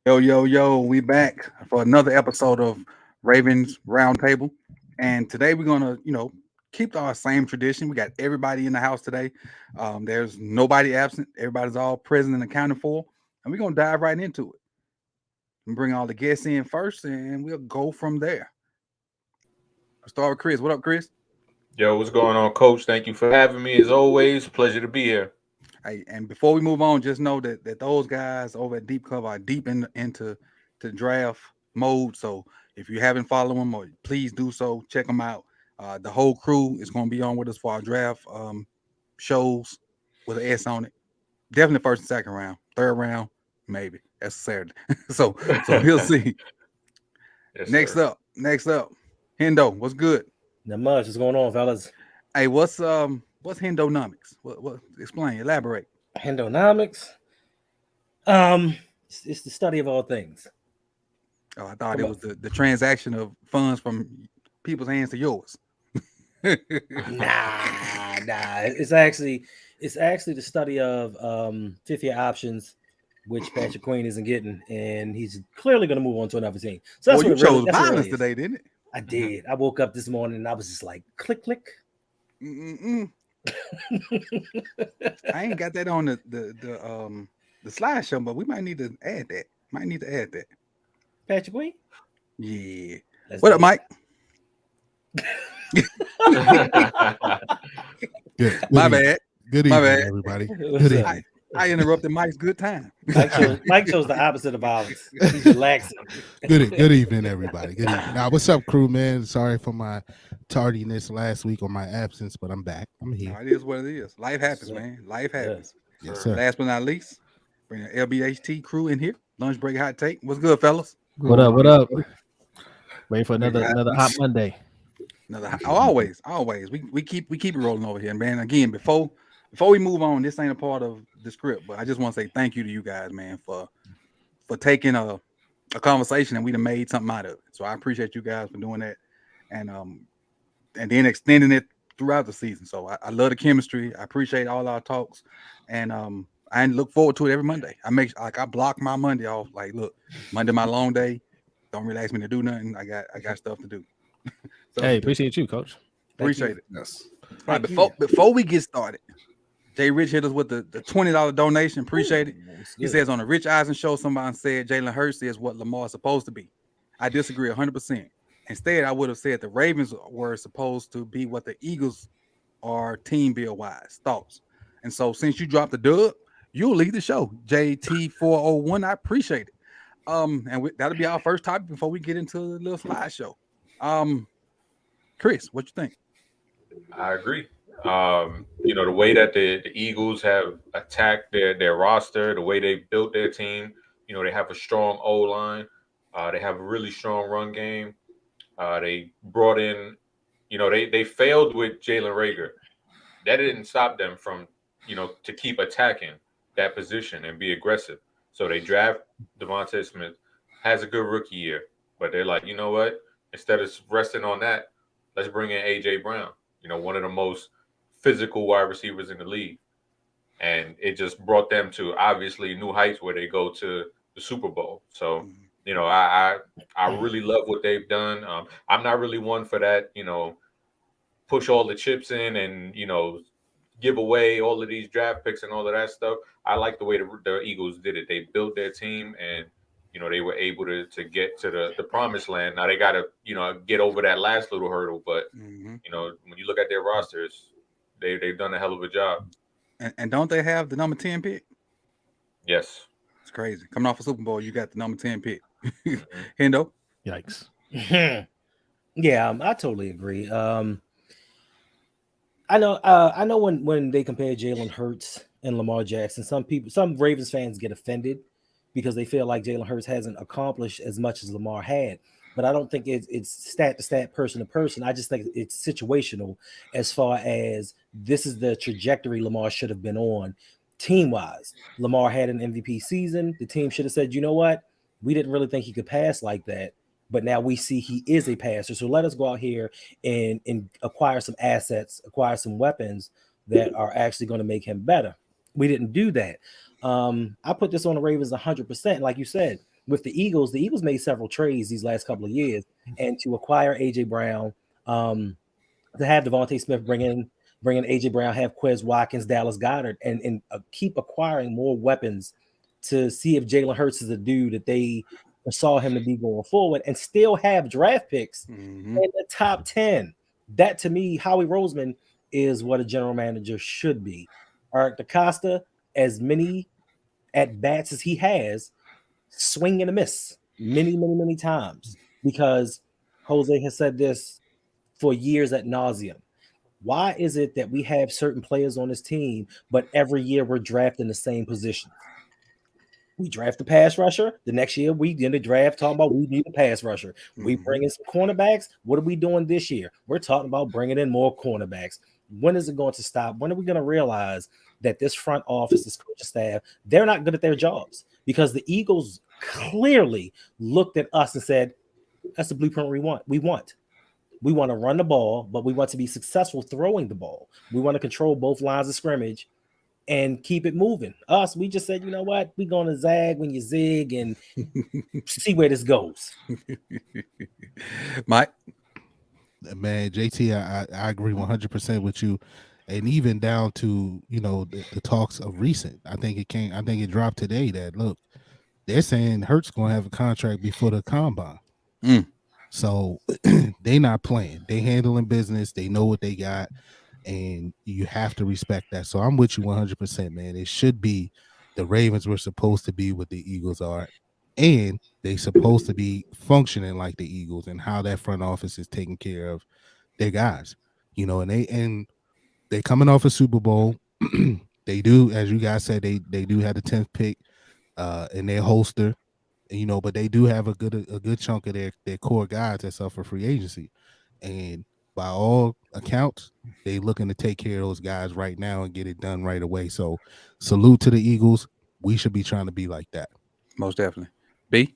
Yo, yo, yo, we back for another episode of Ravens Roundtable. And today we're gonna, keep our same tradition. We got everybody in the house today. There's nobody absent, everybody's all present and accounted for. And we're gonna dive right into it and bring all the guests in first, and we'll go from there. I'll start with Chris. What up, Chris? Yo, what's going on, Coach? Thank you for having me. As always, pleasure to be here. Hey, and before we move on, just know that those guys over at Deep Cover are deep into to draft mode. So if you haven't followed them, or please do so. Check them out. The whole crew is going to be on with us for our draft shows with an S on it. Definitely first and second round, third round, maybe that's Saturday. so we'll see. Yes, Next sir. up, next up, Hendo. What's good? Not much. What's going on, fellas? Hey, what's Hendonomics? What explain, elaborate. Hendonomics. It's the study of all things. Oh, I thought Come it on. was the transaction of funds from people's hands to yours. Nah. It's actually the study of fifth year options, which Patrick Queen isn't getting, and he's clearly going to move on to another team. So Well, that's what you it really. chose That's what it violence really is. today, didn't it? I did. I woke up this morning and I was just like, click, click. Mm-mm. I ain't got that on the slideshow, but we might need to add that. Might need to add that. Patrick Queen. Yeah. Let's What do up, it. Mike? Good, good My evening. bad. Good My evening, bad. everybody. What's Good up? evening. I interrupted Mike's good time. Mike chose the opposite of violence. He's relaxing. Good evening, everybody. Good evening. Now, what's up, crew, man? Sorry for my tardiness last week or my absence, but I'm back. I'm here. It is what it is. Life happens, Yes, man. Life sir. happens. Yes, Sure. sir. Last but not least, bring the LBHT crew in here. Lunch break hot take. What's good, fellas? What up? What up? Waiting for We got another hot Monday. always. We keep it rolling over here, man. Again, before we move on, this ain't a part of the script, but I just want to say thank you to you guys, man, for taking a conversation and we done made something out of it. So I appreciate you guys for doing that, and and then extending it throughout the season. So I love the chemistry. I appreciate all our talks, and I look forward to it every Monday. I block my Monday off. Like, look, Monday my long day. Don't really ask me to do nothing. I got stuff to do. Stuff Hey, to do. appreciate you, Coach. Thank you. Appreciate it. Yes. All right, Thank you. before we get started, Jay Rich hit us with the $20 donation. Appreciate it. It's He good. says on the Rich Eisen show, somebody said Jalen Hurts is what Lamar is supposed to be. I disagree 100%. Instead, I would have said the Ravens were supposed to be what the Eagles are team build wise. Thoughts? And so since you dropped the dub, you'll lead the show. JT401, I appreciate it. That'll be our first topic before we get into the little slideshow. Chris, what you think? I agree. The way that the Eagles have attacked their roster, the way they built their team, they have a strong O line. They have a really strong run game. They brought in, they failed with Jalen Rager. That didn't stop them from, to keep attacking that position and be aggressive. So they draft Devontae Smith, has a good rookie year, but they're like, you know what? Instead of resting on that, let's bring in AJ Brown. One of the most physical wide receivers in the league, and it just brought them to obviously new heights where they go to the Super Bowl. So, I really love what they've done. I'm not really one for that, push all the chips in and give away all of these draft picks and all of that stuff. I like the way the Eagles did it. They built their team and they were able to get to the promised land. Now they got to get over that last little hurdle, but Mm-hmm. when you look at their rosters, they've done a hell of a job. And don't they have the number 10 pick? Yes. It's crazy. Coming off a Super Bowl, you got the number 10 pick. Mhm. Hendo. Yikes. Yeah, I totally agree. I know when they compare Jalen Hurts and Lamar Jackson, some Ravens fans get offended because they feel like Jalen Hurts hasn't accomplished as much as Lamar had. But I don't think it's stat to stat, person to person. I just think it's situational as far as this is the trajectory Lamar should have been on team wise. Lamar had an MVP season. The team should have said, you know what? We didn't really think he could pass like that. But now we see he is a passer. So let us go out here and acquire some assets, acquire some weapons that are actually going to make him better. We didn't do that. I put this on the Ravens 100%. Like you said, with the Eagles made several trades these last couple of years, and to acquire AJ Brown, to have Devontae Smith bringing AJ Brown, have Quez Watkins, Dallas Goedert, and keep acquiring more weapons to see if Jalen Hurts is a dude that they saw him to be going forward, and still have draft picks in the top 10. That to me, Howie Roseman is what a general manager should be. Eric DaCosta, as many at bats as he has, swing and a miss many times, because Jose has said this for years ad nauseum. Why is it that we have certain players on this team, but every year we're drafting the same positions? We draft a pass rusher. The next year we in the draft talking about we need a pass rusher. We bring in some cornerbacks. What are we doing this year? We're talking about bringing in more cornerbacks. When is it going to stop? When are we going to realize that this front office, this coaching staff, they're not good at their jobs? Because the Eagles clearly looked at us and said, that's the blueprint we want. We want to run the ball, but we want to be successful throwing the ball. We want to control both lines of scrimmage and keep it moving. Us, we just said, you know what? We're going to zag when you zig and see where this goes. Mike? Man, JT, I agree 100% with you. And even down to, the talks of recent, I think it dropped today that, look, they're saying Hurts going to have a contract before the combine. So they not playing. They handling business. They know what they got. And you have to respect that. So I'm with you 100%, man. It should be the Ravens were supposed to be what the Eagles are. And they supposed to be functioning like the Eagles, and how that front office is taking care of their guys. And they coming off a Super Bowl. They do, as you guys said, they do have the 10th pick in their holster. But they do have a good chunk of their core guys that's up for free agency. And by all accounts, they looking to take care of those guys right now and get it done right away. So salute to the Eagles. We should be trying to be like that. Most definitely. B?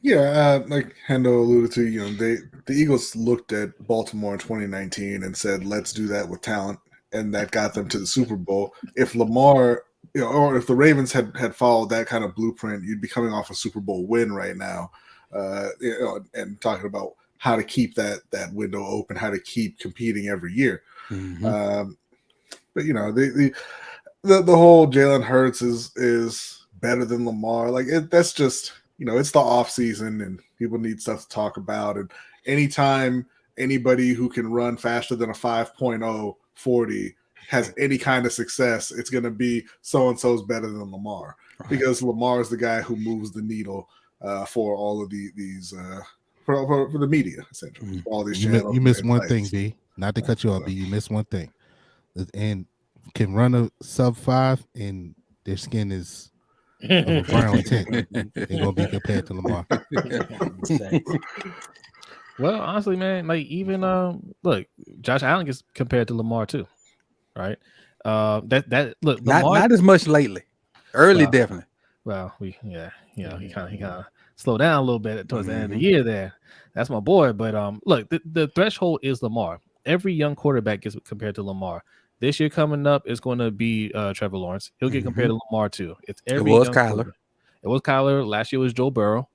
Yeah, like Hendo alluded to, the Eagles looked at Baltimore in 2019 and said, let's do that with talent. And that got them to the Super Bowl. If Lamar, or if the Ravens had followed that kind of blueprint, you'd be coming off a Super Bowl win right now, and talking about how to keep that window open, how to keep competing every year. But the whole Jalen Hurts is better than Lamar. Like that's just it's the off season and people need stuff to talk about. And anytime anybody who can run faster than a 5.0 40 has any kind of success, it's going to be so and so's better than Lamar, because Lamar is the guy who moves the needle for all of these. For the media, essentially. All these channels. You missed one thing, B. Not to cut you off, B. You missed one thing. And can run a sub 5, and their skin is of a brown tint. They're going to be compared to Lamar. Well, honestly, man, like even look, Josh Allen gets compared to Lamar too, right? That look, Lamar, not as much lately. Early, definitely. Well, he kind of slow down a little bit towards the end of the year there. That's my boy. But look, the threshold is Lamar. Every young quarterback gets compared to Lamar. This year coming up is going to be Trevor Lawrence. He'll get compared to Lamar too. It was Kyler. It was Kyler. Last year was Joe Burrow.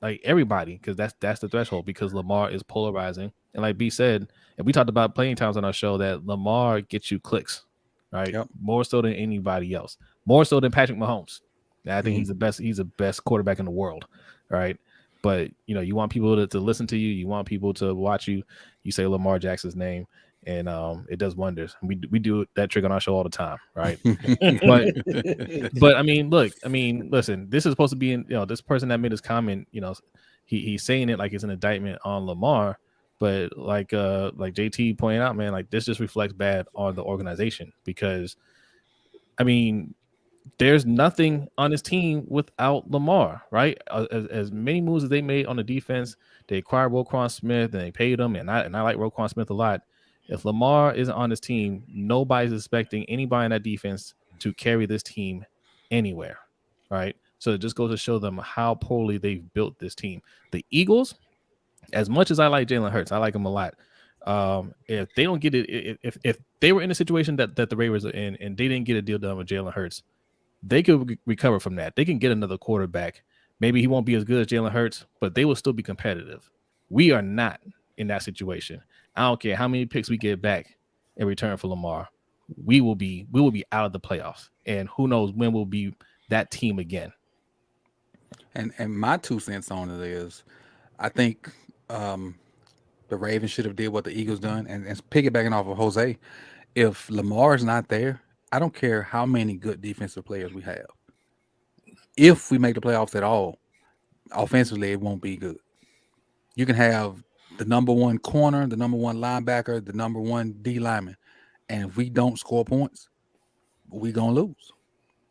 Like everybody, because that's the threshold, because Lamar is polarizing. And like B said, and we talked about plenty times on our show, that Lamar gets you clicks, right? Yep. More so than anybody else. More so than Patrick Mahomes. I think he's the best quarterback in the world, right? But you want people to listen to you, you want people to watch you. You say Lamar Jackson's name, and it does wonders. We do that trick on our show all the time, right? but I mean, look, listen, this is supposed to be this person that made this comment, he's saying it like it's an indictment on Lamar, but like JT pointed out, man, like this just reflects bad on the organization, because there's nothing on this team without Lamar, right? As many moves as they made on the defense, they acquired Roquan Smith and they paid him, and I like Roquan Smith a lot. If Lamar isn't on this team, nobody's expecting anybody in that defense to carry this team anywhere, right? So it just goes to show them how poorly they've built this team. The Eagles, as much as I like Jalen Hurts, I like him a lot. If they don't get it, if they were in a situation that the Ravens are in and they didn't get a deal done with Jalen Hurts, they could recover from that. They can get another quarterback. Maybe he won't be as good as Jalen Hurts, but they will still be competitive. We are not in that situation. I don't care how many picks we get back in return for Lamar. We will be out of the playoffs, and who knows when we'll be that team again. And my 2 cents on it is, I think the Ravens should have did what the Eagles done, and piggybacking off of Jose. If Lamar's not there, I don't care how many good defensive players we have. If we make the playoffs at all, offensively, it won't be good. You can have the number 1 corner, the number 1 linebacker, the number 1 D lineman, and if we don't score points, we're going to lose.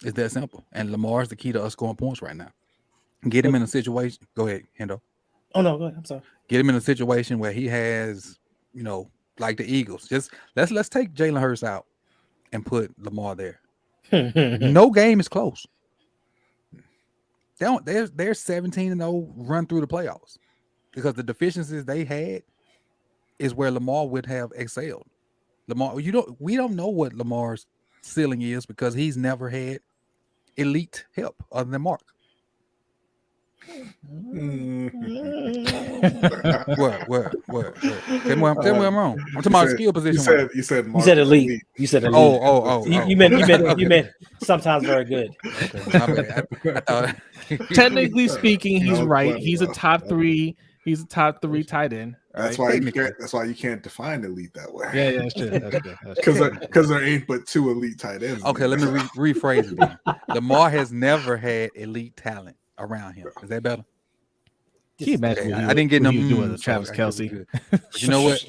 It's that simple. And Lamar's the key to us scoring points right now. Get him in a situation. Go ahead, Hendo. Oh, no, go ahead. I'm sorry. Get him in a situation where he has, like the Eagles. Just let's take Jalen Hurts out and put Lamar there. No game is close. They're 17-0 run through the playoffs because the deficiencies they had is where Lamar would have excelled. Lamar, we don't know what Lamar's ceiling is because he's never had elite help other than Mark. What? Tell me I'm wrong. I'm talking about skill position. You said elite. You said elite. Oh. You meant sometimes very good. Okay. I thought, technically speaking, he's right. He's a top 3. He's a top 3 tight end. That's right? That's why you can't define elite that way. Yeah, that's true. Because there ain't but 2 elite tight ends. Okay, let me rephrase it then. Lamar has never had elite talent around him. Is that better? Can you imagine? I didn't get no doing the Travis Kelce. But you know what?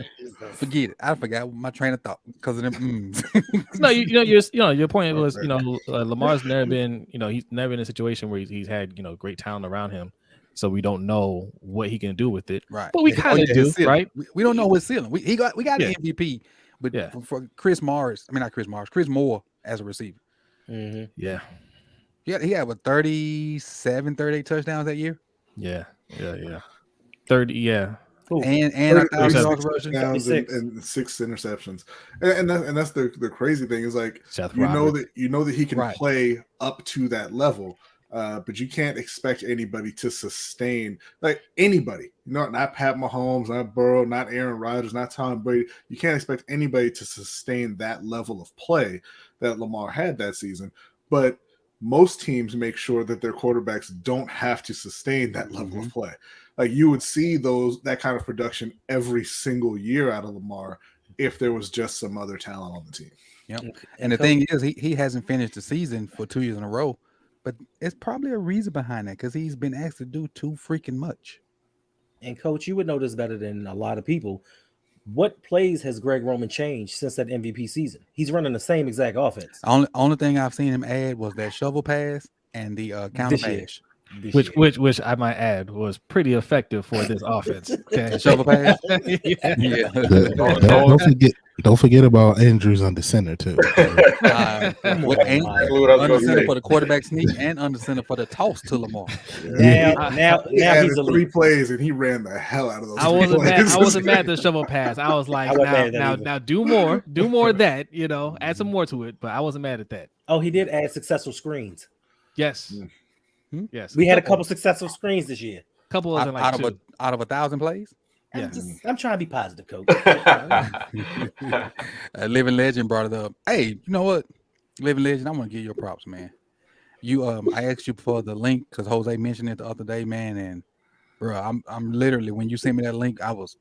Forget it. I forgot my train of thought because of them. No, your point was Lamar's never been he's never been in a situation where he's had great talent around him, so we don't know what he can do with it. Right, but we kind of do, right? We don't know his ceiling. We got an MVP, but for Chris Moore as a receiver. Mm-hmm. Yeah. Yeah, he had 38 touchdowns that year. Yeah. 30, yeah. And 1,000 yards rushing and 6 interceptions. And that's the crazy thing is like you know that he can play up to that level. But you can't expect anybody to sustain anybody. Not Pat Mahomes, not Burrow, not Aaron Rodgers, not Tom Brady. You can't expect anybody to sustain that level of play that Lamar had that season. But most teams make sure that their quarterbacks don't have to sustain that level of play. Like you would see that kind of production every single year out of Lamar if there was just some other talent on the team. Yep. And the thing is, he hasn't finished the season for 2 years in a row, but it's probably a reason behind that because he's been asked to do too freaking much. And Coach, you would know this better than a lot of people. What plays has Greg Roman changed since that MVP season? He's running the same exact offense. Only thing I've seen him add was that shovel pass and the counter pass. Which I might add was pretty effective for this offense. Okay. Shovel pass. Yeah. Don't forget about Andrews under center too. Under center for the quarterback sneak and under center for the toss to Lamar. Now he's 3 plays and he ran the hell out of those. I wasn't mad at the shovel pass. I was like, now do more of that. Add some more to it. But I wasn't mad at that. Oh, he did add successful screens. Yes. Yes, we had a couple successful screens this year. Couple of out of 1,000 plays. Yeah, I'm trying to be positive, Coach. Living Legend brought it up. Hey, you know what, Living Legend, I want to give you props, man. I asked you for the link because Jose mentioned it the other day, man, and bro, I'm literally when you sent me that link, I was.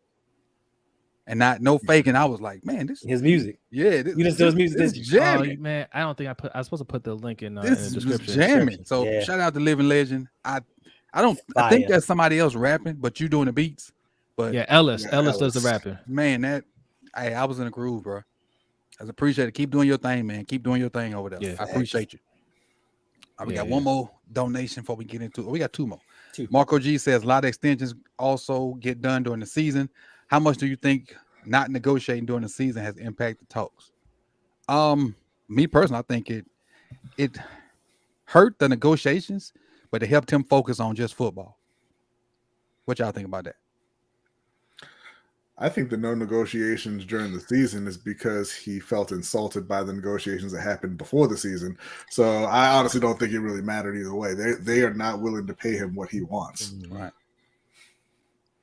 And no faking. I was like, man, this his music. Yeah, you didn't do his music. This jamming. Man, I don't think I was supposed to put the link in the description. Jamming. So shout out to Living Legend. I think that's somebody else rapping, but you doing the beats. But yeah, Ellis does the rapping. Man, I was in a groove, bro. I appreciate it. Keep doing your thing, man. Keep doing your thing over there. Yeah, I appreciate you. We got one more donation before we get into it. We got 2 more. Marco G says a lot of extensions also get done during the season. How much do you think not negotiating during the season has impacted talks? Me personally, I think it hurt the negotiations, but it helped him focus on just football. What y'all think about that? I think the no negotiations during the season is because he felt insulted by the negotiations that happened before the season. So I honestly don't think it really mattered either way. They are not willing to pay him what he wants. Right.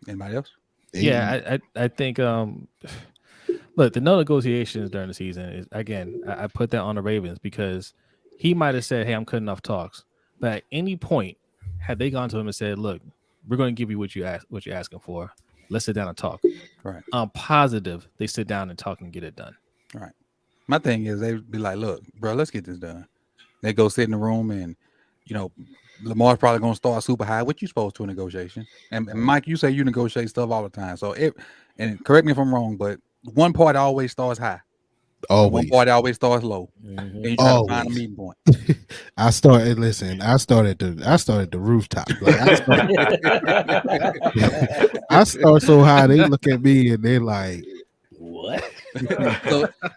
Anybody else? Yeah, I think look, the no negotiations during the season is, again, I put that on the Ravens because he might have said, "Hey, I'm cutting off talks," but at any point, had they gone to him and said, "Look, we're going to give you what you're asking for. Let's sit down and talk." Right. I'm positive they sit down and talk and get it done. Right. My thing is they'd be like, "Look, bro, let's get this done." They go sit in the room, and Lamar's probably going to start super high. What you supposed to a negotiation? And Mike, you say you negotiate stuff all the time. So and correct me if I'm wrong, but one party always starts high. Always. One party always starts low. And you try to find a meeting point. I started the rooftop. Like I start so high, they look at me and they're like, what?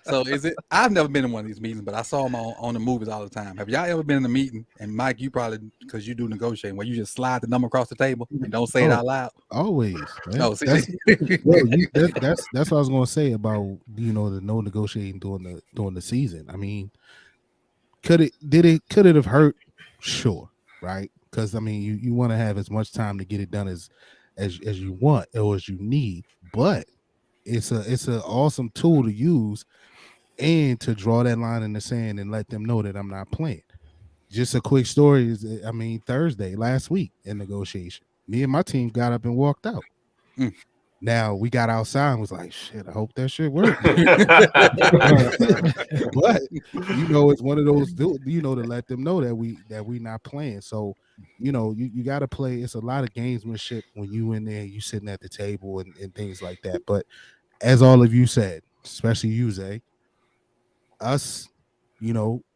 So is it? I've never been in one of these meetings, but I saw them on the movies all the time. Have y'all ever been in a meeting? And Mike, you probably, because you do negotiating, where you just slide the number across the table and don't say it out loud. Always. Man. No, see, that's what I was gonna say about the no negotiating during the season. I mean, could it have hurt? Sure, right? Because I mean, you want to have as much time to get it done as you want or as you need, but it's an awesome tool to use and to draw that line in the sand and let them know that I'm not playing. Just a quick story is, I mean, Thursday last week in negotiation, me and my team got up and walked out. Now we got outside and was like, shit, I hope that shit works. But it's one of those, to let them know that we not playing. So, you got to play. It's a lot of gamesmanship when you in there, you sitting at the table and things like that. But as all of you said, especially you, Zay, us,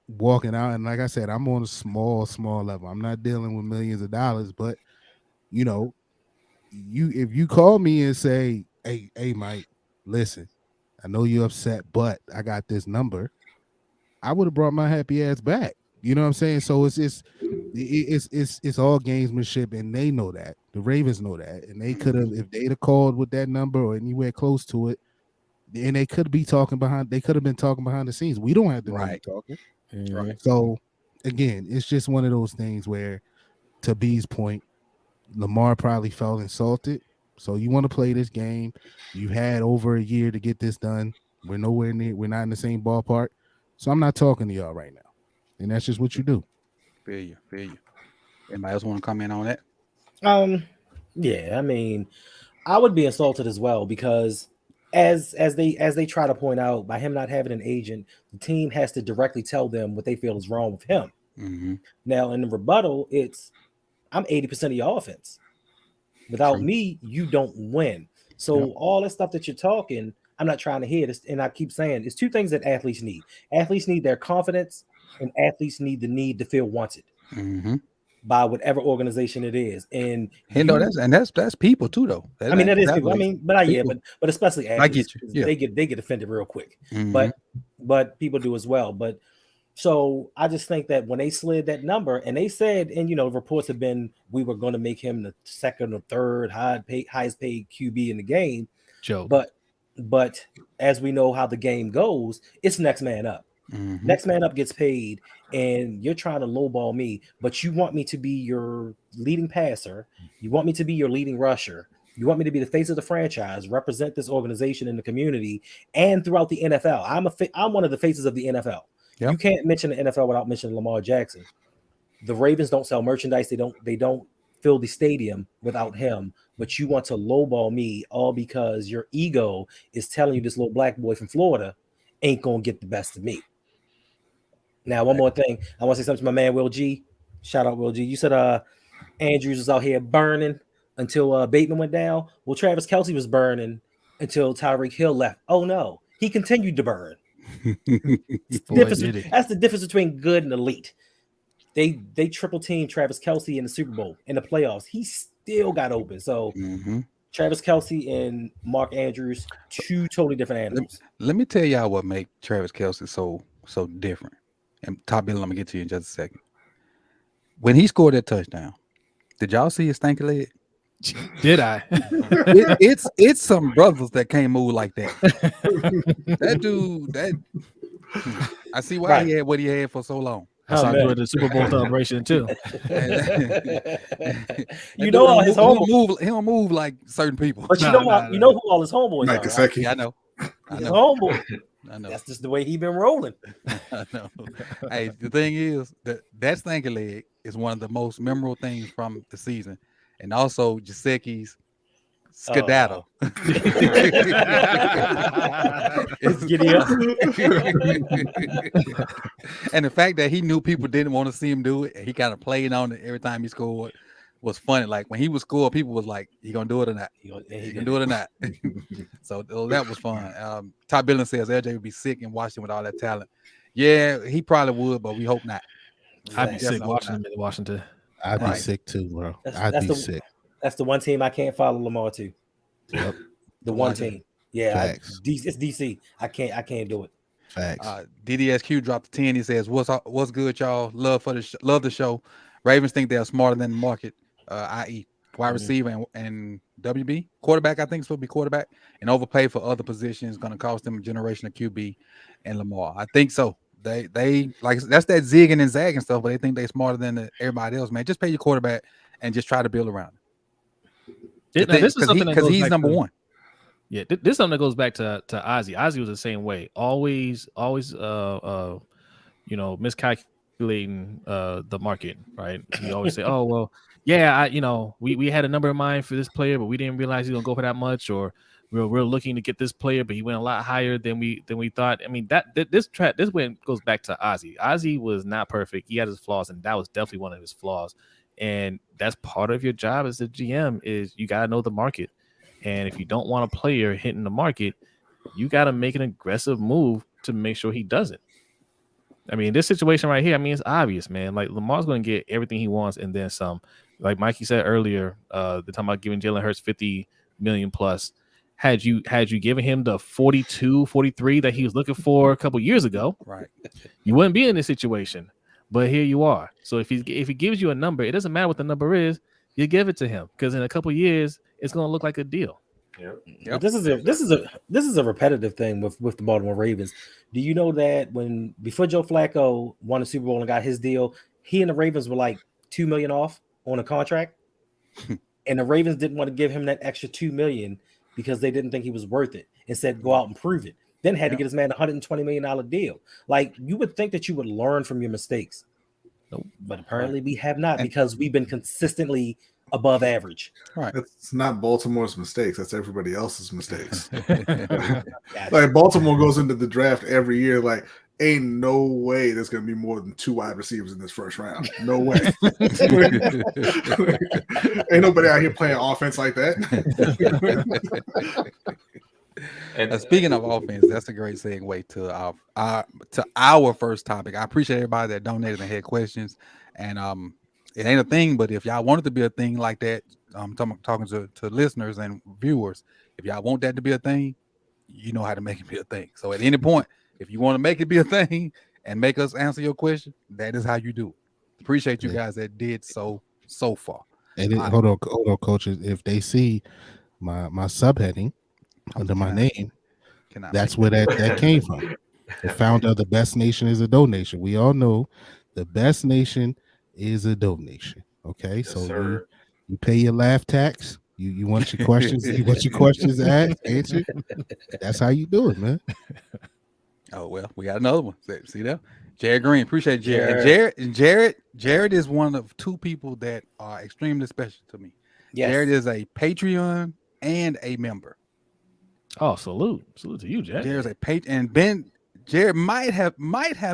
walking out, and like I said, I'm on a small level. I'm not dealing with millions of dollars, but if you call me and say, hey Mike, listen, I know you're upset, but I got this number, I would have brought my happy ass back. You know what I'm saying? So it's all gamesmanship, and they know that. The Ravens know that, and they could have, if they'd have called with that number or anywhere close to it, and they could be talking behind. They could have been talking behind the scenes. We don't have to know you talking. Right. So again, it's just one of those things where, to B's point, Lamar probably felt insulted. So you want to play this game. You had over a year to get this done. We're nowhere near. We're not in the same ballpark. So I'm not talking to y'all right now. And that's just what you do. Feel you. Anybody else want to comment on that? Yeah, I mean, I would be insulted as well because as they try to point out, by him not having an agent, the team has to directly tell them what they feel is wrong with him. Mm-hmm. Now, in the rebuttal, it's I'm 80% of your offense. Without me, you don't win. So all that stuff that you're talking, I'm not trying to hear this. And I keep saying it's two things that athletes need. Athletes need their confidence, and athletes need the need to feel wanted by whatever organization it is. And that's people too, though. That is people. I mean, but especially athletes, I get you. They get offended real quick. But people do as well. But so I just think that when they slid that number, and they said, and reports have been we were going to make him the second or third highest paid QB in the game. Joe. But as we know how the game goes, it's next man up. Next man up gets paid, and you're trying to lowball me, but you want me to be your leading passer. You want me to be your leading rusher. You want me to be the face of the franchise, represent this organization in the community and throughout the NFL. I'm one of the faces of the NFL. Yep. You can't mention the NFL without mentioning Lamar Jackson. The Ravens don't sell merchandise. They don't fill the stadium without him. But you want to lowball me all because your ego is telling you this little black boy from Florida ain't gonna get the best of me. Now, one more thing. I want to say something to my man Will G. Shout out Will G. You said Andrews was out here burning until Bateman went down. Well, Travis Kelce was burning until Tyreek Hill left. Oh no, he continued to burn. That's the difference between good and elite. They triple team Travis Kelce in the Super Bowl in the playoffs. He still got open. So Travis Kelce and Mark Andrews, two totally different animals. Let me tell y'all what make Travis Kelce so different. And Top Bill, I'm gonna get to you in just a second. When he scored that touchdown, did y'all see his stanky leg? Did I? It's some brothers that can't move like that. That dude, I see why he had what he had for so long. I saw him the Super Bowl celebration too. You know all his homeboys. He don't move like certain people. But you know who all his homeboys are, right? Yeah, I know. His homeboy. I know. That's just the way he been rolling. I know. Hey, the thing is that stinker leg is one of the most memorable things from the season, and also Giuseppe's skedaddle. It's giddy up. And the fact that he knew people didn't want to see him do it, and he kind of played on it every time he scored was funny. Like when he would score, people was like, "He gonna do it or not? He gonna do it or not?" So that was fun. Top Billing says LJ would be sick in Washington with all that talent. Yeah, he probably would, but we hope not. I'd be sick watching him in Washington. I'd be sick too, bro. I'd be sick. That's the one team I can't follow Lamar to. Yep. The one team. Yeah, it's DC. I can't do it. Facts. DDSQ dropped the 10. He says, "What's good, y'all? Love the show. Ravens think they're smarter than the market, i.e., wide receiver and WB quarterback. I think it's supposed to be quarterback and overpay for other positions. Going to cost them a generation of QB and Lamar. I think so. They like that's that zigging and zagging stuff, but they think they're smarter than everybody else. Man, just pay your quarterback and just try to build around it. This is something because he's number one. Yeah, this is something that goes back to Ozzie. Ozzie was the same way. Always, miscalculating the market, right? He always say, "Oh well, yeah, we had a number in mind for this player, but we didn't realize he's gonna go for that much, or we're looking to get this player, but he went a lot higher than we thought." I mean, this way goes back to Ozzie. Ozzie was not perfect. He had his flaws, and that was definitely one of his flaws. And that's part of your job as a GM is you got to know the market. And if you don't want a player hitting the market, you got to make an aggressive move to make sure he doesn't. I mean, this situation right here, I mean, it's obvious, man. Like Lamar's going to get everything he wants and then some. Like Mikey said earlier, they're talking about giving Jalen Hurts $50 million plus. Had you given him the 42, 43 that he was looking for a couple years ago, right, you wouldn't be in this situation. But here you are. So if he gives you a number, it doesn't matter what the number is. You give it to him because in a couple years it's going to look like a deal. Yep. This is a repetitive thing with the Baltimore Ravens. Do you know that before Joe Flacco won the Super Bowl and got his deal, he and the Ravens were like $2 million off on a contract, and the Ravens didn't want to give him that extra $2 million because they didn't think he was worth it and said go out and prove it. Then had to get his man a $120 million deal. Like you would think that you would learn from your mistakes. Nope. But apparently we have not because we've been consistently above average. Right. It's not Baltimore's mistakes. That's everybody else's mistakes. Like Baltimore goes into the draft every year like, ain't no way there's going to be more than 2 wide receivers in this first round. No way. Ain't nobody out here playing offense like that. And speaking of offense, that's a great segue to our first topic. I appreciate everybody that donated and had questions. And it ain't a thing, but if y'all want it to be a thing like that, I'm talking to listeners and viewers. If y'all want that to be a thing, you know how to make it be a thing. So at any point, if you want to make it be a thing and make us answer your question, that is how you do it. Appreciate you guys that did so far. And hold on, coaches. If they see my subheading under my name, that's where that came from. The founder of the best nation is a donation. We all know the best nation is a donation. Okay, yes, so you pay your laugh tax. You want your questions. You want your questions answered. That's how you do it, man. Oh well, we got another one. See that? Jared Green, appreciate Jared. Jared is one of 2 people that are extremely special to me. Yes. Jared is a Patreon and a member. Oh, salute to you, Jared. Jared's a patron, and Jared might have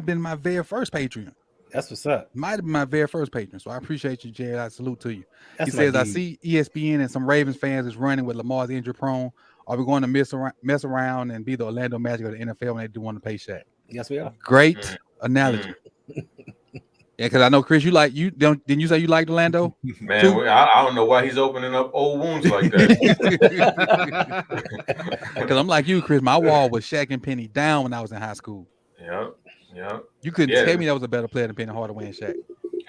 been my very first Patreon. That's what's up. Might have been my very first patron. So I appreciate you, Jared. I salute to you. He says, I see ESPN and some Ravens fans is running with Lamar's injury prone. Are we going to mess around and be the Orlando Magic of the NFL when they do want to pay Shaq? Yes, we are. Great analogy. Yeah, because I know Chris, didn't you say you liked Orlando? Man, I don't know why he's opening up old wounds like that. Because I'm like you, Chris. My wall was Shaq and Penny down when I was in high school. Yep. You couldn't tell me that was a better player than Penny Hardaway and Shaq.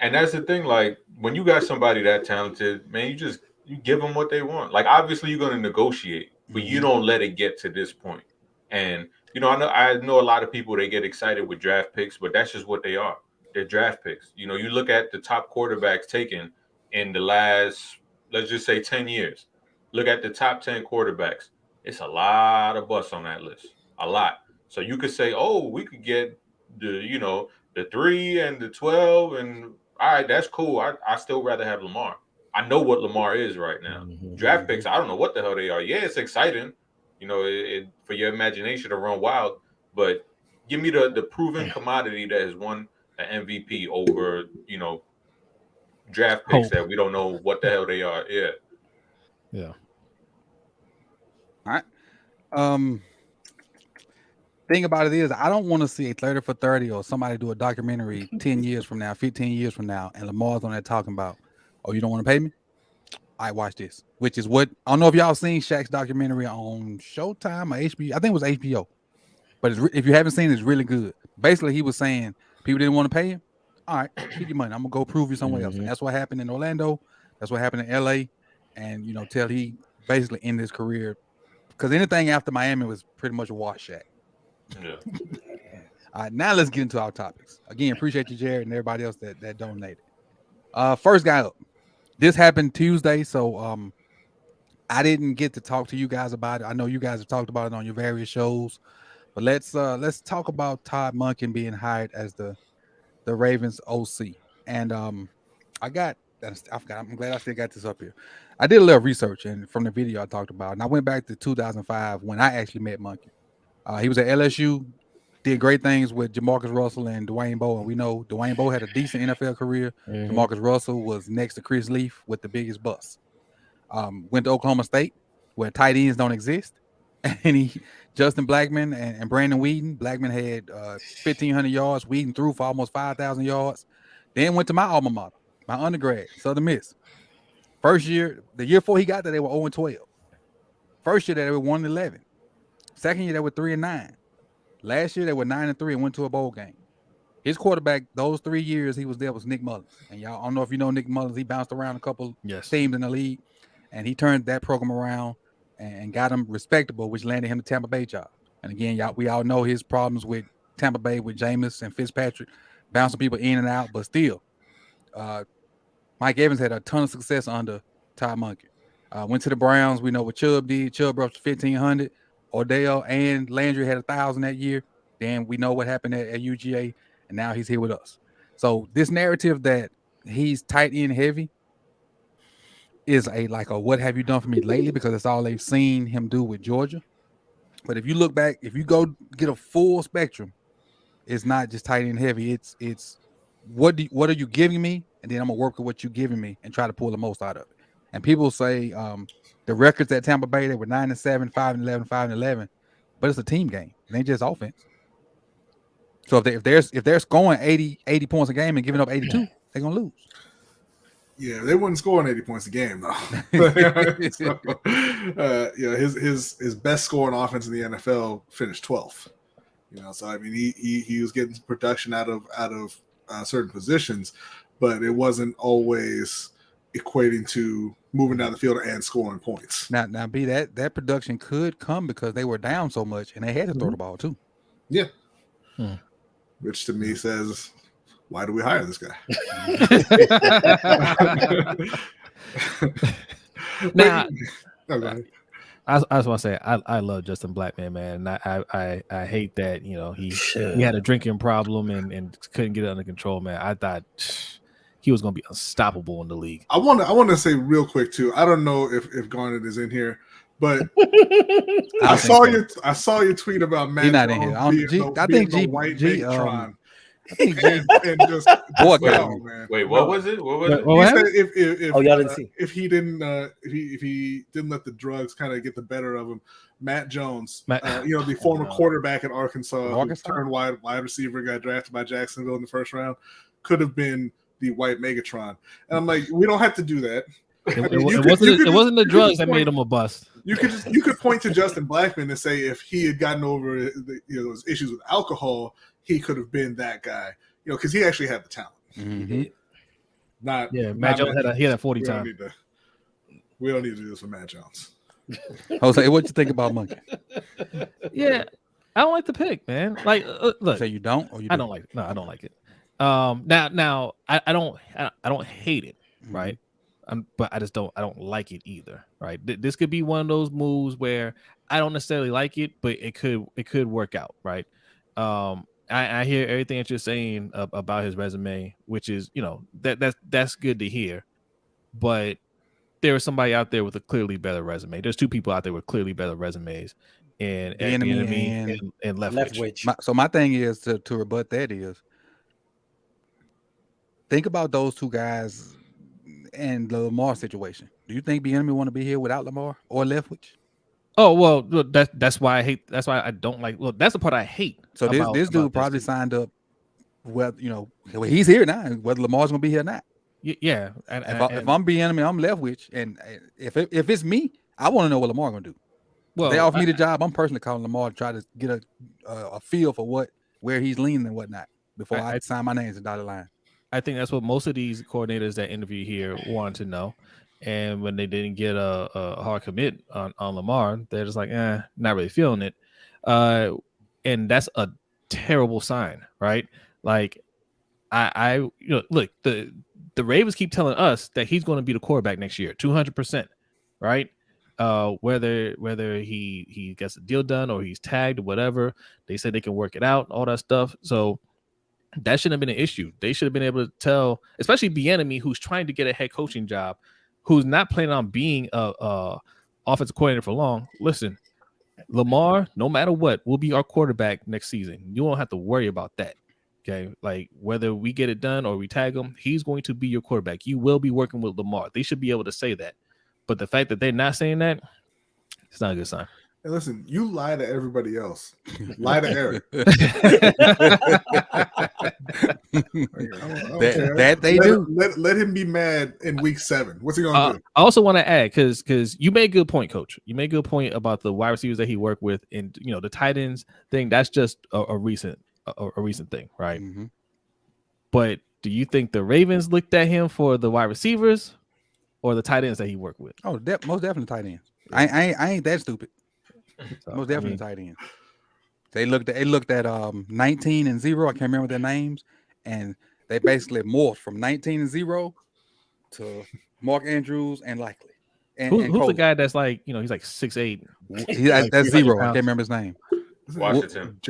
And that's the thing, like when you got somebody that talented, man, you just you give them what they want. Like, obviously you're going to negotiate, but you don't let it get to this point. And I know a lot of people, they get excited with draft picks, but that's just what they are. They're draft picks. You look at the top quarterbacks taken in the last, let's just say 10 years. Look at the top 10 quarterbacks. It's a lot of busts on that list. A lot. So you could say, oh, we could get the 3 and the 12, and all right, that's cool. I still rather have Lamar. I know what Lamar is right now. Draft picks, I don't know what the hell they are. Yeah, it's exciting, for your imagination to run wild, but give me the proven commodity that has won an MVP over, draft picks that we don't know what the hell they are. Yeah. Yeah. All right. Thing about it is, I don't want to see a 30 for 30 or somebody do a documentary 10 years from now, 15 years from now, and Lamar's on there talking about, oh, you don't want to pay me? I watch this, which is what, I don't know if y'all seen Shaq's documentary on Showtime or HBO. I think it was HBO. But if you haven't seen it, it's really good. Basically, he was saying people didn't want to pay him. All right, keep your money. I'm going to go prove you somewhere else. And that's what happened in Orlando. That's what happened in LA. And, till he basically ended his career. Because anything after Miami was pretty much a wash Shaq. Yeah. All right, now let's get into our topics. Again, appreciate you, Jared, and everybody else that donated. First guy up. This happened Tuesday, so I didn't get to talk to you guys about it. I know you guys have talked about it on your various shows, but let's talk about Todd Monken being hired as the Ravens OC. And I'm glad I still got this up here. I did a little research, and from the video I talked about, and I went back to 2005 when I actually met Monken. He was at LSU, did great things with Jamarcus Russell and Dwayne Bowe, and we know Dwayne Bowe had a decent NFL career. Jamarcus Russell was next to Chris Leaf with the biggest bust. Went to Oklahoma State, where tight ends don't exist, and Justin Blackman and Brandon Whedon. Blackman had 1,500 yards. Whedon threw for almost 5,000 yards. Then went to my alma mater, my undergrad, Southern Miss. First year, the year before he got there, they were 0-12. First year, they were 1-11. Second year, they were 3-9. Last year, they were 9-3 and went to a bowl game. His quarterback, those 3 years he was there, was Nick Mullins. And y'all, I don't know if you know Nick Mullins. He bounced around a couple teams in the league, and he turned that program around and got him respectable, which landed him the Tampa Bay job. And again, we all know his problems with Tampa Bay with Jameis and Fitzpatrick, bouncing people in and out. But still, Mike Evans had a ton of success under Todd Monken. Went to the Browns. We know what Chubb did. Chubb up to 1,500. Odell and Landry had 1,000 that year. Then we know what happened at UGA, and now he's here with us. So this narrative that he's tight end heavy is a what have you done for me lately, because that's all they've seen him do with Georgia. But if you look back, if you go get a full spectrum, it's not just tight end heavy. It's what are you giving me, and then I'm gonna work with what you're giving me and try to pull the most out of it. And people say the records at Tampa Bay, they were 9-7, 5-11, 5-11, but it's a team game. It ain't just offense. So if they're scoring 80 points a game and giving up 82, they're gonna lose. Yeah, they wouldn't score 80 points a game though. His best scoring offense in the NFL finished 12th. So I mean he was getting production out of certain positions, but it wasn't always equating to moving down the field and scoring points. Now, B, that production could come because they were down so much and they had to throw the ball too. Yeah. Which to me says, why do we hire this guy? Now, I just want to say I love Justin Blackman, man. And I hate that he had a drinking problem and couldn't get it under control, man. I thought he was going to be unstoppable in the league. I want to say real quick too. I don't know if Garnet is in here, but I saw your tweet about Matt. He's not in here. I think G white G. I think G and just man. Wait, what was it? What was it? He said if y'all didn't see. If he didn't let the drugs kind of get the better of him, Matt Jones, the former quarterback at Arkansas, who turned wide receiver, got drafted by Jacksonville in the first round, could have been the white Megatron. And I'm like, we don't have to do that. It wasn't the drugs that made him a bust. You could point to Justin Blackman and say if he had gotten over those issues with alcohol, he could have been that guy. Because he actually had the talent. Mm-hmm. Matt Jones had a 40 time. We don't need to do this with Matt Jones. Jose, what you think about Monkey? Yeah, I don't like the pick, man. Like, look, Say you don't, or you do? I don't like it. No, I don't like it. Now, I don't hate it, right? But I don't like it either, right? This could be one of those moves where I don't necessarily like it, but it could work out, right? I hear everything that you're saying about his resume, which is, that's good to hear, but there is somebody out there with a clearly better resume. There's two people out there with clearly better resumes, and Enemy and Leftwich. So my thing is to rebut that is, think about those two guys and the Lamar situation. Do you think Bieniemy want to be here without Lamar or Leftwich? Oh well, look, that's why I hate. That's why I don't like. Look, that's the part I hate. So this dude probably signed up. Well, he's here now. Whether Lamar's gonna be here or not. Yeah. If I'm Bieniemy, I'm Leftwich, and if it's me, I want to know what Lamar gonna do. Well, they offer me the job. I'm personally calling Lamar to try to get a feel for where he's leaning and whatnot before I sign my name to the dotted line. I think that's what most of these coordinators that interview here wanted to know. And when they didn't get a hard commit on Lamar, they're just like, not really feeling it. And that's a terrible sign, right? Like, look, the Ravens keep telling us that he's going to be the quarterback next year, 200%, right? Whether he gets a deal done or he's tagged or whatever, they said they can work it out, all that stuff. So that shouldn't have been an issue. They should have been able to tell, especially Bieniemy, who's trying to get a head coaching job, who's not planning on being a offensive coordinator for long. Listen, Lamar, no matter what, will be our quarterback next season. You won't have to worry about that. Okay, like whether we get it done or we tag him, he's going to be your quarterback. You will be working with Lamar. They should be able to say that. But the fact that they're not saying that, it's not a good sign. And listen, you lie to everybody else. Lie to Eric. That they do. Let him be mad in week 7. What's he going to do? I also want to add, because you made a good point, Coach. You made a good point about the wide receivers that he worked with, and the tight ends thing. That's just a recent thing, right? Mm-hmm. But do you think the Ravens looked at him for the wide receivers or the tight ends that he worked with? Oh, most definitely tight ends. I ain't that stupid. So, most definitely tight ends. They looked at 19 and 0. I can't remember their names, and they basically morphed from 19 and 0 to Mark Andrews and Likely. Who's the guy that's like, he's like 6'8"? That's 0. I can't remember his name. Washington.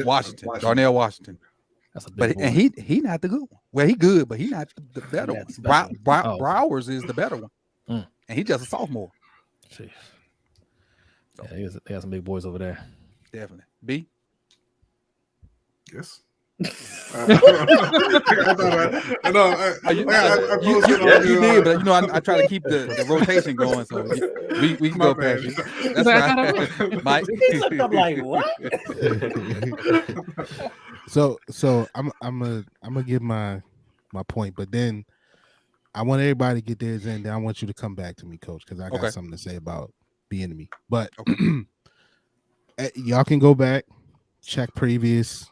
Darnell Washington. That's a big and he not the good one. Well, he good, but he not the better one. Browers is the better one, and he's just a sophomore. Jeez. Yeah, they got some big boys over there. Definitely. B? Yes. You did, but I try to keep the rotation going, so we can go past you. That's right, Mike. I'm like, what? So I'm gonna give my point, but then I want everybody to get theirs in. Then I want you to come back to me, Coach, because I got something to say about Bieniemy. But y'all can go back, check previous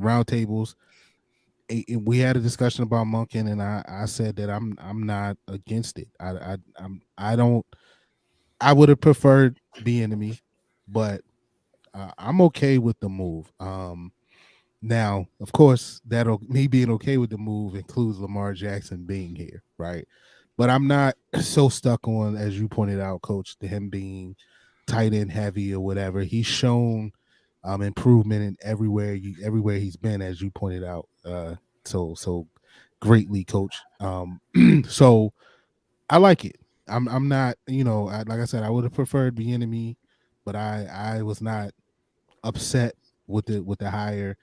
roundtables. We had a discussion about Monken, and I said that I'm not against it. I would have preferred Bieniemy, but I'm okay with the move. Now, of course, me being okay with the move includes Lamar Jackson being here, right? But I'm not so stuck on, as you pointed out, Coach, to him being tight end heavy or whatever. He's shown improvement in everywhere he's been, as you pointed out, so greatly, Coach. So I like it. I'm not, like I said, I would have preferred Bieniemy, but I was not upset with the hire.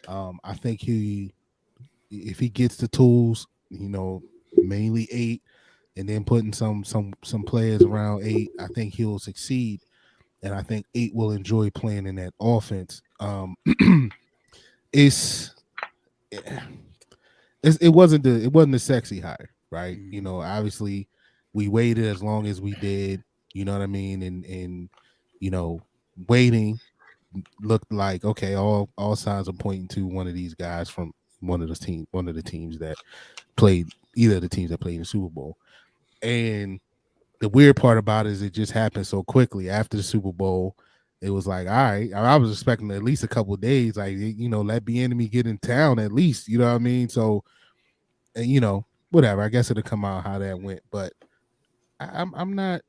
I think if he gets the tools, mainly 8, and then putting some players around 8, I think he'll succeed, and I think 8 will enjoy playing in that offense. It wasn't the sexy hire, right? Obviously we waited as long as we did, you know what I mean, and waiting looked like, okay, all signs are pointing to one of these guys from one of the teams that played, either of the teams that played in the Super Bowl. And the weird part about it is it just happened so quickly after the Super Bowl. It was like, all right, I was expecting at least a couple of days, like, you know, let Bieniemy get in town at least, you know what I mean? So, and, you know, whatever. I guess it'll come out how that went, but I'm not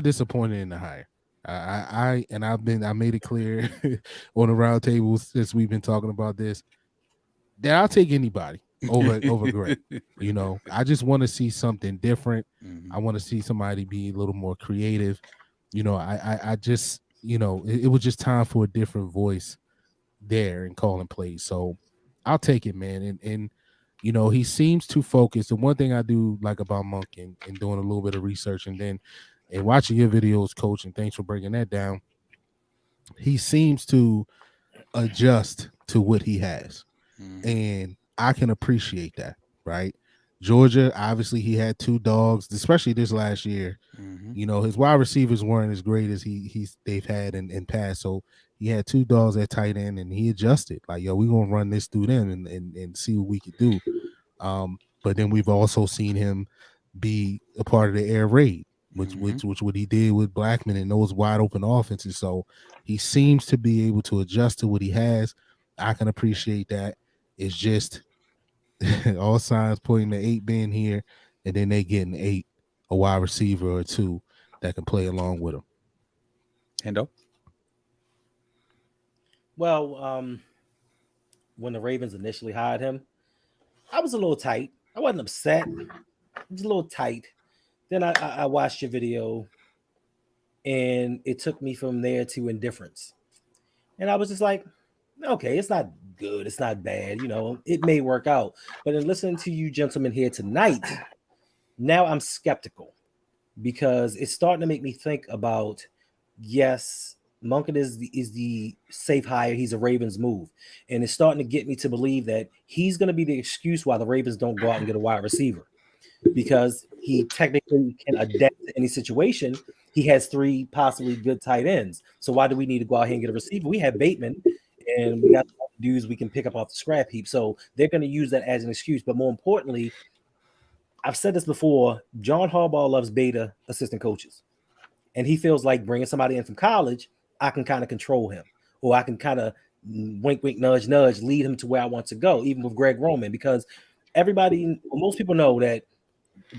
disappointed in the hire. I made it clear on the round table since we've been talking about this that I'll take anybody over Greg. You know, I just want to see something different. Mm-hmm. I want to see somebody be a little more creative. You know, I just, you know, it was just time for a different voice there and calling plays. So I'll take it, man. And you know, he seems too focused. And one thing I do like about Monk and doing a little bit of research and watching your videos, Coach, and thanks for breaking that down. He seems to adjust to what he has. Mm-hmm. And I can appreciate that, right? Georgia, obviously, he had 2 dogs, especially this last year. Mm-hmm. You know, his wide receivers weren't as great as they've had in past. So he had 2 dogs at tight end, and he adjusted. Like, yo, we're gonna run this through them and see what we could do. But then we've also seen him be a part of the air raid, which what he did with Blackman and those wide open offenses. So he seems to be able to adjust to what he has. I can appreciate that. It's just all signs pointing to 8 being here, and then they getting 8, a wide receiver or 2 that can play along with him. Hendo? Well, when the Ravens initially hired him, I was a little tight. I wasn't upset. I was a little tight. Then I watched your video, and it took me from there to indifference. And I was just like, okay, it's not good. It's not bad. You know, it may work out. But in listening to you gentlemen here tonight, now I'm skeptical because it's starting to make me think about, yes, Monken is the safe hire. He's a Ravens move. And it's starting to get me to believe that he's going to be the excuse why the Ravens don't go out and get a wide receiver, because he technically can adapt to any situation. He has 3 possibly good tight ends. So why do we need to go out here and get a receiver? We have Bateman, and we got dudes we can pick up off the scrap heap. So they're going to use that as an excuse. But more importantly, I've said this before, John Harbaugh loves beta assistant coaches. And he feels like bringing somebody in from college, I can kind of control him, or I can kind of wink, wink, nudge, nudge, lead him to where I want to go, even with Greg Roman, because most people know that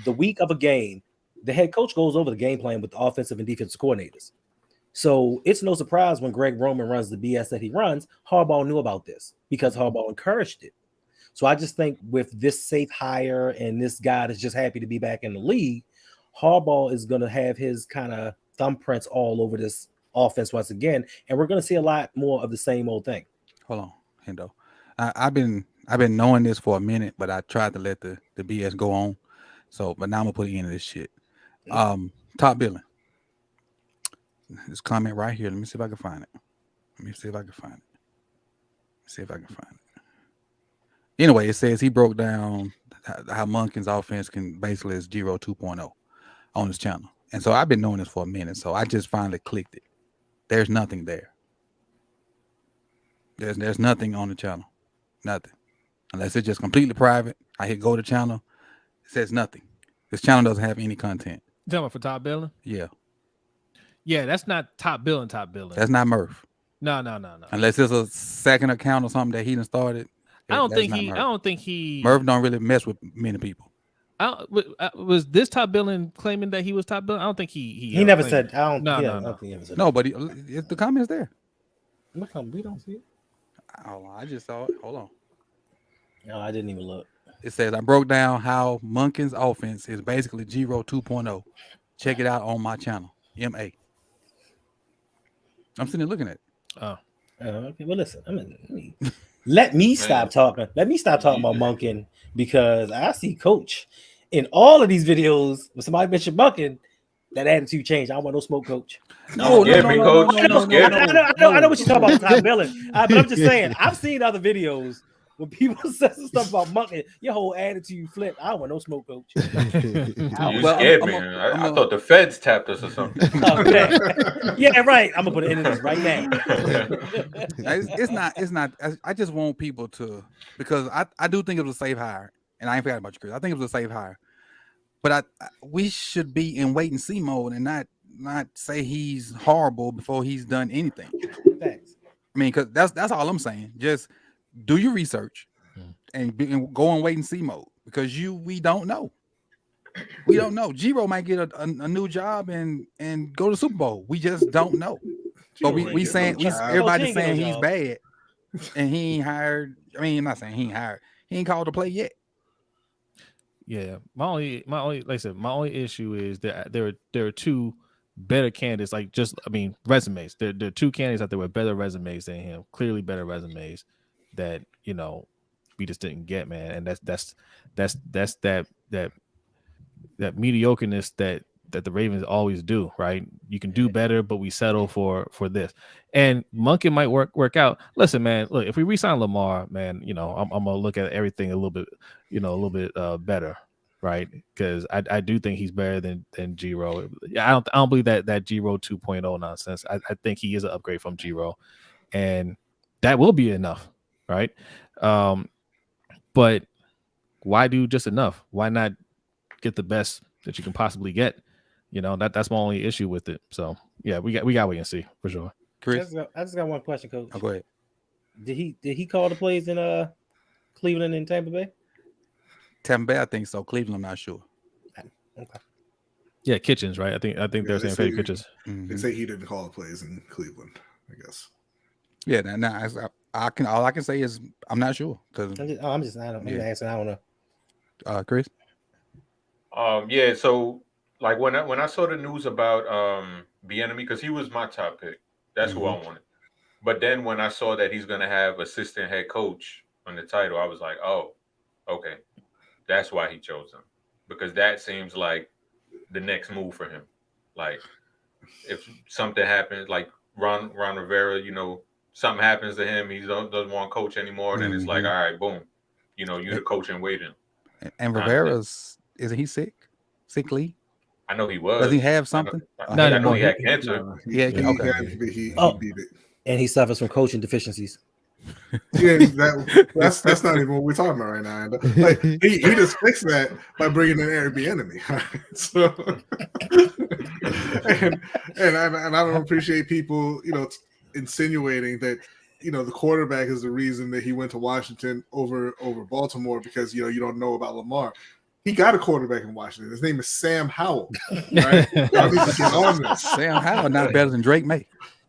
the week of a game, the head coach goes over the game plan with the offensive and defensive coordinators. So it's no surprise when Greg Roman runs the BS that he runs, Harbaugh knew about this because Harbaugh encouraged it. So I just think with this safe hire and this guy that's just happy to be back in the league, Harbaugh is going to have his kind of thumbprints all over this offense once again, and we're going to see a lot more of the same old thing. Hold on, Hendo. I've been knowing this for a minute, but I tried to let the BS go on. So, but now I'm gonna put an end to this shit. Top billing. This comment right here. Let me see if I can find it. Anyway, it says he broke down how Monken's offense can basically is Giro 2.0 on his channel. And so I've been knowing this for a minute. So I just finally clicked it. There's nothing there. There's nothing on the channel. Nothing. Unless it's just completely private. I hit go to channel. It says nothing. This channel doesn't have any content. You talking about for top billing? Yeah. Yeah, that's not top billing. That's not Murph. No. Unless it's a second account or something that he done started. I don't think he. Murph don't really mess with many people. Was this top billing claiming that he was top billing? I don't think he never said. I don't. No. Think he ever said no, but the comment is there. Look, we don't see it. Hold on, I just saw it. Hold on. No, I didn't even look. It says I broke down how Monken's offense is basically Giro 2.0. Check it out on my channel, MA. I'm sitting there looking at it. Oh. Okay. Well, listen. Let me stop talking. Let me stop talking about Monken, because I see Coach in all of these videos when somebody mentioned Monken, that attitude changed. I don't want no smoke, Coach. No. I know what you're talking about, top billing. But I'm just saying, I've seen other videos when people say some stuff about Monken, your whole attitude flip. I don't want no smoke, Coach. You scared me. I thought the feds tapped us or something. Okay. Yeah, right. I'm gonna put it in this right now. It's not. I just want people to, because I do think it was a safe hire, and I ain't forgot about you, Chris. I think it was a safe hire, But we should be in wait and see mode and not say he's horrible before he's done anything. Thanks. I mean, because that's all I'm saying. Just do your research and go in wait and see mode because we don't know. We don't know. Giro might get a new job and go to the Super Bowl. We just don't know. But we saying everybody's saying he's bad and he ain't hired. I mean, I'm not saying he ain't hired. He ain't called to play yet. Yeah, my only like I said, my only issue is that there are two better candidates. Like resumes. There are two candidates out there with better resumes than him. Clearly better resumes that we just didn't get, man. And that's that mediocreness that the Ravens always do, right? You can do better, but we settle for this. And Monken might work out. Listen, man, look, if we re-sign Lamar, man, I'm gonna look at everything a little bit better, right? Because I do think he's better than Giro. I don't believe that Giro 2.0 nonsense. I think he is an upgrade from Giro, and that will be enough, right? But why do just enough? Why not get the best that you can possibly get? That's my only issue with it. So yeah, we got wait and see for sure. Chris, I just got one question, Coach. Oh, go ahead. Did he call the plays in Cleveland and Tampa Bay? Tampa Bay, I think so. Cleveland, I'm not sure. Okay. Yeah, Kitchens, right? I think they're saying Freddie Kitchens. They say he didn't call the plays in Cleveland, I guess. Yeah, all I can say is I'm not sure because I'm asking. I don't know. Chris. Yeah. So like when I saw the news about Bieniemy, because he was my top pick, that's who I wanted. But then when I saw that he's gonna have assistant head coach on the title, I was like, oh, okay, that's why he chose him, because that seems like the next move for him. Like if something happens, like Ron Rivera, something happens to him, he doesn't want to coach anymore, then it's like, all right, boom, you're the coach in waiting. And Rivera's, isn't he sickly? I know he was. Does he have something? I know he had cancer. He beat it. And he suffers from coaching deficiencies. Yeah, that's not even what we're talking about right now. Like he just fixed that by bringing in Airbnb. So, and I don't appreciate people, insinuating that the quarterback is the reason that he went to Washington over Baltimore because you don't know about Lamar. He got a quarterback in Washington. His name is Sam Howell. Right? Y'all need to get on this. Sam Howell not better than Drake May.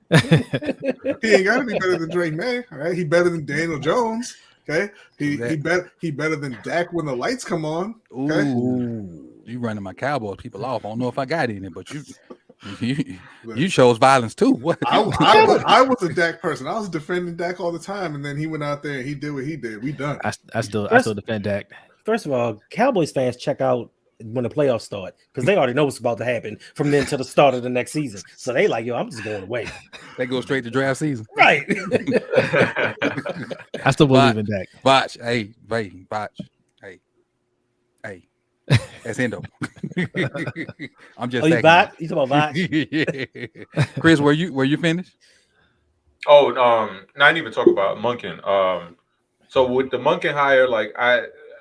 He ain't got to be better than Drake May. All right, he better than Daniel Jones. Okay, he better than Dak when the lights come on. Okay? Ooh, you running my Cowboys people off. I don't know if I got any, but you chose violence too. What? I was a Dak person. I was defending Dak all the time, and then he went out there and he did what he did. We done. I still defend Dak. First of all, Cowboys fans check out when the playoffs start because they already know what's about to happen from then to the start of the next season. So they like, yo, I'm just going away. They go straight to draft season. Right. I still believe in Dak. Botch. Hey. That's Endo. I'm just saying. You talking about Botch? Yeah. Chris, were you finished? Oh, not even talk about Monken. So with the Monken hire, like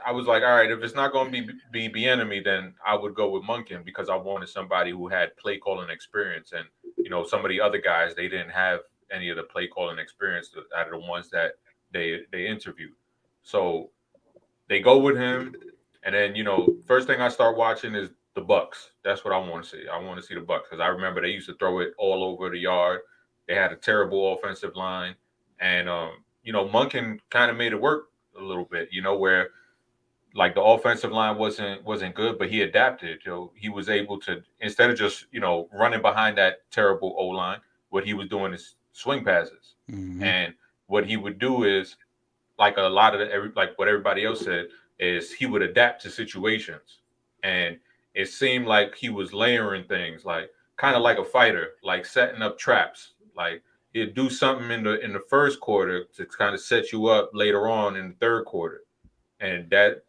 I was like, all right, if it's not going to be Bieniemy, then I would go with Monken because I wanted somebody who had play calling experience. And, some of the other guys, they didn't have any of the play calling experience out of the ones that they interviewed. So they go with him. And then, first thing I start watching is the Bucks. That's what I want to see. I want to see the Bucks because I remember they used to throw it all over the yard. They had a terrible offensive line. And, Monken kind of made it work a little bit, where like the offensive line wasn't good, but he adapted. He was able to, instead of just running behind that terrible O line, what he was doing is swing passes, and what he would do is like a lot of like what everybody else said is he would adapt to situations, and it seemed like he was layering things, like kind of like a fighter, like setting up traps, like he'd do something in the first quarter to kind of set you up later on in the third quarter, and that.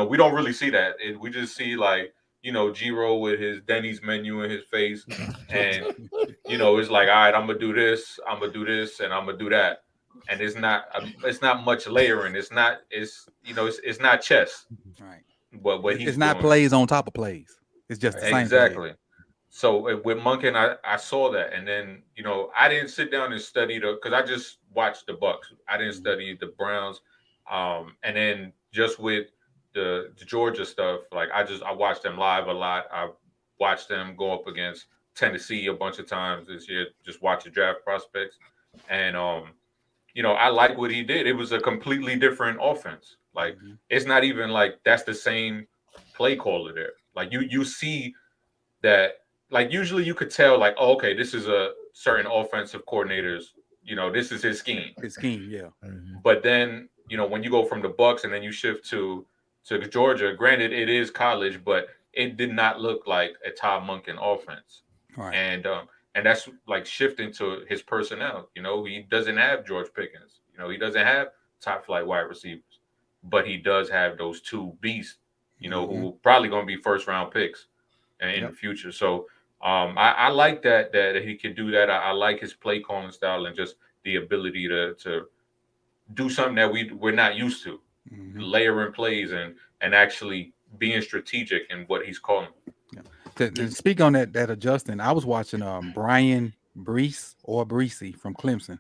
We don't really see that. We just see like, Giro with his Denny's menu in his face. And, it's like, all right, I'm going to do this, and I'm going to do that. And it's not much layering. It's not chess. Right. what he's It's not doing. plays on top of plays. It's just the same play. Exactly. So with Monken, I saw that, and then I didn't sit down and study because I just watched the Bucks. I didn't study the Browns, and then just with the Georgia stuff, like I watched them live a lot. I watched them go up against Tennessee a bunch of times this year. Just watch the draft prospects, and I like what he did. It was a completely different offense. Like it's not even like that's the same play caller there. Like you see that, like usually you could tell like, oh, okay, this is a certain offensive coordinator's, this is his scheme. His scheme, yeah. But then, when you go from the Bucks and then you shift to Georgia, granted it is college, but it did not look like a Todd Monken offense. Right. And that's like shifting to his personnel. He doesn't have George Pickens. He doesn't have top flight wide receivers, but he does have those two beasts, who probably going to be first round picks in the future. So I like that he can do that. I like his play calling style and just the ability to do something that we're not used to, layering plays and actually being strategic in what he's calling. Yeah. To speak on that adjusting, I was watching Brian Breesy from Clemson,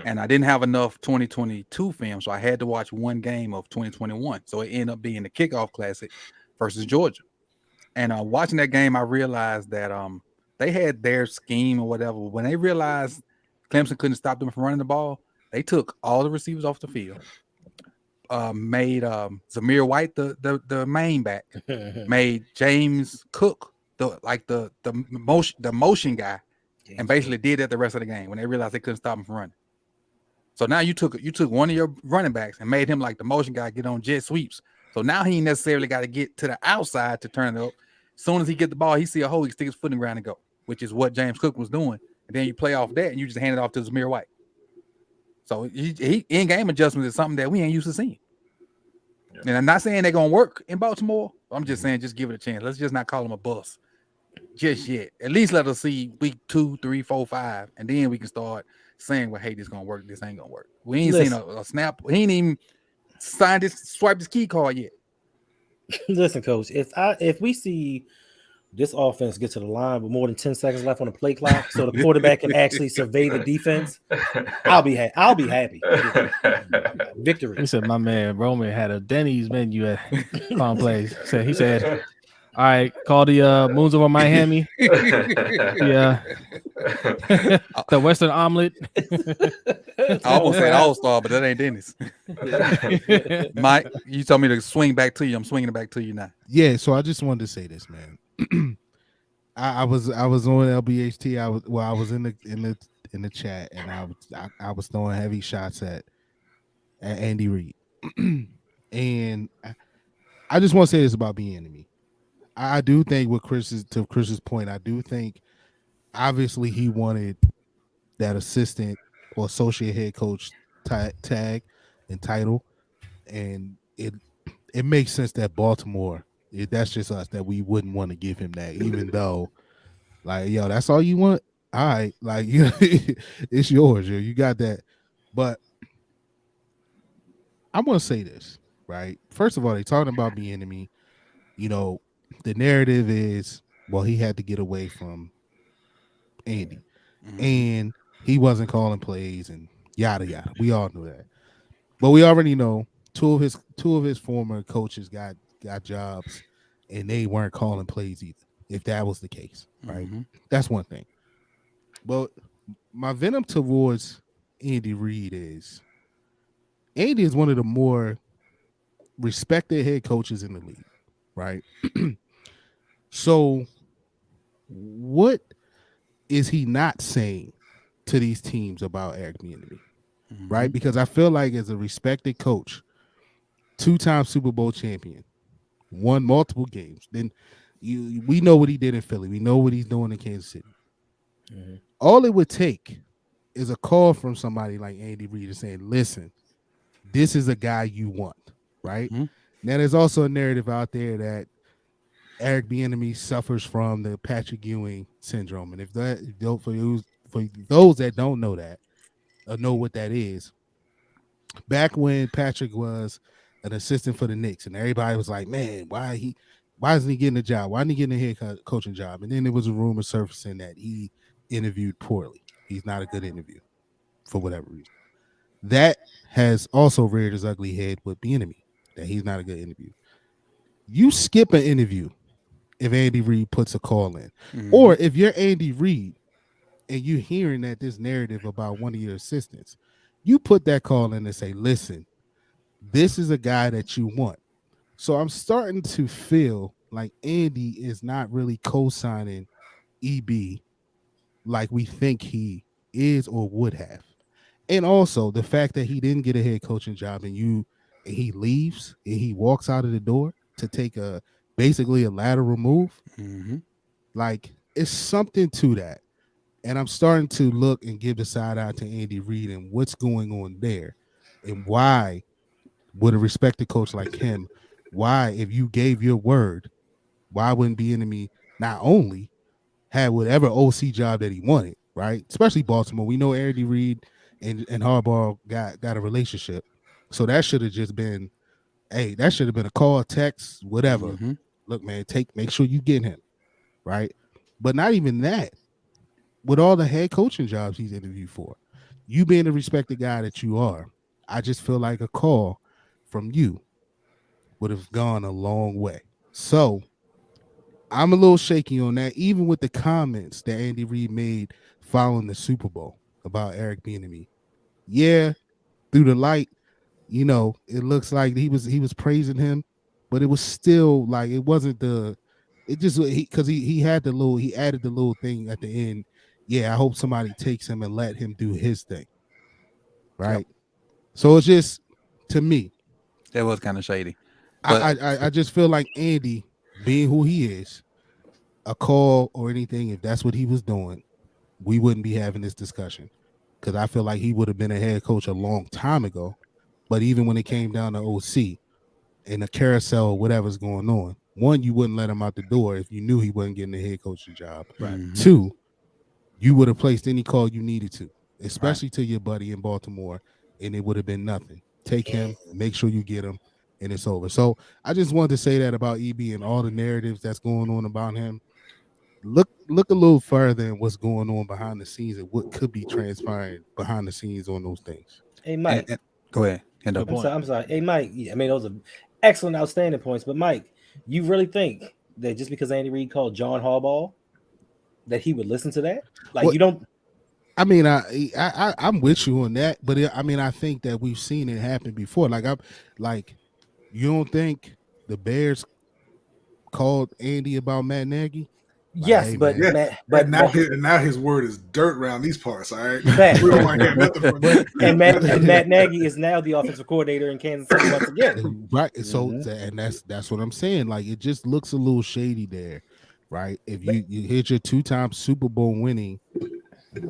and I didn't have enough 2022 film, so I had to watch one game of 2021. So it ended up being the kickoff classic versus Georgia. And watching that game, I realized that they had their scheme or whatever. When they realized Clemson couldn't stop them from running the ball, they took all the receivers off the field, made Zamir White the main back, made James Cook the motion guy, and basically did that the rest of the game when they realized they couldn't stop him from running. So now you took one of your running backs and made him like the motion guy, get on jet sweeps. So now he ain't necessarily got to get to the outside to turn it up. As soon as he get the ball, he see a hole, he stick his foot in the ground and go, which is what James Cook was doing. And then you play off that and you just hand it off to Zamir White. So he in-game adjustments is something that we ain't used to seeing. Yeah. And I'm not saying they're going to work in Baltimore. I'm just saying just give it a chance. Let's just not call them a bust just yet. At least let us see week 2, 3, 4, 5, and then we can start saying, well, hey, this going to work, this ain't going to work. We ain't seen a snap. He ain't even swiped his key card yet. Listen, Coach, if we see this offense get to the line with more than 10 seconds left on the play clock, so the quarterback can actually survey the defense, I'll be happy. Victory. He said, my man Roman had a Denny's menu at Calm Plays. He said, all right, call the Moons over Miami. Yeah. The Western omelet. I almost said All-Star, but that ain't Dennis. Mike, you told me to swing back to you. I'm swinging it back to you now. Yeah, so I just wanted to say this, man. I was on LBHT. I was in the chat, and I was throwing heavy shots at Andy Reid. And I just want to say this about being enemy. I do think to Chris's point, I do think obviously he wanted that assistant or associate head coach tag and title, and it makes sense that Baltimore, that's just us, that we wouldn't want to give him that, even though, like, yo, that's all you want. All right, like, it's yours, yo, you got that. But I'm gonna say this, right? First of all, they talking about being enemy. The narrative is, well, he had to get away from Andy, and he wasn't calling plays and yada yada. We all knew that, but we already know two of his former coaches got jobs, and they weren't calling plays either. If that was the case, right? That's one thing. But my venom towards Andy Reid is Andy is one of the more respected head coaches in the league, right? So what is he not saying to these teams about Eric Bieniemy, right? Because I feel like as a respected coach, 2-time Super Bowl champion, won multiple games, then we know what he did in Philly. We know what he's doing in Kansas City. All it would take is a call from somebody like Andy Reid saying, listen, this is a guy you want, right? Now, there's also a narrative out there that Eric Bieniemy suffers from the Patrick Ewing syndrome, and for those that don't know that or know what that is, back when Patrick was an assistant for the Knicks, and everybody was like, "Man, why isn't he getting a job? Why isn't he getting a head coaching job?" And then there was a rumor surfacing that he interviewed poorly. He's not a good interview for whatever reason. That has also reared his ugly head with Bieniemy, that he's not a good interview. You skip an interview if Andy Reid puts a call in, or if you're Andy Reid and you're hearing that this narrative about one of your assistants, you put that call in and say, "Listen, this is a guy that you want." So I'm starting to feel like Andy is not really co-signing EB like we think he is or would have. And also the fact that he didn't get a head coaching job and he leaves and he walks out of the door to take basically a lateral move. Like, it's something to that. And I'm starting to look and give the side out to Andy Reid and what's going on there, and why would a respected coach like him, why, if you gave your word, why wouldn't Bieniemy not only have whatever OC job that he wanted, right? Especially Baltimore. We know Andy Reid and Harbaugh got a relationship. So that should have just been, hey, that should have been a call, a text, whatever. Look, man, make sure you get him, right? But not even that. With all the head coaching jobs he's interviewed for, you being the respected guy that you are, I just feel like a call from you would have gone a long way. So I'm a little shaky on that, even with the comments that Andy Reid made following the Super Bowl about Eric Bieniemy. Yeah, through the light, it looks like he was praising him, but it was still like it wasn't the. It just because he added the little thing at the end. Yeah, I hope somebody takes him and let him do his thing. Right. Yep. So it's just, to me, that was kind of shady. But I just feel like Andy, being who he is, a call or anything, if that's what he was doing, we wouldn't be having this discussion, because I feel like he would have been a head coach a long time ago. But even when it came down to OC and the carousel or whatever's going on, one, you wouldn't let him out the door if you knew he wasn't getting a head coaching job. Right. Two, you would have placed any call you needed to, especially to your buddy in Baltimore, and it would have been nothing. Take him, make sure you get him, and it's over. So I just wanted to say that about EB and all the narratives that's going on about him. Look a little further in what's going on behind the scenes and what could be transpiring behind the scenes on those things. Hey, Mike. Go ahead. I'm sorry. Hey, Mike. I mean, those are excellent, outstanding points. But, Mike, you really think that just because Andy Reid called John Harbaugh, that he would listen to that? Like, you don't. I mean, I'm with you on that, but I mean, I think that we've seen it happen before. You don't think the Bears called Andy about Matt Nagy? Yes, hey, but now his word is dirt around these parts. All right, we don't want to hear nothing from him. And Matt Nagy is now the offensive coordinator in Kansas City once again. Right. So, and that's what I'm saying. Like, it just looks a little shady there, right? If you hit your 2-time Super Bowl winning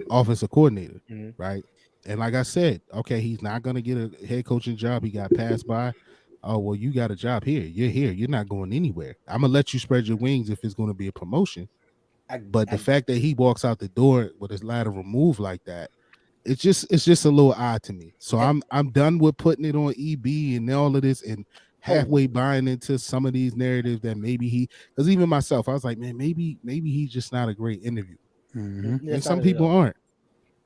offensive coordinator, right? And like I said, okay, he's not going to get a head coaching job. He got passed by. Oh, well, you got a job here. You're here. You're not going anywhere. I'm going to let you spread your wings if it's going to be a promotion. But the fact that he walks out the door with his lateral move like that, it's just a little odd to me. So I'm done with putting it on EB and all of this and halfway buying into some of these narratives that maybe because even myself, I was like, man, maybe he's just not a great interview. And some people aren't.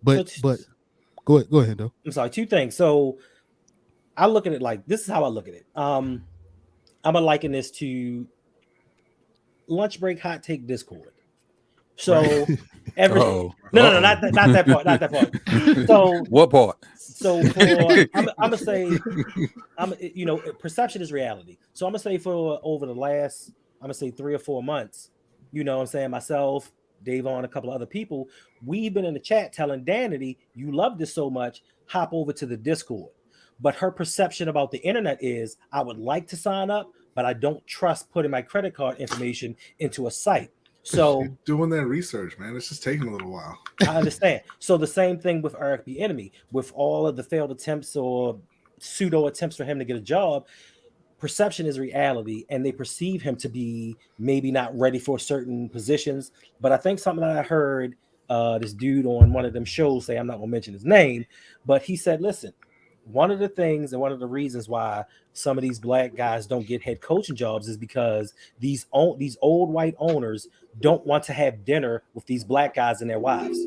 But go ahead, though. I'm sorry, 2 things. So I look at it like this is how I look at it. I'm gonna liken this to lunch break hot take Discord. So no, not that part, not that part. So what part? So I'm gonna say, perception is reality. So I'm gonna say for over the last, 3 or 4 months, I'm saying myself, Davon, a couple of other people, we've been in the chat telling Danity, you love this so much, hop over to the Discord. But her perception about the internet is, I would like to sign up, but I don't trust putting my credit card information into a site. So you're doing that research, man, it's just taking a little while. I understand. So the same thing with Eric Bieniemy, with all of the failed attempts or pseudo attempts for him to get a job. Perception is reality, and they perceive him to be maybe not ready for certain positions. But I think something that I heard this dude on one of them shows say, I'm not gonna mention his name, but he said, listen, one of the things and one of the reasons why some of these black guys don't get head coaching jobs is because these old white owners don't want to have dinner with these black guys and their wives.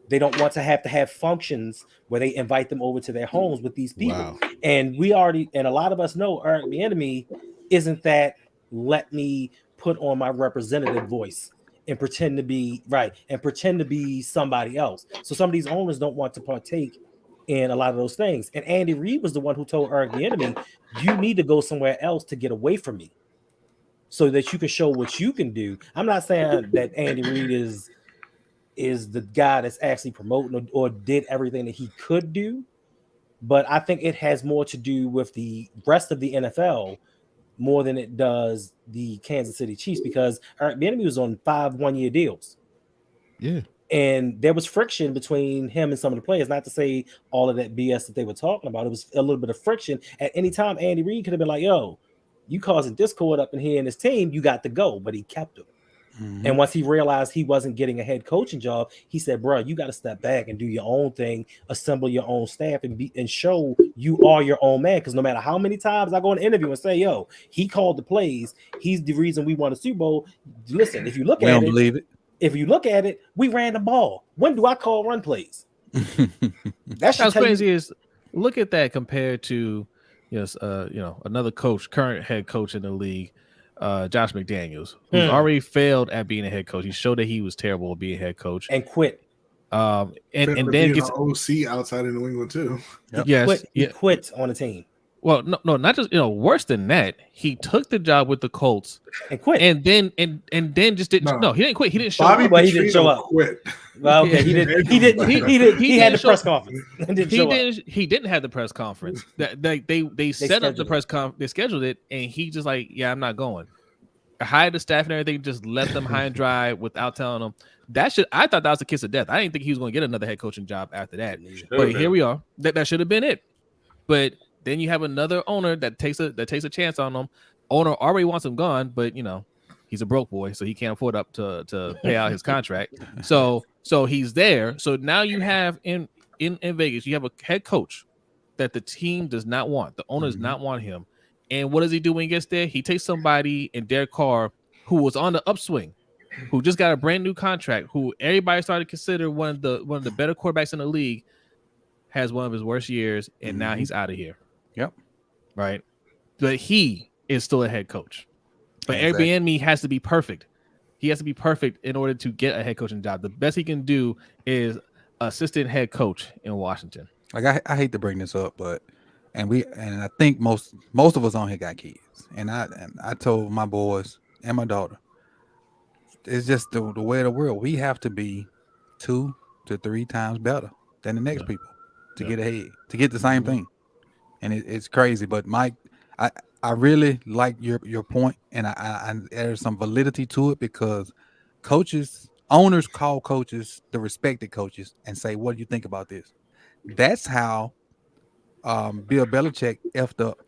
They don't want to have functions where they invite them over to their homes with these people. Wow. And a lot of us know Eric Bieniemy isn't that let me put on my representative voice and pretend to be somebody else. So some of these owners don't want to partake in a lot of those things. And Andy Reid was the one who told Eric Bieniemy, you need to go somewhere else to get away from me so that you can show what you can do. I'm not saying that Andy Reid is the guy that's actually promoting or did everything that he could do, but I think it has more to do with the rest of the NFL more than it does the Kansas City Chiefs, because Eric Bieniemy was on 5 one-year deals. Yeah. And there was friction between him and some of the players. Not to say all of that BS that they were talking about. It was a little bit of friction. At any time, Andy Reid could have been like, yo, you causing discord up in here in this team, you got to go. But he kept him. Mm-hmm. And once he realized he wasn't getting a head coaching job, he said, bro, you got to step back and do your own thing, assemble your own staff and show you are your own man. Because no matter how many times I go in an interview and say, yo, he called the plays, he's the reason we won a Super Bowl. Listen, if you look at it, if you look at it, we ran the ball. When do I call run plays? That's crazy. Is look at that compared to another coach, current head coach in the league, Josh McDaniels, who's already failed at being a head coach. He showed that he was terrible at being a head coach and quit. And then gets OC outside of New England too. Yep. Yes, he quit on the team. Well, no, not just worse than that. He took the job with the Colts and quit, and then just didn't. No, he didn't quit. He didn't show up. But he didn't show up. Quit. Well, okay, he didn't. He had the press conference. He didn't have the press conference. They set up the press conference. They scheduled it, and he just like, yeah, I'm not going. I hired the staff and everything, just left them high and dry without telling them. I thought that was a kiss of death. I didn't think he was going to get another head coaching job after that. But here we are. That should have been it. But then you have another owner that takes a chance on them. Owner already wants him gone, but he's a broke boy, so he can't afford up to pay out his contract. So he's there. So now you have in Vegas, you have a head coach that the team does not want. The owner does not want him. And what does he do when he gets there? He takes somebody in Derek Carr who was on the upswing, who just got a brand new contract, who everybody started to consider one of the better quarterbacks in the league, has one of his worst years, and now he's out of here. Yep. Right. But he is still a head coach. But Airbnb has to be perfect. He has to be perfect in order to get a head coaching job. The best he can do is assistant head coach in Washington. Like I hate to bring this up, but I think most of us on here got kids. And I told my boys and my daughter, it's just the way of the world. We have to be 2 to 3 times better than the next people to get ahead, to get the same thing. And it's crazy, but Mike, I really like your point, and I there's some validity to it because owners call coaches the respected coaches and say, "What do you think about this?" That's how Bill Belichick effed up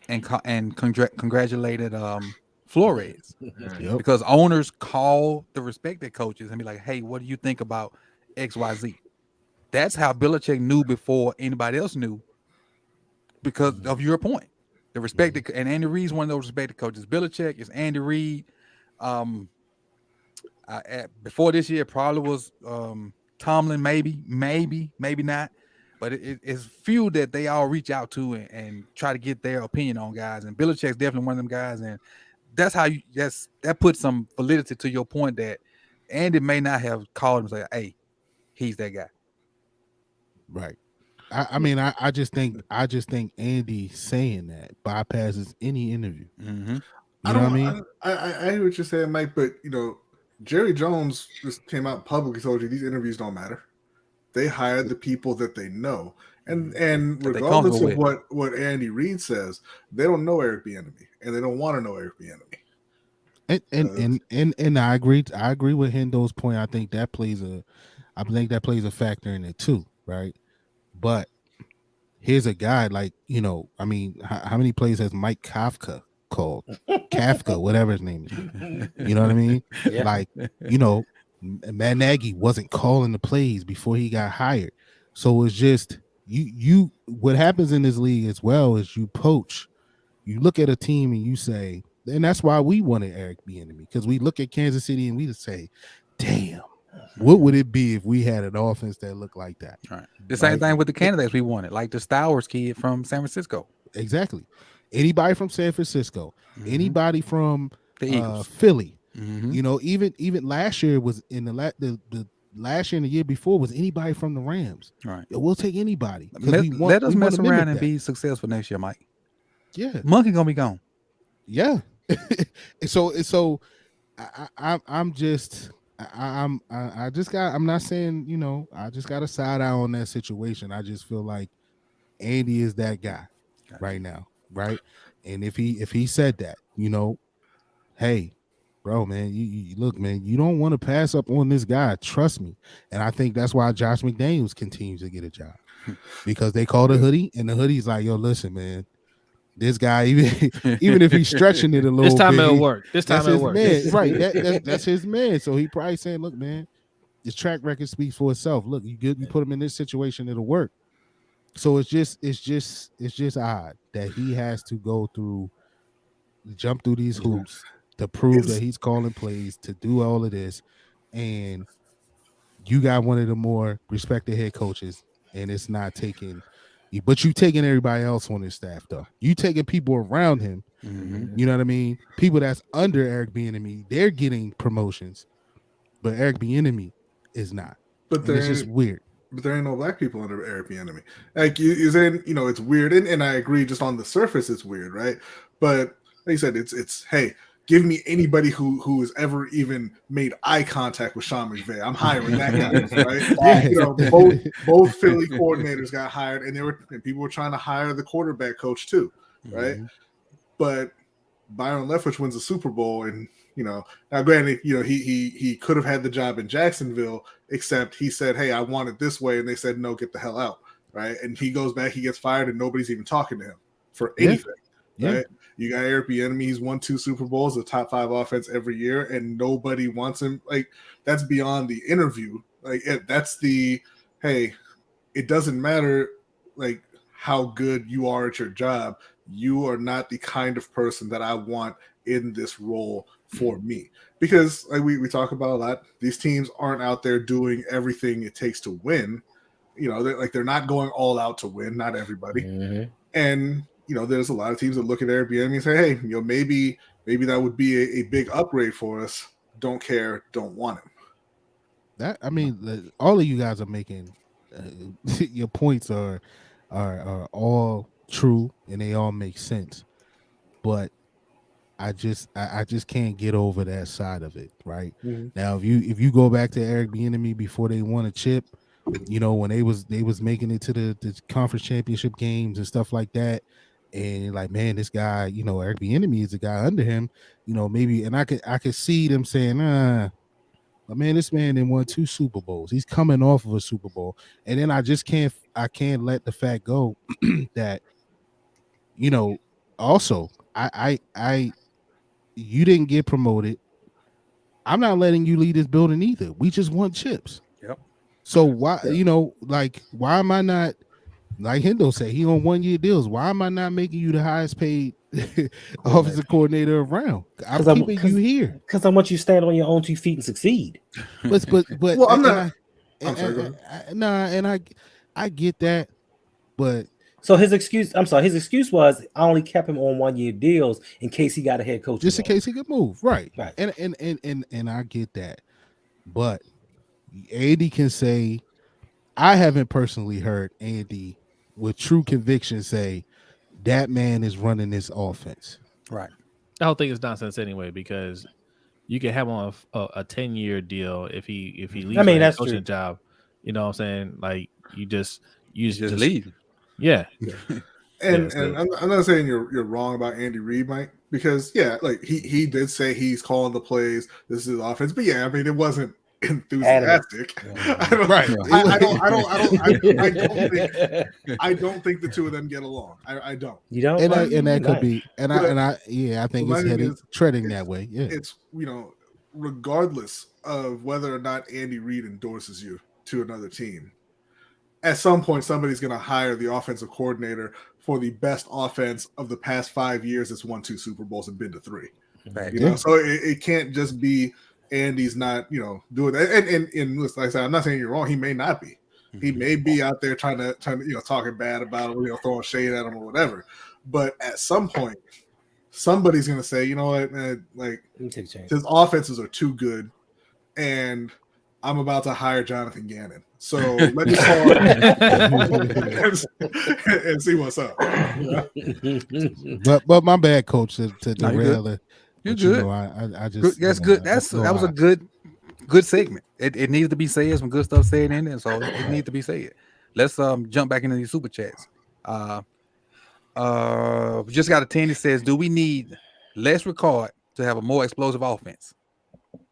and congratulated Flores because owners call the respected coaches and be like, "Hey, what do you think about XYZ?" That's how Belichick knew before anybody else knew. Because of your point, the respected and Andy Reid's one of those respected coaches. Belichick is Andy Reid. Before this year, probably was Tomlin, maybe not, but it's few that they all reach out to and try to get their opinion on guys. And Belichick's definitely one of them guys, and that's how that puts some validity to your point that Andy may not have called him and say, "Hey, he's that guy." Right. I just think Andy saying that bypasses any interview. Mm-hmm. You know what I mean? I hear what you're saying, Mike, but Jerry Jones just came out publicly told you these interviews don't matter. They hire the people that they know. And regardless of what Andy Reid says, they don't know Eric Bieniemy and they don't want to know Eric Bieniemy. And I agree with Hendo's point. I think that plays a factor in it too, right? But here's a guy like, how many plays has Mike Kafka called? Kafka, whatever his name is. You know what I mean? Yeah. Like, Matt Nagy wasn't calling the plays before he got hired. So it's just you what happens in this league as well is you poach. You look at a team and you say, and that's why we wanted Eric Bieniemy, because we look at Kansas City and we just say, damn, what would it be if we had an offense that looked like that? Right. The same thing with the candidates we wanted, like the Stowers kid from San Francisco. Exactly. Anybody from San Francisco, anybody from the Eagles, Philly. You know, even last year was in the last year and the year before was anybody from the Rams. Right. We'll take anybody. Let us mess around and be successful next year, Mike. Yeah. Monkey gonna be gone. Yeah. so I'm not saying, you know, I just got a side eye on that situation. I just feel like Andy is that guy right now, right? And if he said that, you know, hey, bro, man, you look, man, you don't want to pass up on this guy. Trust me. And I think that's why Josh McDaniels continues to get a job, because they call the hoodie, and the hoodie's like, yo, listen, man, this guy, even if he's stretching it a little, this time bit, it'll work. This time it'll work. Man, right? That's his man. So he probably saying, look, man, his track record speaks for itself. Look, you put him in this situation, it'll work. So it's just odd that he has to jump through these hoops to prove that he's calling plays, to do all of this, and you got one of the more respected head coaches, and it's not taking. But you taking everybody else on his staff, though. You taking people around him. You know what I mean? People that's under Eric Bieniemy, they're getting promotions, but Eric Bieniemy is not. But it's just weird. But there ain't no black people under Eric Bieniemy. Like you saying, you know, it's weird, and I agree. Just on the surface, it's weird, right? But like you said, it's hey, give me anybody who has ever even made eye contact with Sean McVay. I'm hiring that guy, right? You know, both Philly coordinators got hired, and people were trying to hire the quarterback coach too, right? But Byron Leftwich wins the Super Bowl, and you know, now granted, you know, he could have had the job in Jacksonville, except he said, "Hey, I want it this way," and they said, "No, get the hell out," right? And he goes back, he gets fired, and nobody's even talking to him for anything, right? You got Eric Bieniemy, he's won 2 Super Bowls, a top 5 offense every year, and nobody wants him. Like, that's beyond the interview. Like, that's the, hey, it doesn't matter, like, how good you are at your job. You are not the kind of person that I want in this role for me. Because, like we talk about a lot, these teams aren't out there doing everything it takes to win. You know, they're not going all out to win, not everybody. And you know, there's a lot of teams that look at Eric Bieniemy and say, hey, you know, maybe that would be a big upgrade for us. Don't care, don't want him. That, I mean, all of you guys are making your points are all true and they all make sense, but I just can't get over that side of it. Right now, if you go back to Eric Bieniemy before they won a chip, you know, when they was making it to the conference championship games and stuff like that, and like, man, this guy, you know, Eric Bieniemy is the guy under him, you know, maybe, and I could see them saying, but man, this man then won 2 Super Bowls. He's coming off of a Super Bowl, and then I can't let the fact go that, you know, also you didn't get promoted. I'm not letting you lead this building either. We just won chips. Yep. So why, you know, like, why am I not, like Hendo said, he on 1-year deals? Why am I not making you the highest paid offensive coordinator around? I'm keeping you here because I want you to stand on your own 2 feet and succeed. But well, I'm not. I get that, but so his excuse was I only kept him on 1-year deals in case he got a head coach, just in case he could move, right? Right. And I get that, but Andy can say, I haven't personally heard Andy with true conviction say that man is running this offense. Right. I don't think it's nonsense anyway, because you can have him on a 10-year deal if he leaves a coaching job. You know what I'm saying? Like, you just leave. Yeah. And I'm not saying you're wrong about Andy Reid, Mike, because like he did say he's calling the plays. This is his offense, but I mean, it wasn't enthusiastic. I don't think the two of them get along. I don't. You don't, and that could be, I think it's treading that way. Yeah, it's, you know, regardless of whether or not Andy Reid endorses you to another team, at some point somebody's going to hire the offensive coordinator for the best offense of the past 5 years that's won 2 Super Bowls and been to 3. Right. You know, so it can't just be Andy's not, doing that. And like I said, I'm not saying you're wrong. He may not be. He may be out there trying to talking bad about him, throwing shade at him or whatever. But at some point, somebody's going to say, you know what, man, like his offenses are too good, and I'm about to hire Jonathan Gannon. So let me call and see what's up. But my bad, coach, to derail it. You're good. I just that's good. That was a good segment. It needs to be said. Some good stuff said in it, so it needs to be said. Let's jump back into these super chats. Just got a 10 that says, do we need less Ricard to have a more explosive offense?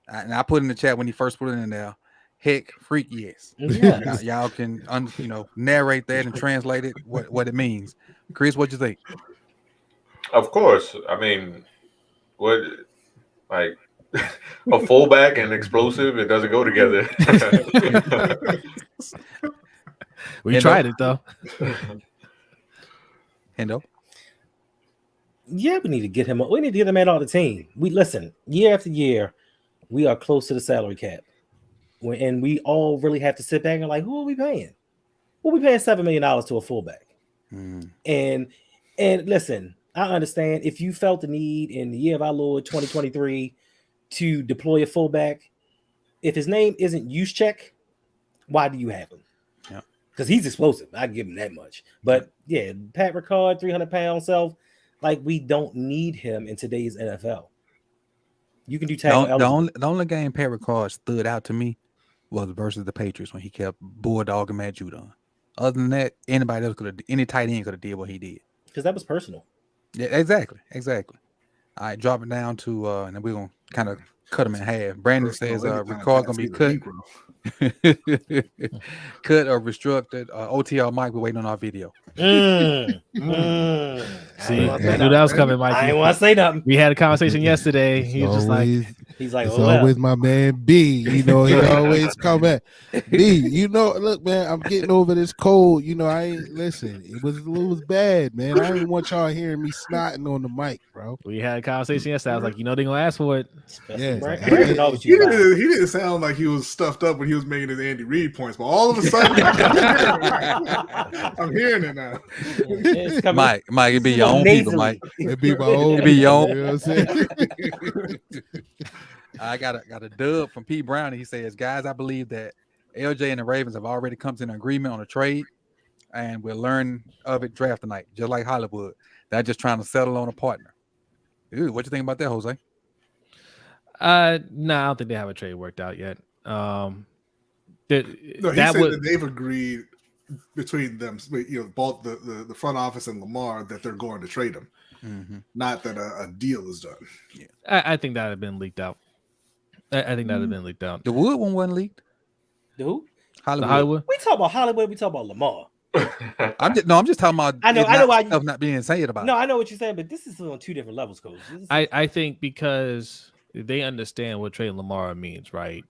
And I put in the chat when he first put it in there. Heck, freak, yes. Y'all can narrate that and translate it what it means. Chris, what you think? Of course. I mean, what like a fullback and explosive, it doesn't go together. We tried it though. Hendo? Yeah, we need to get him. We need to get him out of the team. We listen year after year. We are close to the salary cap, and we all really have to sit back and like, who are we paying? Well, we paying $7 million to a fullback. And listen, I understand if you felt the need in the year of our Lord 2023 to deploy a fullback, if his name isn't Juszczyk, why do you have him? Yeah, because he's explosive. I give him that much. But yeah, Pat Ricard, 300-pound self, like we don't need him in today's NFL. You can do tackle. The only game Pat Ricard stood out to me was versus the Patriots when he kept bulldogging Matt Judon. Other than that, anybody else any tight end could have did what he did. Because that was personal. Yeah, exactly. All right, drop it down to and then we're gonna kind of cut him in half. Brandon says Ricard's gonna be cut. Cut or restructured. OTR Mike, we're waiting on our video. See, I knew that was coming, Mike. I didn't want to say nothing. We had a conversation yesterday. He's like, it's always my man B. He always come back. B, look, man, I'm getting over this cold. I ain't listen. It was bad, man. I didn't want y'all hearing me snotting on the mic, bro. We had a conversation yesterday. I was like, they're gonna ask for it. Yeah, he didn't sound like he was stuffed up when he was making his Andy Reid points, but all of a sudden, I'm hearing it now. Mike, it be your own people, Mike. It be my own. It be your own. You know what I'm saying? I got a dub from P. Brown. He says, guys, I believe that LJ and the Ravens have already come to an agreement on a trade, and we'll learn of it draft tonight, just like Hollywood. They're just trying to settle on a partner. Ooh, what you think about that, Jose? No, I don't think they have a trade worked out yet. He said that they've agreed between them, both the front office and Lamar, that they're going to trade him. Mm-hmm. Not that a deal is done. Yeah, I think that had been leaked out. I think that had been leaked out. The Wood one wasn't leaked. The who? Hollywood. We talk about Hollywood. We talk about Lamar. I'm just talking about. I know why stuff not being said about. No, I know what you're saying, but this is on two different levels, Coach. I think because they understand what trading Lamar means, right?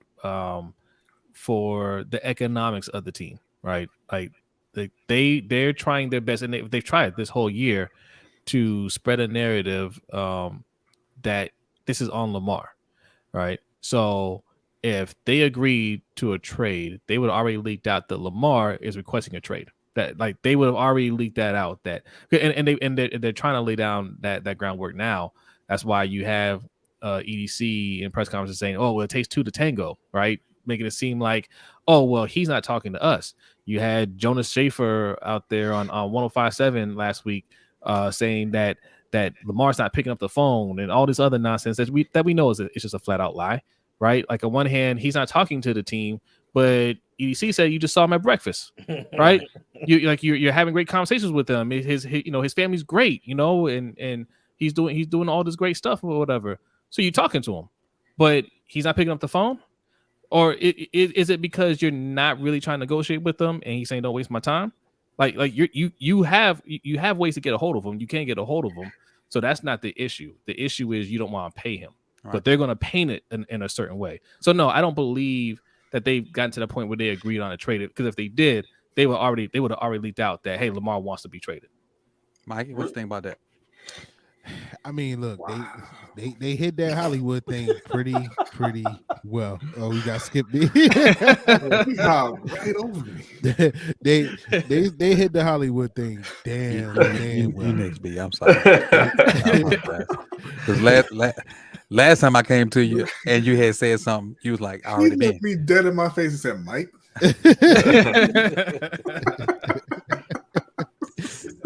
For the economics of the team, right? Like they're trying their best, and they've tried this whole year to spread a narrative that this is on Lamar, right? So if they agreed to a trade, they would have already leaked out that Lamar is requesting a trade. That like they would have already leaked that out. That they're trying to lay down that groundwork now. That's why you have EDC in press conferences saying, "Oh, well, it takes two to tango," right? Making it seem like, "Oh, well, he's not talking to us." You had Jonas Schaefer out there on 105.7 last week saying that Lamar's not picking up the phone and all this other nonsense that we know it's just a flat out lie, right? Like on one hand, he's not talking to the team, but EDC said you just saw him at breakfast, right? You're having great conversations with him. His family's great, and he's doing all this great stuff or whatever. So you're talking to him, but he's not picking up the phone. Or is it because you're not really trying to negotiate with them and he's saying don't waste my time? Like you have ways to get a hold of him. You can't get a hold of him. So that's not the issue. The issue is you don't want to pay him. Right. But they're going to paint it in a certain way. So no, I don't believe that they've gotten to the point where they agreed on a trade. Because if they did, they would have already leaked out that, hey, Lamar wants to be traded. Mikey, what you think about that? I mean, look, they hit that Hollywood thing pretty well. Oh, we got Skip B. Right over me. they hit the Hollywood thing damn well. You next, B. I'm sorry. Because last time I came to you and you had said something, you was like, I already been. Looked me dead in my face and said, Mike.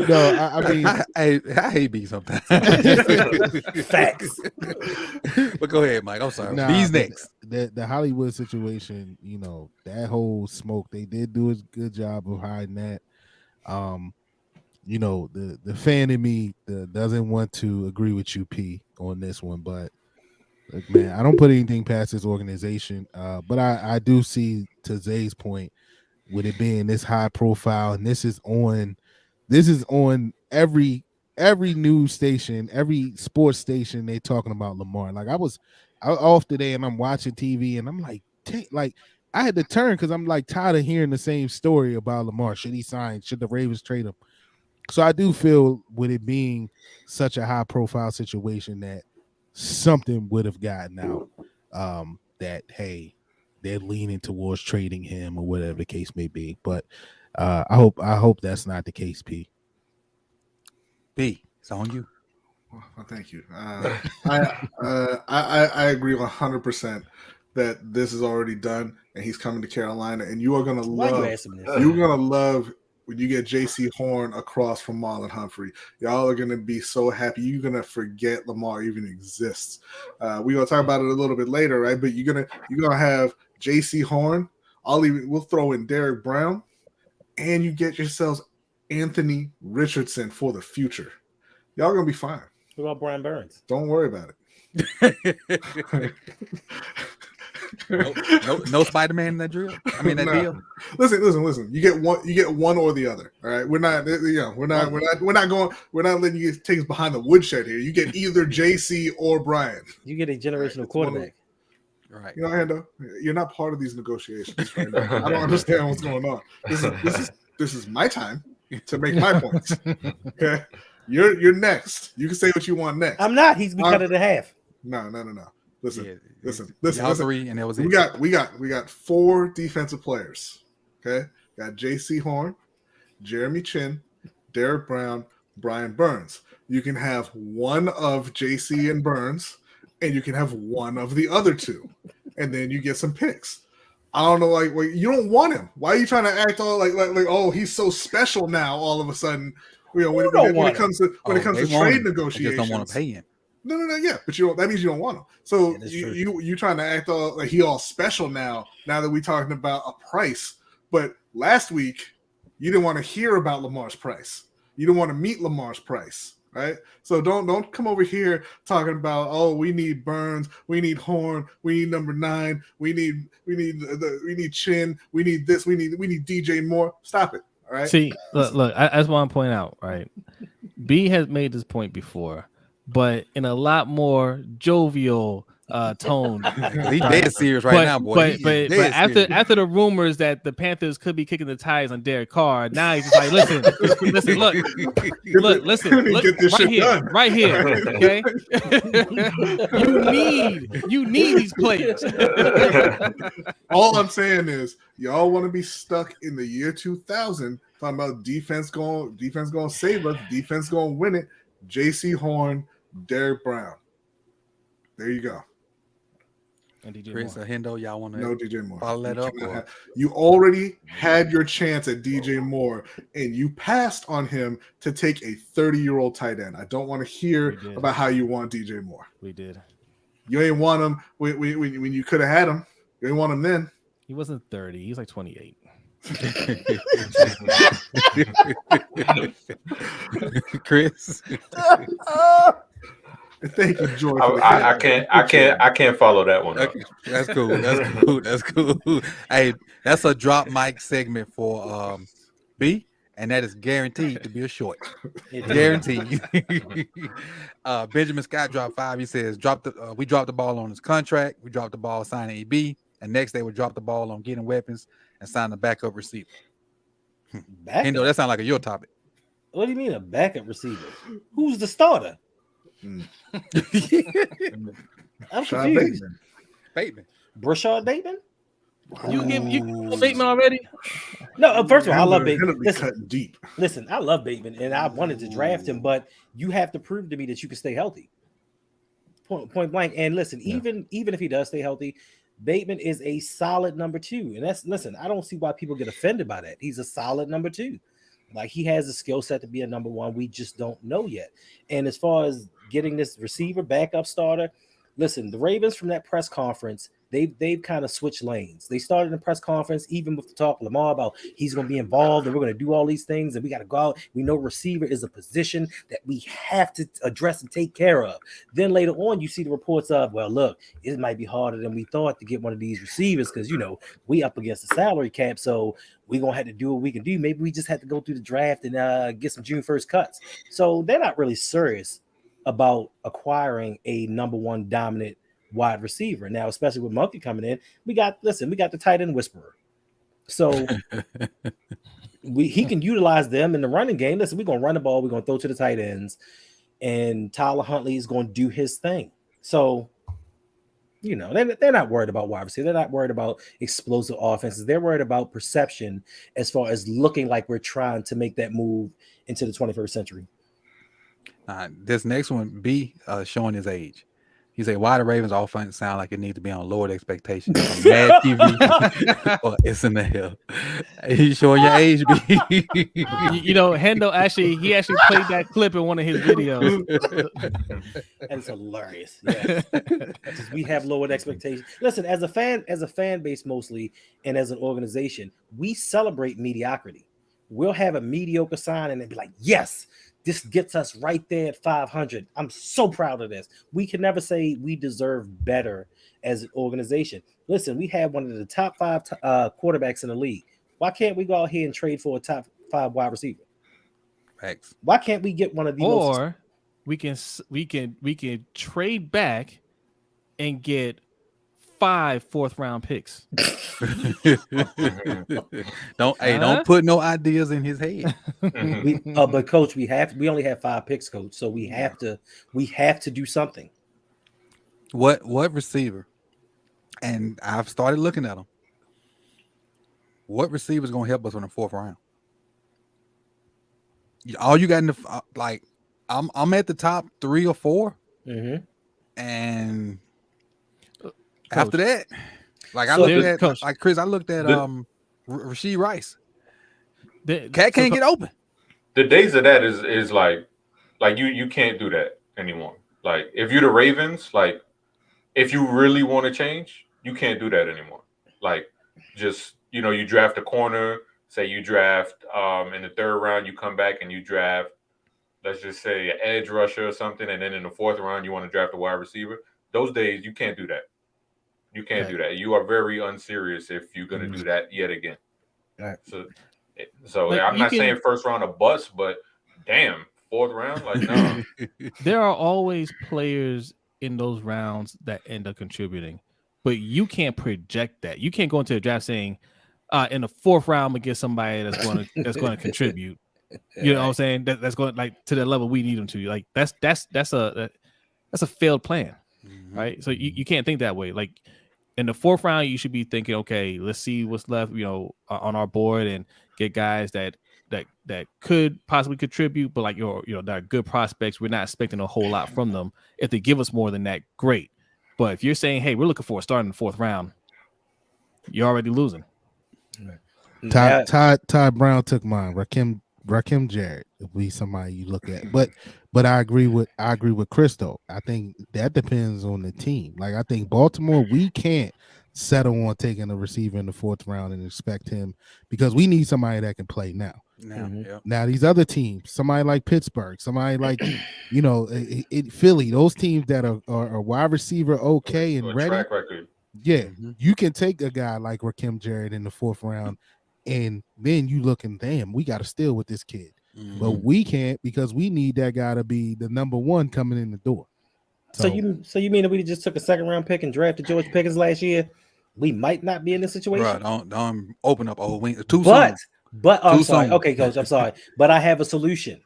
No, I mean, I hate B sometimes. Facts. But go ahead, Mike. I'm sorry. Nah, B's next. The Hollywood situation, you know, that whole smoke, they did do a good job of hiding that. You know, the fan in me doesn't want to agree with you, P, on this one, but look, man, I don't put anything past this organization. But I do see, to Zay's point, with it being this high profile, and this is on every news station, every sports station, they talking about Lamar. Like I was off today and I'm watching TV and I'm like, I had to turn because I'm like tired of hearing the same story about Lamar. Should he sign? Should the Ravens trade him? So I do feel, with it being such a high profile situation, that something would have gotten out, that, hey, they're leaning towards trading him or whatever the case may be. But I hope that's not the case, P. B, it's on you. Well, thank you. I agree 100% that this is already done and he's coming to Carolina, and you are gonna love when you get J.C. Horn across from Marlon Humphrey. Y'all are gonna be so happy. You're gonna forget Lamar even exists. We're gonna talk about it a little bit later, right? But you're gonna have J.C. Horn. We'll throw in Derek Brown, and you get yourselves Anthony Richardson for the future. Y'all gonna be fine. What about Brian Burns? Don't worry about it. No Spider-Man in that drill. I mean that deal. Listen. You get one or the other. All right. We're not letting you take us behind the woodshed here. You get either JC or Brian. You get a generational quarterback. Right. You know, Hendo, you're not part of these negotiations right now. I don't understand what's going on. This is my time to make my points. Okay. You're next. You can say what you want next. I'm not. We cut it in half. No. Listen. Three, and that was it. We got 4 defensive players. Okay, got J.C. Horn, Jeremy Chin, Derek Brown, Brian Burns. You can have one of J.C. and Burns, and you can have one of the other two, and then you get some picks. I don't know, like you don't want him. Why are you trying to act all like oh, he's so special now all of a sudden? You know, when it comes to trade negotiations, you just don't want to pay him. No, yeah, but that means you don't want him. So you trying to act all like he all special now that we're talking about a price. But last week you didn't want to hear about Lamar's price. You didn't want to meet Lamar's price, right? So don't come over here talking about, oh, we need Burns, we need Horn, we need number 9, we need Chin, we need this, we need DJ Moore. Stop it. All right. See, look, I just want to point out, right? B has made this point before, but in a lot more jovial tone. He's dead serious right now, boy. But after the rumors that the Panthers could be kicking the tires on Derek Carr, now he's just like, listen, look, right here, okay? you need these players. All I'm saying is, y'all want to be stuck in the year 2000 talking about defense going to save us, defense going to win it. J.C. Horn, Derek Brown. There you go. And DJ Chris Moore. or Hendo, y'all want to DJ Moore. follow that up? You already had your chance at DJ Moore, and you passed on him to take a 30-year-old tight end. I don't want to hear about how you want DJ Moore. We did. You ain't want him when you could have had him. You ain't want him then. He wasn't 30. He was like 28. Chris. Thank you, George. I can't follow that one. Okay. That's cool. Hey, that's a drop mic segment for B, and that is guaranteed to be a short. Guaranteed. Benjamin Scott dropped 5. He says, we dropped the ball on his contract. We dropped the ball signing AB, and next they would drop the ball on getting weapons and sign the backup receiver. Hendo, that sounds like your topic. What do you mean a backup receiver? Who's the starter? Mm. I'm Sean confused. Bateman. Brashad Bateman? You Bateman already? No, first of all, I love He'll Bateman. be cut deep. Listen, I love Bateman, and I wanted to draft him, but you have to prove to me that you can stay healthy. Point blank. And listen, even if he does stay healthy, Bateman is a solid number 2. And I don't see why people get offended by that. He's a solid number 2. Like, he has a skill set to be a number 1. We just don't know yet. And as far as getting this receiver backup starter, listen, the Ravens from that press conference, they've kind of switched lanes. They started the press conference, even with the talk of Lamar about he's going to be involved and we're going to do all these things and we got to go out. We know receiver is a position that we have to address and take care of. Then later on, you see the reports of, well, look, it might be harder than we thought to get one of these receivers because, we up against the salary cap. So we're going to have to do what we can do. Maybe we just have to go through the draft and get some June 1st cuts. So they're not really serious about acquiring a number 1 dominant wide receiver. Now, especially with Monkey coming in, we got the tight end whisperer. So he can utilize them in the running game. Listen, we're going to run the ball. We're going to throw to the tight ends. And Tyler Huntley is going to do his thing. So, they're not worried about wide receiver. They're not worried about explosive offenses. They're worried about perception as far as looking like we're trying to make that move into the 21st century. This next one, B, showing his age. He said, why the Ravens offense sound like it needs to be on lowered expectations from Mad TV or SNL? He's showing your age, B. Hendo actually played that clip in one of his videos. That's hilarious. Yes. We have lowered expectations. Listen, as a fan base mostly, and as an organization, we celebrate mediocrity. We'll have a mediocre sign and be like, yes, this gets us right there at 500. I'm so proud of this. We can never say we deserve better as an organization. Listen, we have one of the top 5 quarterbacks in the league. Why can't we go out here and trade for a top 5 wide receiver? Thanks. Why can't we get one of the Or we can trade back and get 5 fourth-round picks. Don't put no ideas in his head. But coach, we only have 5 picks, coach. So we have to do something. What receiver? And I've started looking at them. What receiver is going to help us in the 4th round? All you got in the I'm at the top 3 or 4, and after that, I looked at like Chris. I looked at Rashee Rice. Cat can't get open. The days of that is like you can't do that anymore. Like, if you're the Ravens, like, if you really want to change, you can't do that anymore. Like, just you draft a corner. Say you draft in the 3rd round, you come back and you draft, let's just say, an edge rusher or something, and then in the 4th round you want to draft a wide receiver. Those days you can't do that. You can't do that. You are very unserious if you're going to do that yet again. Right. So I'm not saying 1st round a bust, but damn, 4th round, like, no. There are always players in those rounds that end up contributing, but you can't project that. You can't go into a draft saying, in the 4th round, I'm gonna get somebody that's going to contribute. You know what I'm saying? That's going to the level we need them to. Like, that's a failed plan, right? So you can't think that way. Like, in the 4th round, you should be thinking, okay, let's see what's left, on our board, and get guys that could possibly contribute, but that are good prospects. We're not expecting a whole lot from them. If they give us more than that, great. But if you're saying, hey, we're looking for a start in the 4th round, you're already losing. Todd Brown took mine. Rakim Jarrett will be somebody you look at, but I agree with Chris though. I think that depends on the team. Like, I think Baltimore, we can't settle on taking a receiver in the 4th round and expect him, because we need somebody that can play now. Now these other teams, somebody like Pittsburgh, somebody like Philly, those teams that are wide receiver okay and ready. Track record. Yeah, you can take a guy like Rakim Jarrett in the 4th round, and then you looking, damn, we got to steal with this kid. But we can't, because we need that guy to be the number 1 coming in the door. So you mean that we just took a 2nd round pick and drafted George Pickens last year? We might not be in this situation. Bro, don't open up old wings. But I'm Too sorry. soon. Okay, coach, I'm sorry. But I have a solution.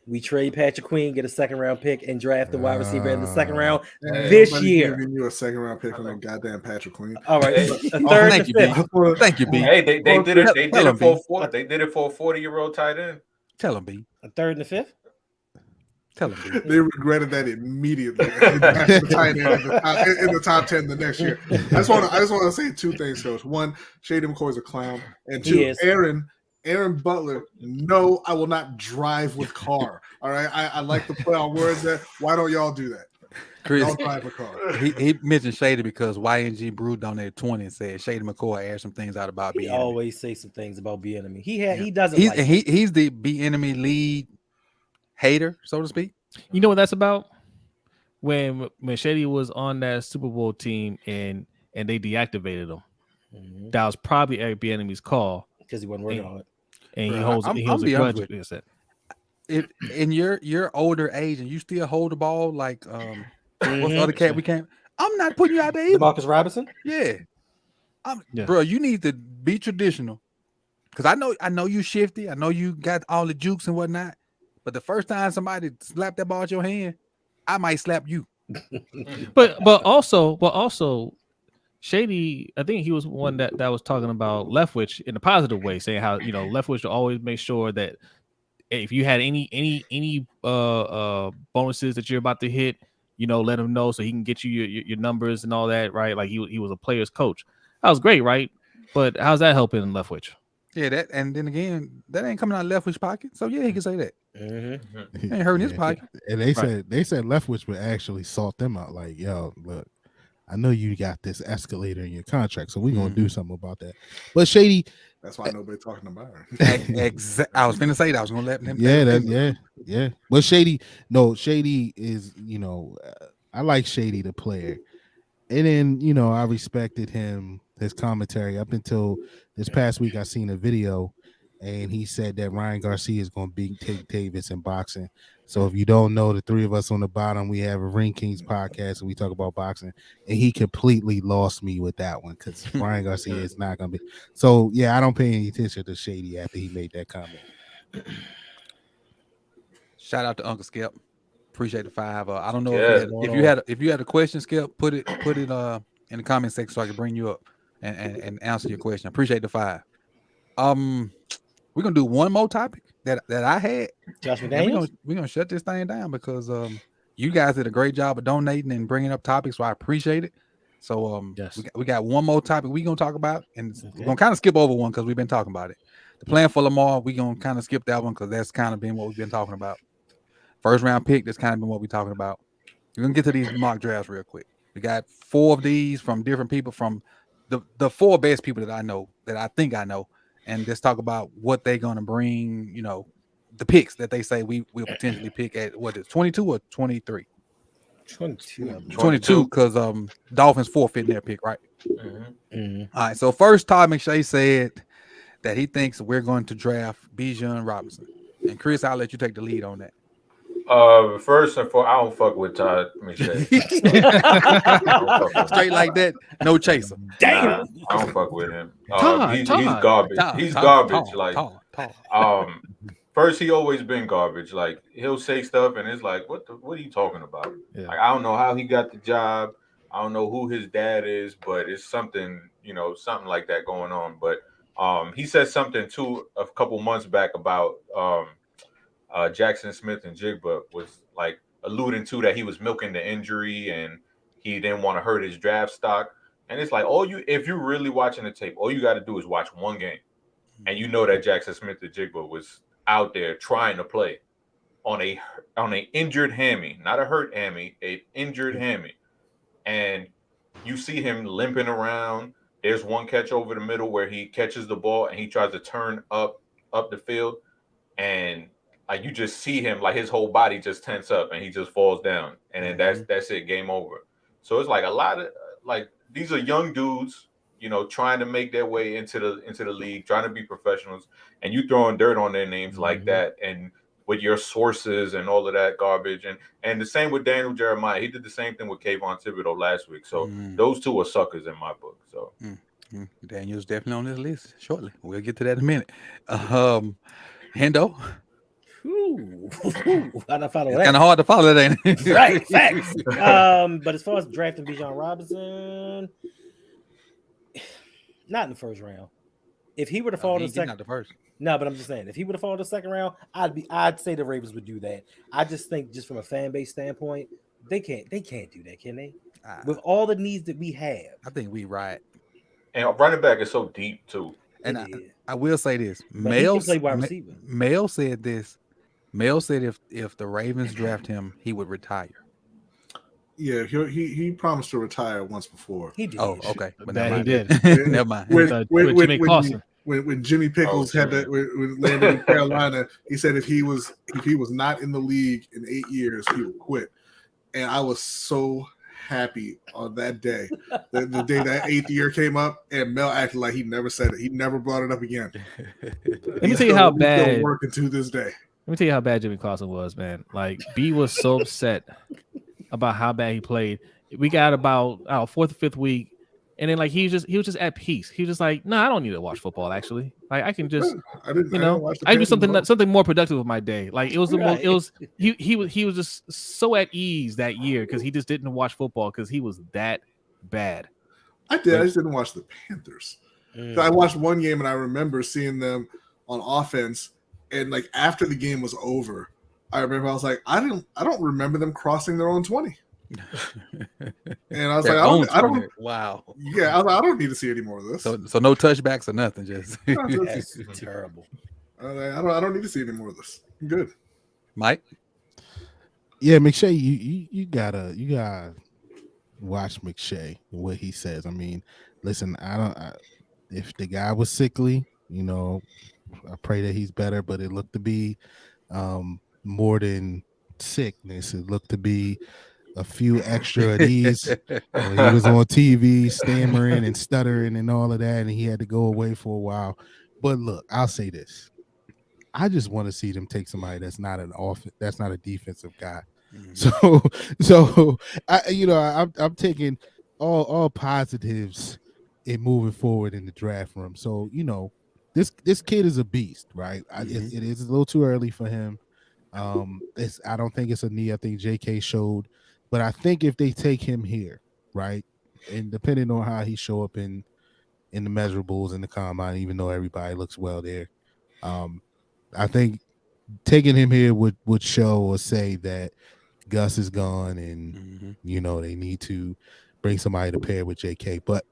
We trade Patrick Queen, get a second round pick, and draft the wide receiver in the second round this year. Giving you a second round pick from the goddamn Patrick Queen. All right, Hey, a third thank and you, fifth. B. Thank you, B. Hey, they did it. They did it for him, they did it for a 40-year-old tight end. Tell him, B. A third and a fifth. Tell him, B. They regretted that immediately. The tight end in the top 10 the next year. I just want to say two things, Coach. One, Shady McCoy's a clown, and two, Aaron Butler. No, I will not drive with car. All right, I like to play on words. That why don't y'all do that? Chris, don't drive a car. He mentioned Shady because YNG Brew donated 20 and said Shady McCoy aired some things out about He B. always say some things about B enemy. He doesn't. He's the B enemy lead hater, so to speak. You know what that's about? When Shady was on that Super Bowl team and they deactivated him, that was probably Eric B. Enemy's call because he wasn't working on it, and he holds a grudge against it. If in your older age and you still hold the ball like what's the other cat we can't? I'm not putting you out there either. Marcus Robinson. Yeah, bro, you need to be traditional because I know you shifty. I know you got all the jukes and whatnot. But the first time somebody slapped that ball at your hand, I might slap you. but also Shady, I think he was one that was talking about Leftwich in a positive way, saying how Leftwich will always make sure that if you had any bonuses that you're about to hit, let him know so he can get you your numbers and all that, right? Like he was a player's coach. That was great, right? But how's that helping Leftwich? Yeah, that and then again, that ain't coming out of Leftwich's pocket. So yeah, he can say that. Mm-hmm. Ain't hurting his pocket. And they said Leftwich would actually salt them out. Like, yo, look, I know you got this escalator in your contract, so we're gonna do something about that. But Shady, that's why nobody talking about her. I was finna say that. I was gonna let him. Yeah. But Shady is, I like Shady the player. And then, I respected his commentary up until this past week. I seen a video and he said that Ryan Garcia is going to beat Tate Davis in boxing. So if you don't know, the three of us on the bottom, we have a Ring Kings podcast and we talk about boxing. And he completely lost me with that one because Ryan Garcia is not going to be. So, yeah, I don't pay any attention to Shady after he made that comment. Shout out to Uncle Skip. Appreciate the 5. I don't know if you had a question, Skip, put it in the comment section so I can bring you up and answer your question. Appreciate the 5. We're gonna do one more topic that I had. Josh McDaniels? We're gonna shut this thing down because you guys did a great job of donating and bringing up topics, so I appreciate it. So yes. we got one more topic we're gonna talk about, and we're gonna kind of skip over one because we've been talking about it. The plan for Lamar, we're gonna kind of skip that one because that's kind of been what we've been talking about. First round pick, that's kind of been what we're talking about. We're gonna get to these mock drafts real quick. We got 4 of these from different people, from the 4 best people that I know, that I think I know, and let's talk about what they're gonna bring. The picks that they say we will potentially pick at what is 22 or 23. 22 because Dolphins forfeit their pick, right? All right. So first, Todd McShay said that he thinks we're going to draft Bijan Robinson, and Chris, I'll let you take the lead on that. First and foremost, I don't fuck with Todd McShay. Straight like that, no chaser. Damn, I don't fuck with him. He's garbage. He's garbage. First, he always been garbage. Like he'll say stuff, and it's like, what are you talking about? Yeah. Like I don't know how he got the job. I don't know who his dad is, but it's something, something like that going on. But he said something too a couple months back about Jackson Smith and Jigba was like alluding to that he was milking the injury and he didn't want to hurt his draft stock. And it's like, if you're really watching the tape, all you got to do is watch one game, and you know that Jackson Smith and Jigba was out there trying to play on a injured hammy, not a hurt hammy, a injured hammy, and you see him limping around. There's one catch over the middle where he catches the ball and he tries to turn up the field, and like you just see him, like his whole body just tense up and he just falls down, and then that's it, game over. So it's like a lot of like these are young dudes, trying to make their way into the league, trying to be professionals, and you throwing dirt on their names like that, and with your sources and all of that garbage, and the same with Daniel Jeremiah. He did the same thing with Kayvon Thibodeau last week. So those two are suckers in my book. So Daniel's definitely on this list shortly. We'll get to that in a minute. Hendo. Ooh, how'd I follow It's that? kind of hard to follow that, ain't it? Right, facts. But as far as drafting Bijan Robinson, not in the first round. If he were to fall to the second, not the first. No, but I'm just saying, if he would have fallen to the second round, I'd say the Ravens would do that. I just think, just from a fan base standpoint, they can't do that, can they? With all the needs that we have, I think we right. And running back is so deep too. And I will say this: but he can play wide receiver. Mel said this. Mel said if the Ravens draft him, he would retire. Yeah, he promised to retire once before. He did. Oh, okay, but That he did. Never mind. When Jimmy Pickles had that, when landed in Carolina, he said if he was not in the league in 8 years, he would quit. And I was so happy on that day, the day that 8th year came up, and Mel acted like he never said it. He never brought it up again. Let me tell you how bad. Still working to this day. Let me tell you how bad Jimmy Clausen was, man. Like, B was so upset about how bad he played. We got about 4th or 5th week, and then like he was just at peace. He was just like, no, I don't need to watch football. Actually, like I can just, I do something more productive with my day. Like it was he was just so at ease that year because he just didn't watch football because he was that bad. I just didn't watch the Panthers. I watched one game and I remember seeing them on offense. And like after the game was over, I remember I was like, I don't remember them crossing their own 20. And I was like, I don't. Wow. Yeah, I was like, I don't need to see any more of this. So no touchbacks or nothing. Just that's terrible. I don't need to see any more of this. I'm good. Mike. Yeah, McShay, you gotta watch McShay and what he says. I mean, listen, if the guy was sickly, I pray that he's better, but it looked to be more than sickness. It looked to be a few extra of these. He was on TV stammering and stuttering and all of that, and he had to go away for a while. But look, I'll say this. I just want to see them take somebody that's not a defensive guy. Mm-hmm. So I'm taking all positives in moving forward in the draft room. So, this kid is a beast, right? Mm-hmm. It is a little too early for him. I don't think it's a knee. I think JK showed, but I think if they take him here, right, and depending on how he show up in the measurables in the combine, even though everybody looks well there, I think taking him here would show or say that Gus is gone, and they need to bring somebody to pair with JK. But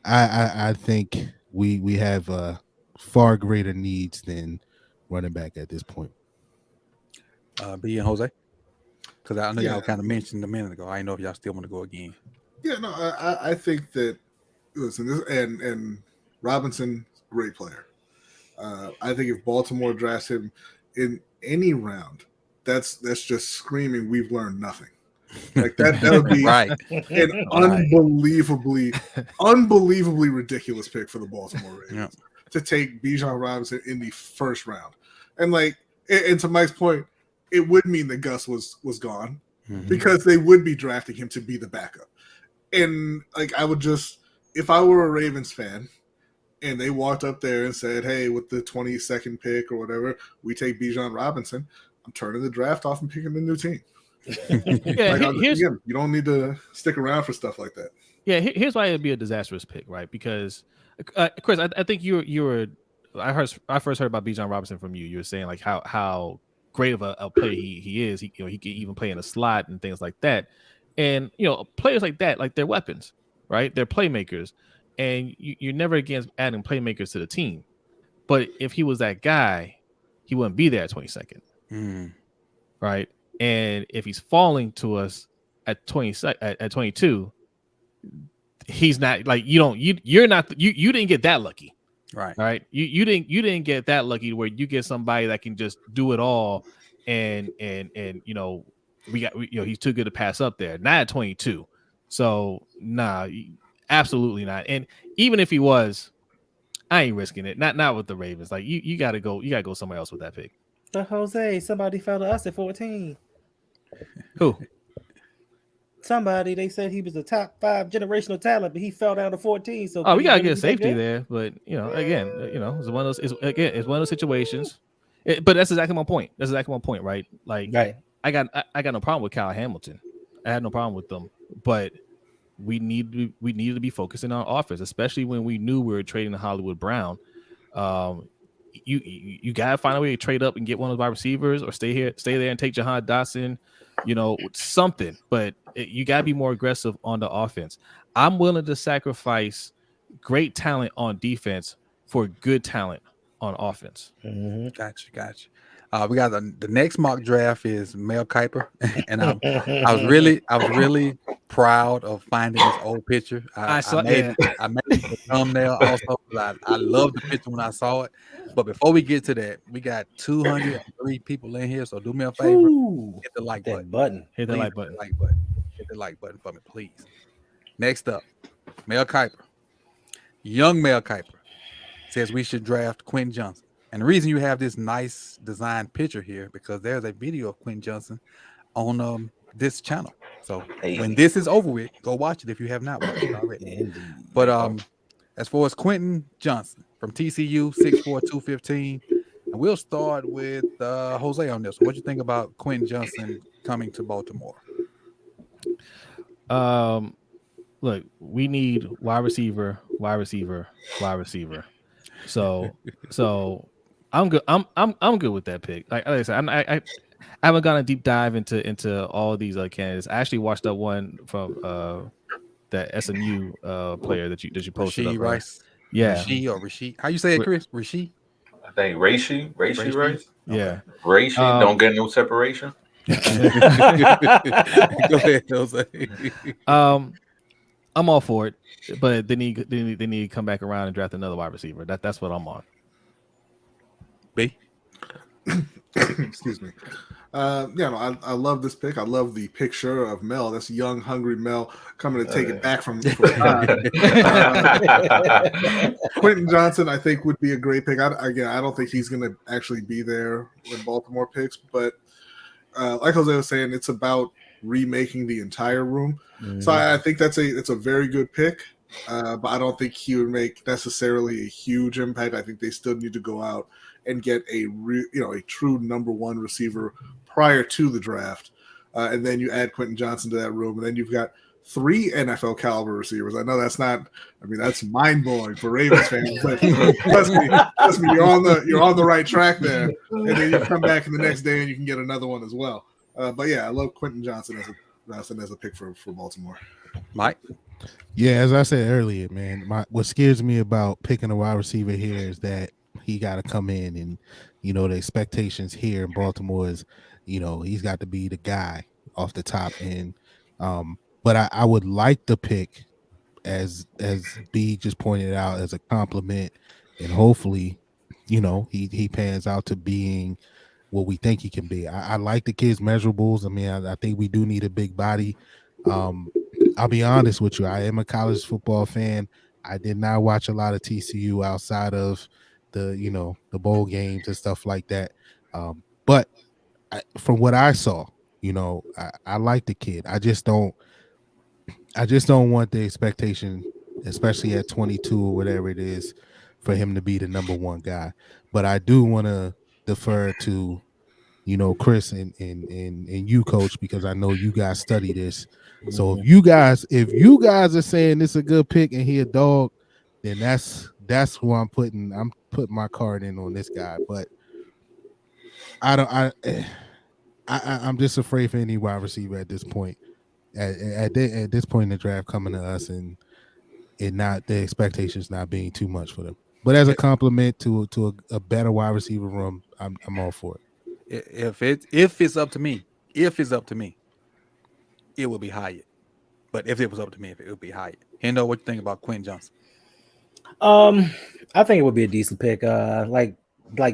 I think we have far greater needs than running back at this point. B and Jose, because I know y'all kind of mentioned a minute ago. I didn't know if y'all still want to go again. Yeah, no, I think that listen, and Robinson, great player. I think if Baltimore drafts him in any round, that's just screaming we've learned nothing. Like that would be right. An unbelievably ridiculous pick for the Baltimore Ravens to take Bijan Robinson in the first round. And to Mike's point, it would mean that Gus was gone because they would be drafting him to be the backup. And I would just, if I were a Ravens fan and they walked up there and said, hey, with the 22nd pick or whatever, we take Bijan Robinson, I'm turning the draft off and picking a new team. You don't need to stick around for stuff like that. Yeah, here's why it'd be a disastrous pick, right? Because, Chris, I think you were. I first heard about Bijan Robinson from you. You were saying like how great of a player he is. He can even play in a slot and things like that. And players like that, like they're weapons, right? They're playmakers, and you're never against adding playmakers to the team. But if he was that guy, he wouldn't be there at 22nd, right? And if he's falling to us at 22, he's not like you didn't get that lucky, right? You didn't get that lucky where you get somebody that can just do it all, and he's too good to pass up there. Not at 22, so nah, absolutely not. And even if he was, I ain't risking it. Not with the Ravens. Like you gotta go somewhere else with that pick. But Jose, somebody fell to us at 14. Who? somebody they said he was a top 5 generational talent, but he fell down to 14. So we gotta get safety there. But again, it's one of those. It's one of those situations. But that's exactly my point. That's exactly my point, right? Like, right. I got no problem with Kyle Hamilton. I had no problem with them, but we need to be focusing on offense, especially when we knew we were trading the Hollywood Brown. You gotta find a way to trade up and get one of those wide receivers, or stay there and take Jahan Dotson, something. But you gotta be more aggressive on the offense. I'm willing to sacrifice great talent on defense for good talent on offense. Mm-hmm. Gotcha. We got the next mock draft is Mel Kiper, and I was really proud of finding this old picture. I made the thumbnail also. I love the picture when I saw it. But before we get to that, we got 203 people in here, so do me a favor, hit the like button. Hit the like button. Hit the like button for me, please. Next up, Mel Kiper, young Mel Kiper, says we should draft Quentin Johnson. And the reason you have this nice design picture here, because there's a video of Quentin Johnson on this channel. So when this is over with, go watch it if you have not watched it already. But as far as Quentin Johnson from TCU, 6'4", 215, and we'll start with Jose on this. What do you think about Quentin Johnson coming to Baltimore? Look, we need wide receiver. So I'm good. I'm good with that pick. Like I said, I haven't gone a deep dive into all these candidates. I actually watched that one from that SMU player that you posted. Rasheed up, Rice. Yeah. Rasheed. How you say it, Chris? Rasheed? I think Rasheed Rice. Yeah. Rasheed don't get no separation. Go ahead, Jose. I'm all for it, but they need to come back around and draft another wide receiver. That's what I'm on. B. Excuse me. I love this pick. I love the picture of Mel. That's young, hungry Mel coming to take it back from Quentin Johnson, I think, would be a great pick. I don't think he's going to actually be there when Baltimore picks, but like Jose was saying, it's about remaking the entire room. Mm-hmm. So I think it's a very good pick, but I don't think he would make necessarily a huge impact. I think they still need to go out and get a true number one receiver prior to the draft, and then you add Quentin Johnson to that room, and then you've got 3 NFL caliber receivers. I know that's mind blowing for Ravens fans. But trust me, you're on the right track there. And then you come back in the next day and you can get another one as well. But yeah, I love Quentin Johnson as a pick for Baltimore. Mike. Yeah, as I said earlier, man, what scares me about picking a wide receiver here is that he got to come in and, the expectations here in Baltimore is, he's got to be the guy off the top. And, but I would like the pick, as B just pointed out, as a compliment, and hopefully, he pans out to being what we think he can be. I like the kid's measurables. I mean, I think we do need a big body. I'll be honest with you. I am a college football fan. I did not watch a lot of TCU outside of the bowl games and stuff like that. But from what I saw, I like the kid. I just don't want the expectation, especially at 22 or whatever it is, for him to be the number one guy. But I do want to defer to, Chris and you, Coach, because I know you guys study this. So if you guys are saying this is a good pick and he a dog, then that's who I'm putting my card in on this guy. But I'm just afraid for any wide receiver at this point. At this point in the draft coming to us, and not the expectations not being too much for them. But as a compliment to a better wide receiver room, I'm all for it. If it's up to me, it would be Hyatt. But if it was up to me, it would be Hyatt. Hendo, what you think about Quentin Johnson? I think it would be a decent pick. Like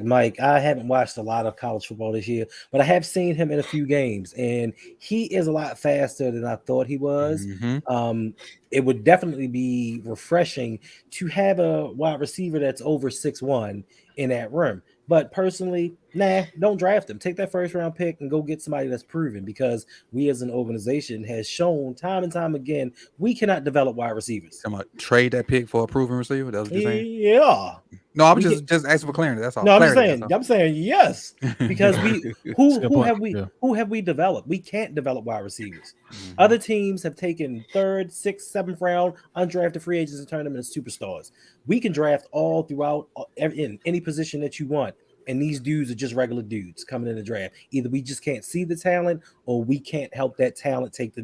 Mike, I haven't watched a lot of college football this year, but I have seen him in a few games, and he is a lot faster than I thought he was. Mm-hmm. It would definitely be refreshing to have a wide receiver that's over 6'1" in that room. But personally, don't draft him. Take that first round pick and go get somebody that's proven, because we as an organization has shown time and time again we cannot develop wide receivers. Come on, trade that pick for a proven receiver. That's what you're saying. Yeah. No, I'm just asking for clarity. That's all. No, clarity, I'm saying yes, because who have we developed? We can't develop wide receivers. Mhm. Other teams have taken 3rd, 6th, 7th round undrafted free agents and turned them into superstars. We can draft all throughout in any position that you want, and these dudes are just regular dudes coming in the draft. Either we just can't see the talent, or we can't help that talent take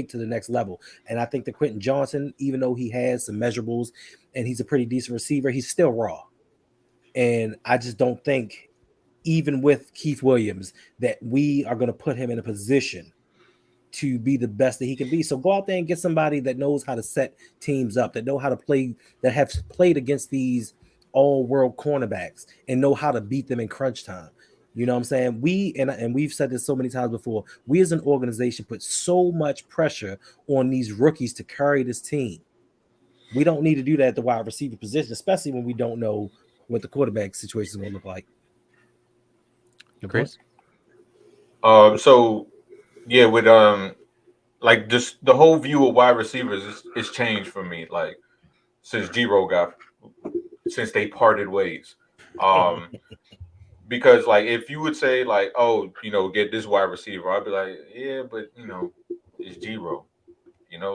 to the next level. And I think that Quentin Johnson, even though he has some measurables and he's a pretty decent receiver, he's still raw. And I just don't think, even with Keith Williams, that we are going to put him in a position to be the best that he can be. So go out there and get somebody that knows how to set teams up, that know how to play, that have played against these all-world cornerbacks and know how to beat them in crunch time. You know what I'm saying? We've said this so many times before. We as an organization put so much pressure on these rookies to carry this team. We don't need to do that at the wide receiver position, especially when we don't know what the quarterback situation is going to look like. Chris? So yeah, with like just the whole view of wide receivers is changed for me. Like since since they parted ways. Because like if you would say like, oh, get this wide receiver, I'd be like, yeah, but it's Giro.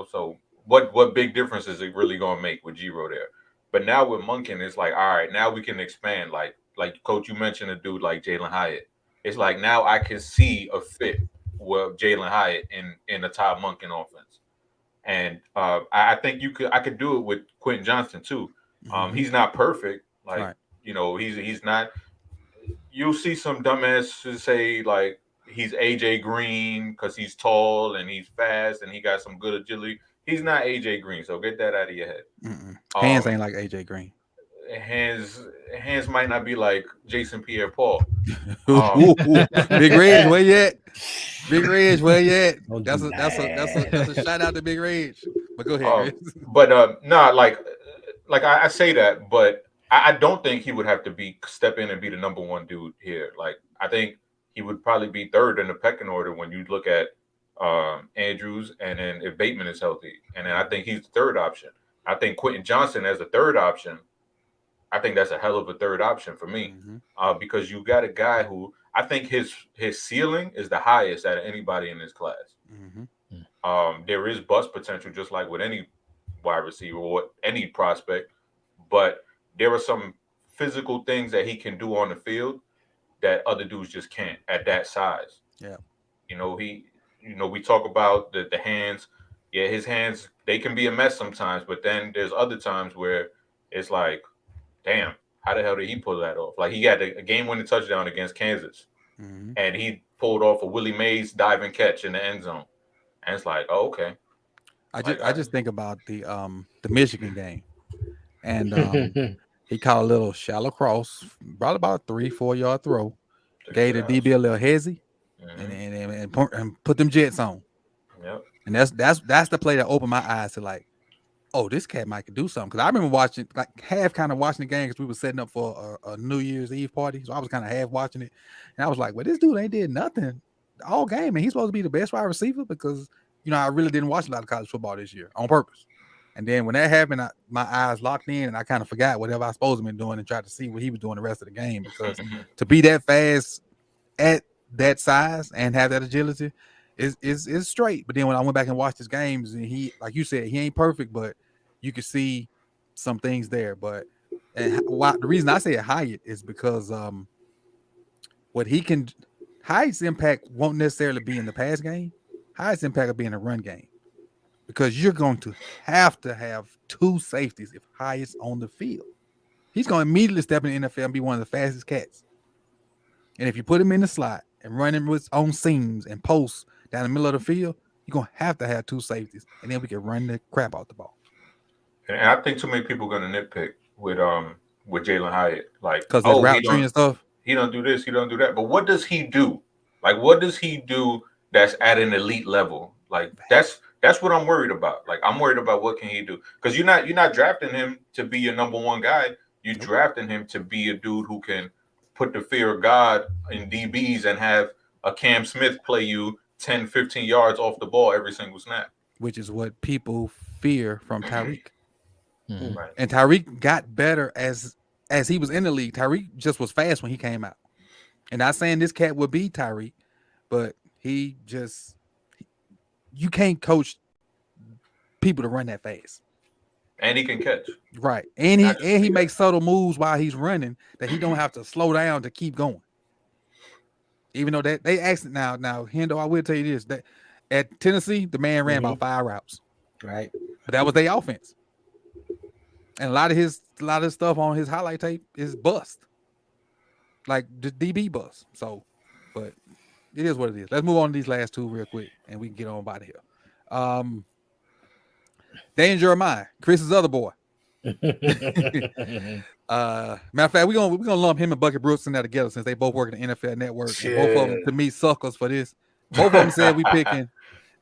So what big difference is it really gonna make with Giro there? But now with Monken, it's like, all right, now we can expand. Like Coach, you mentioned a dude like Jalen Hyatt. It's like now I can see a fit with Jalen Hyatt in the Todd Monken offense. And I think I could do it with Quentin Johnson too. He's not perfect. Like, Right. He's not. You'll see some dumbasses say like he's AJ Green because he's tall and he's fast and he got some good agility. He's not AJ Green, so get that out of your head. Hands ain't like AJ Green. Hands might not be like Jason Pierre-Paul. Big Reg, where you at? Big Reg, where you at? That's a shout out to Big Reg. But go ahead. But like I say that, but I don't think he would have to step in and be the number one dude here. Like I think he would probably be 3rd in the pecking order when you look at Andrews, and then if Bateman is healthy, and then I think he's the 3rd option. I think Quentin Johnson as a 3rd option. I think that's a hell of a 3rd option for me, because you got a guy who I think his ceiling is the highest out of anybody in this class. There is bust potential, just like with any wide receiver or any prospect, but there are some physical things that he can do on the field that other dudes just can't at that size. Yeah. We talk about the hands. Yeah, his hands, they can be a mess sometimes, but then there's other times where it's like, damn, how the hell did he pull that off? Like he had a game-winning touchdown against Kansas, and he pulled off a Willie Mays diving catch in the end zone. And it's like, oh, okay. I just think about the Michigan game. And he caught a little shallow cross, brought about a 3-4 yard throw, gave the DB a little hezzy, and put them jets on. Yep. And that's the play that opened my eyes to like, oh, this cat might could do something. Because I remember watching, like half kind of watching the game because we were setting up for a New Year's Eve party. So I was kind of half watching it. And I was like, well, this dude ain't did nothing all game. And he's supposed to be the best wide receiver because, I really didn't watch a lot of college football this year on purpose. And then when that happened, my eyes locked in and I kind of forgot whatever I was supposed to be doing and tried to see what he was doing the rest of the game. Because to be that fast at that size and have that agility is straight. But then when I went back and watched his games, and he, like you said, he ain't perfect, but you could see some things there. But the reason I say Hyatt is because what he can, Hyatt's impact won't necessarily be in the pass game. Hyatt's impact will be in the run game. Because you're going to have 2 safeties if Hyatt's on the field. He's going to immediately step in the NFL and be one of the fastest cats. And if you put him in the slot and run him with his own seams and posts down the middle of the field, you're going to have 2 safeties. And then we can run the crap out the ball. And I think too many people are going to nitpick with Jalen Hyatt. Like, because there's route tree and stuff. He don't do this, he don't do that. But what does he do? Like, what does he do that's at an elite level? Like, that's what I'm worried about. Like, I'm worried about what can he do? Because you're not drafting him to be your number one guy. You're drafting him to be a dude who can put the fear of God in DBs and have a Cam Smith play you 10, 15 yards off the ball every single snap. Which is what people fear from Tyreek. Mhm. Right. And Tyreek got better as he was in the league. Tyreek just was fast when he came out. And not saying this cat would be Tyreek, but he just, you can't coach people to run that fast. And he can catch. Right. And he makes subtle moves while he's running that he don't have to slow down to keep going. Even though that they asked now Hendo, I will tell you this, that at Tennessee, the man ran about 5 routes. Right. But that was their offense. And a lot of his stuff on his highlight tape is bust. Like the DB bust. So, but it is what it is. Let's move on to these last two real quick and we can get on out of here. Dan Jeremiah, Chris's other boy. Matter of fact, we're gonna lump him and Bucket Brooks in there together since they both work in the NFL Network. And both of them, to me, suckers for this. Both of them said we picking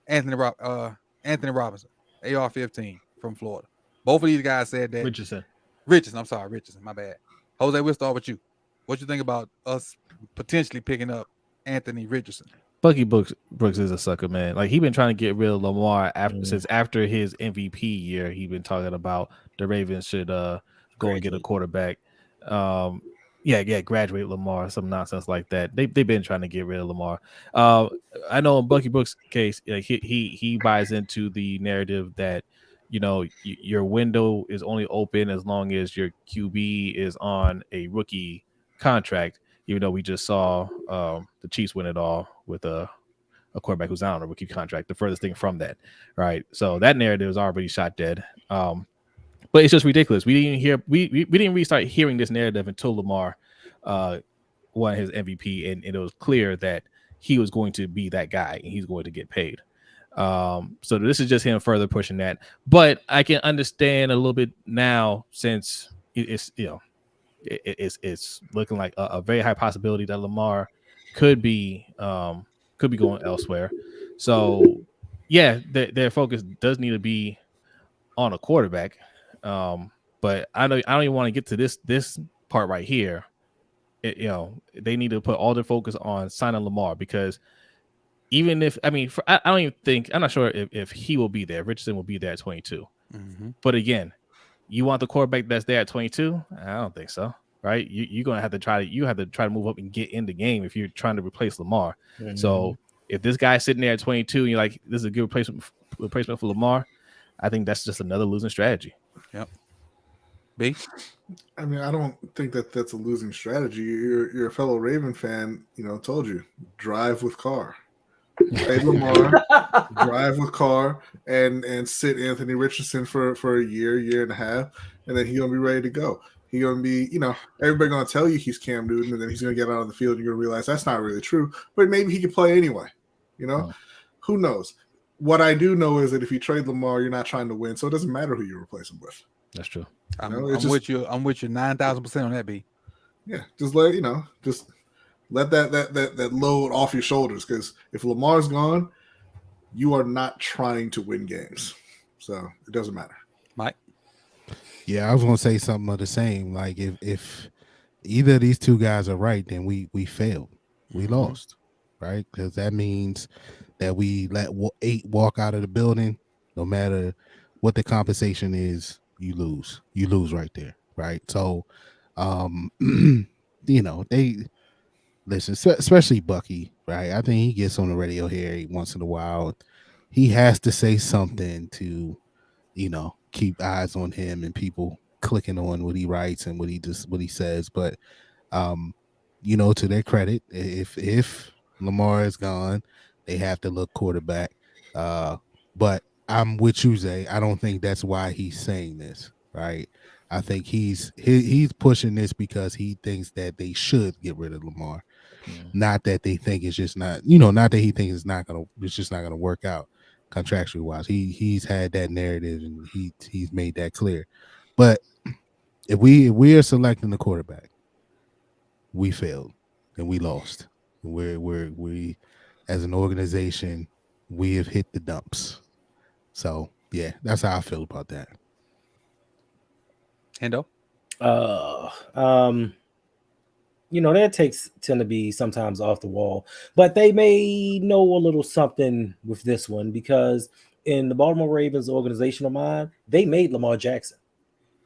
Anthony Robinson, AR-15 from Florida. Both of these guys said that. Richardson. My bad. Jose, we'll start with you. What you think about us potentially picking up Anthony Richardson? Bucky Brooks is a sucker, man. Like, he been trying to get rid of Lamar since after his MVP year. He been talking about the Ravens should go and get a quarterback. Graduate Lamar, some nonsense like that. They've been trying to get rid of Lamar. I know in Bucky Brooks' case, like he buys into the narrative that, you know, your window is only open as long as your QB is on a rookie contract. Even though we just saw the Chiefs win it all with a quarterback who's not on a rookie contract, the furthest thing from that, right? So that narrative is already shot dead. But it's just ridiculous. We didn't really start hearing this narrative until Lamar won his MVP, and it was clear that he was going to be that guy and he's going to get paid. So this is just him further pushing that. But I can understand a little bit now, since it's, you know, it's looking like a very high possibility that Lamar could be going elsewhere. So yeah, their focus does need to be on a quarterback. But I don't even want to get to this part right here. They need to put all their focus on signing Lamar, because even if, I'm not sure if he will be there. Richardson will be there at 22. Mm-hmm. But again, you want the quarterback that's there at 22? I don't think so, right? You're gonna have to try to move up and get in the game if you're trying to replace Lamar. Mm-hmm. So if this guy's sitting there at 22 and you're like, this is a good replacement for Lamar, I think that's just another losing strategy. Yep. B? I mean, I don't think that's a losing strategy. You're a fellow Raven fan, told you, drive with Carr. Pay Lamar, drive with Carr, and sit Anthony Richardson for a year and a half, and then he's gonna be ready to go. He's gonna be, everybody gonna tell you he's Cam Newton, and then he's gonna get out on the field, and you're gonna realize that's not really true. But maybe he can play anyway. Who knows? What I do know is that if you trade Lamar, you're not trying to win, so it doesn't matter who you replace him with. That's true. I'm with you 9,000% on that, B. Yeah, just let let that load off your shoulders, because if Lamar's gone, you are not trying to win games, so it doesn't matter. Mike? Yeah, I was gonna say something of the same. Like if either of these two guys are right, then we failed, we lost, right? Because that means that we let 8 walk out of the building. No matter what the compensation is, you lose right there, right? So, they. Listen, especially Bucky, right? I think he gets on the radio here once in a while. He has to say something to, keep eyes on him and people clicking on what he writes and what he says. But, to their credit, if Lamar is gone, they have to look quarterback. But I'm with you, Zay. I don't think that's why he's saying this, right? I think he's pushing this because he thinks that they should get rid of Lamar. Not that they think it's just not, not that he thinks it's just not gonna work out contractually wise. He's had that narrative and he's made that clear. But if we are selecting the quarterback, we failed and we lost. We as an organization, we have hit the dumps. So yeah, that's how I feel about that. Hendo? their takes tend to be sometimes off the wall, but they may know a little something with this one because in the Baltimore Ravens organizational mind, they made Lamar Jackson.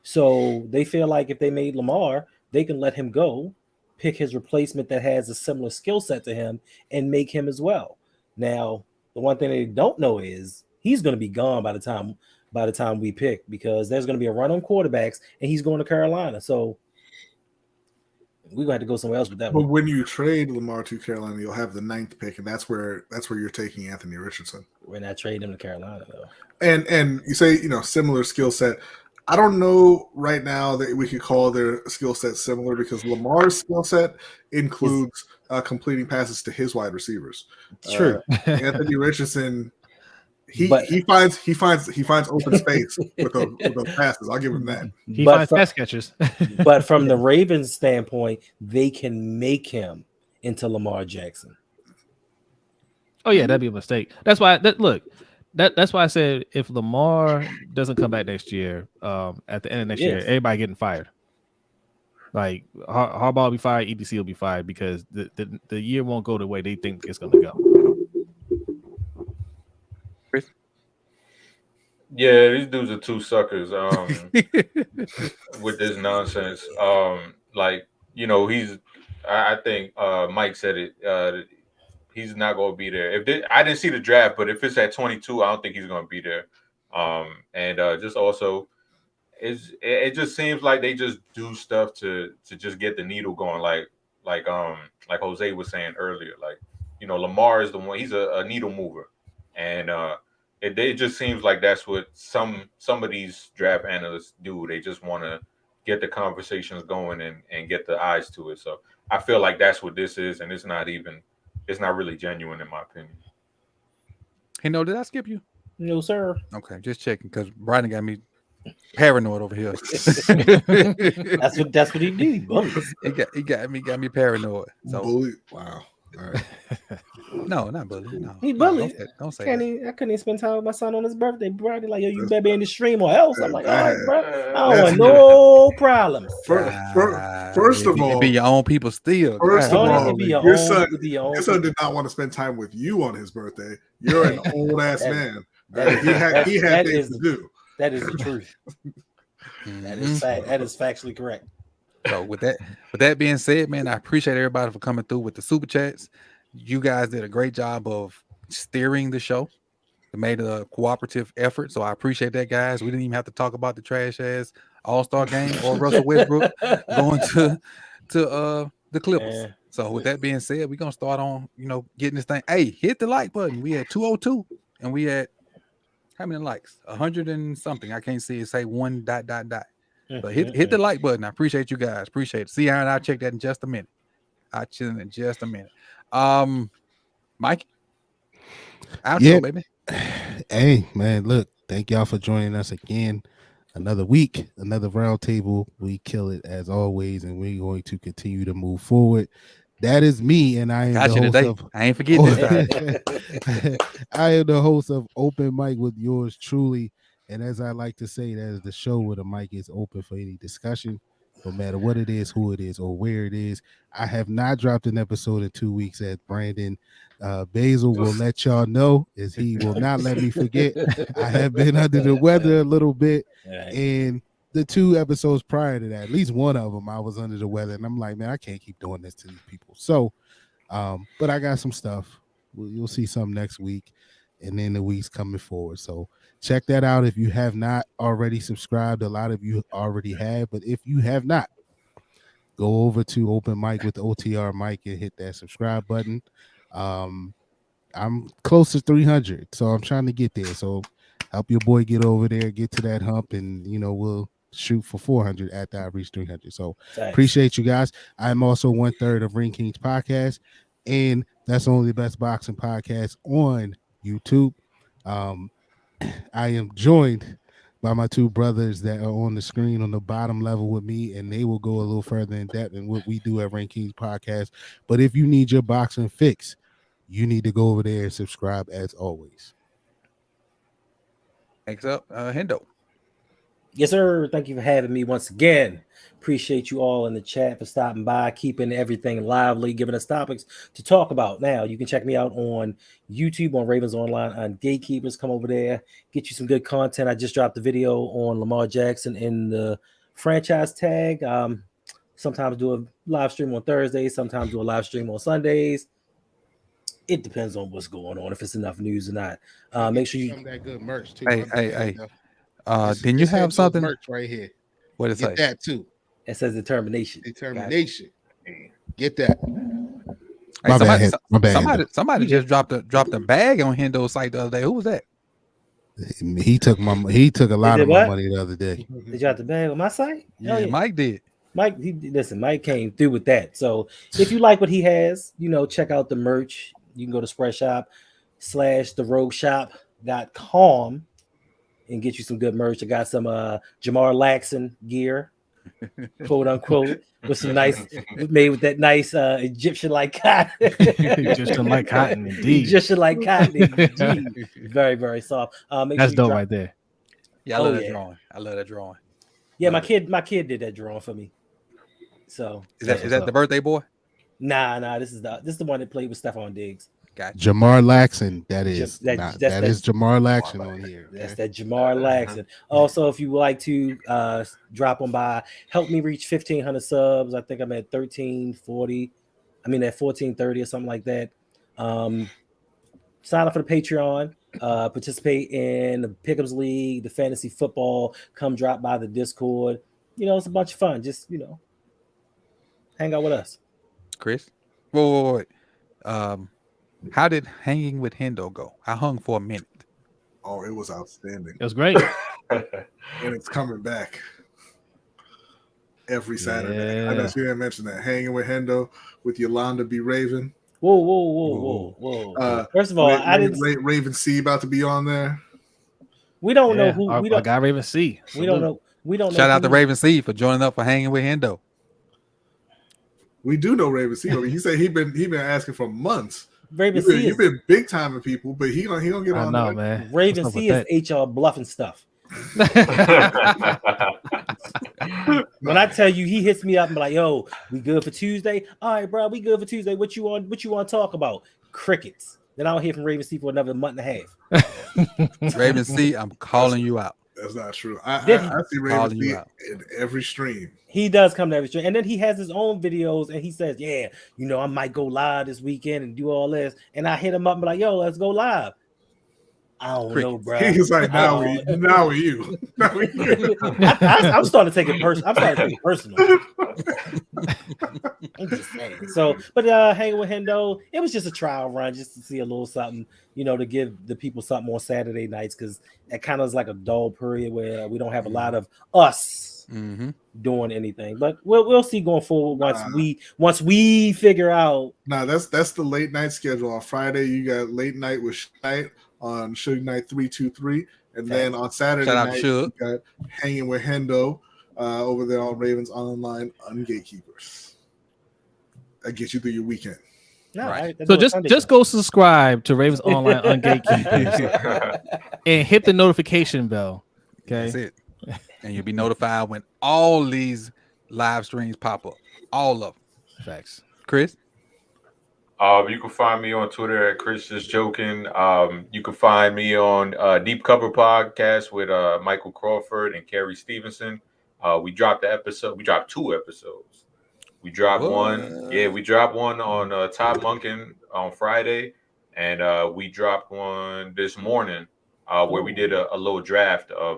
So they feel like if they made Lamar, they can let him go, pick his replacement that has a similar skill set to him, and make him as well. Now, the one thing they don't know is he's going to be gone by the time we pick because there's going to be a run on quarterbacks, and he's going to Carolina. So we're going to have to go somewhere else with that But one. when you trade Lamar to Carolina, you'll have the 9th pick, and that's where you're taking Anthony Richardson. We're not trading him to Carolina though. And you say similar skill set. I don't know right now that we could call their skill set similar because Lamar's skill set includes completing passes to his wide receivers. True. Anthony Richardson, he finds open space with those passes. I'll give him that. He finds pass catchers. But from the Ravens' standpoint, they can make him into Lamar Jackson. Oh yeah, that'd be a mistake. That's why. That's why I said if Lamar doesn't come back next year, at the end of next year, everybody getting fired. Like Harbaugh will be fired, EDC will be fired because the year won't go the way they think it's going to go. Chris? Yeah, these dudes are two suckers with this nonsense. I think Mike said it. He's not going to be there. I didn't see the draft, but if it's at 22, I don't think he's going to be there. Just also, it just seems like they just do stuff to just get the needle going, like Jose was saying earlier. Like, Lamar is the one. He's a needle mover, and it just seems like that's what some of these draft analysts do. They just want to get the conversations going and get the eyes to it. So I feel like that's what this is, and it's not really genuine in my opinion. Hey, did I skip you? No, sir. Okay, just checking because Brian got me paranoid over here. That's what he did. He bullies. He got me paranoid. So bully. Wow. All right. No, not bully. No, he bullied. Don't say that. I couldn't even spend time with my son on his birthday. Bro, like, yo, you better be in the stream or else. I'm like, all right, bro. I don't want no problems. First of all, be your own people still. First of all, your son did not want to spend time with you on his birthday. You're an old ass man. He had things to do. That is the truth. That is factually correct. So with that being said, man, I appreciate everybody for coming through with the super chats. You guys did a great job of steering the show. It made a cooperative effort, so I appreciate that, guys. We didn't even have to talk about the trash ass All-Star game or Russell Westbrook going to the Clippers. Yeah. So with that being said, we're gonna start on getting this thing. Hey, hit the like button. We had 202, and we had how many likes? 100 and something. I can't see it say 1 ... But hit the like button. I appreciate you guys. Appreciate it. See, Aaron, I'll check that in just a minute. Mike, outro, baby. Hey, man, look, thank y'all for joining us again. Another week, another roundtable. We kill it as always, and we're going to continue to move forward. That is me, and I am the host of. I ain't forgetting this. I am the host of Open Mic with yours truly. And as I like to say, that is the show where the mic is open for any discussion, no matter what it is, who it is, or where it is. I have not dropped an episode in 2 weeks, as Brandon Basil will let y'all know, as he will not let me forget. I have been under the weather a little bit, and the 2 episodes prior to that, at least one of them, I was under the weather, and I'm like, man, I can't keep doing this to these people. So, but I got some stuff. You'll see some next week, and then the weeks coming forward. So check that out if you have not already subscribed. A lot of you already have, but if you have not, go over to Open Mic with OTR Mike and hit that subscribe button. I'm close to 300, so I'm trying to get there. So help your boy get over there, get to that hump, and we'll shoot for 400 after I reach 300. So appreciate you guys. I'm also 1/3 of Ring Kings podcast, and that's only the best boxing podcast on YouTube. I am joined by my 2 brothers that are on the screen on the bottom level with me, and they will go a little further in depth in what we do at Rankings Podcast. But if you need your boxing fix, you need to go over there and subscribe as always. Thanks up, Hendo. Yes, sir. Thank you for having me once again. Appreciate you all in the chat for stopping by, keeping everything lively, giving us topics to talk about. Now, you can check me out on YouTube on Ravens Online on Gatekeepers. Come over there, get you some good content. I just dropped a video on Lamar Jackson in the franchise tag. Sometimes do a live stream on Thursdays, sometimes do a live stream on Sundays. It depends on what's going on, if it's enough news or not. Make sure you some of that good merch too. Hey. Didn't you have something? Merch right here. What it say? Get that too. It says determination. Determination. Get that. Hey, My bad. Somebody just dropped a bag on Hendo's site the other day. Who was that? He took a lot of my money the other day. Did you have the bag on my site? Yeah, Mike did. Mike, Mike came through with that. So if you like what he has, check out the merch. You can go to spreadshop/therogueshop.com and get you some good merch. I got some Jamar Laxon gear, quote unquote, with some nice, made with that nice Egyptian-like cotton. Egyptian-like cotton, indeed. Egyptian-like cotton, indeed. Very, very soft. That's dope right there. Yeah, I love that drawing. I love that drawing. Yeah, my kid did that drawing for me. So is that the birthday boy? Nah. This is the one that played with Stephon Diggs. Gotcha. Jamar Laxon, that is Jamar Laxon on here. That's that Jamar Laxon. Also, if you would like to drop on by, help me reach 1,500 subs. I think I'm at 1,340. I mean at 1,430 or something like that. Sign up for the Patreon. Participate in the Pick'ems League, the fantasy football. Come drop by the Discord. It's a bunch of fun. Just hang out with us. Chris, wait. How did hanging with Hendo go? I hung for a minute. Oh, it was outstanding. It was great. And it's coming back every Saturday. Yeah. I know you didn't mention that. Hanging with Hendo with Yolanda B. Raven. Whoa. First of all, I didn't. Raven C about to be on there. We don't know who. Our guy Raven C. We don't know. Shout out to Raven C for joining up for Hanging with Hendo. We do know Raven C. He said he been asking for months. Raven C. You've been big timing people, but he don't get on. I know, man. Raven C is HR bluffing stuff. When I tell you, he hits me up and be like, "Yo, we good for Tuesday? All right, bro, we good for Tuesday. What you want to talk about? Crickets." Then I don't hear from Raven C for another month and a half. Raven C, I'm calling you out. That's not true. I see Raven C in every stream. He does come to every stream, and then he has his own videos, and he says, "Yeah, I might go live this weekend and do all this." And I hit him up and be like, "Yo, let's go live." I don't know, bro. He's like, now are you? I'm starting to take it personal. I'm just saying. So, but hanging with Hendo, it was just a trial run, just to see a little something, to give the people something on Saturday nights, because it kind of is like a dull period where we don't have a lot of us doing anything. But we'll see going forward once we figure out. That's the late night schedule. On Friday, you got late night with Night on Suge Night 323, and then on Saturday night you got Hanging with Hendo over there on Ravens Online on Gatekeepers. That gets you through your weekend. No, right. So just go subscribe to Ravens Online on Gatekeepers and hit the notification bell. Okay, that's it, and you'll be notified when all these live streams pop up. All of them. Facts. Chris. You can find me on Twitter at Chris Just Joking. You can find me on Deep Cover Podcast with Michael Crawford and Kerry Stevenson. We dropped 2 episodes. We dropped one. Yeah, we dropped one on Todd Monken on Friday, and we dropped one this morning where we did a little draft of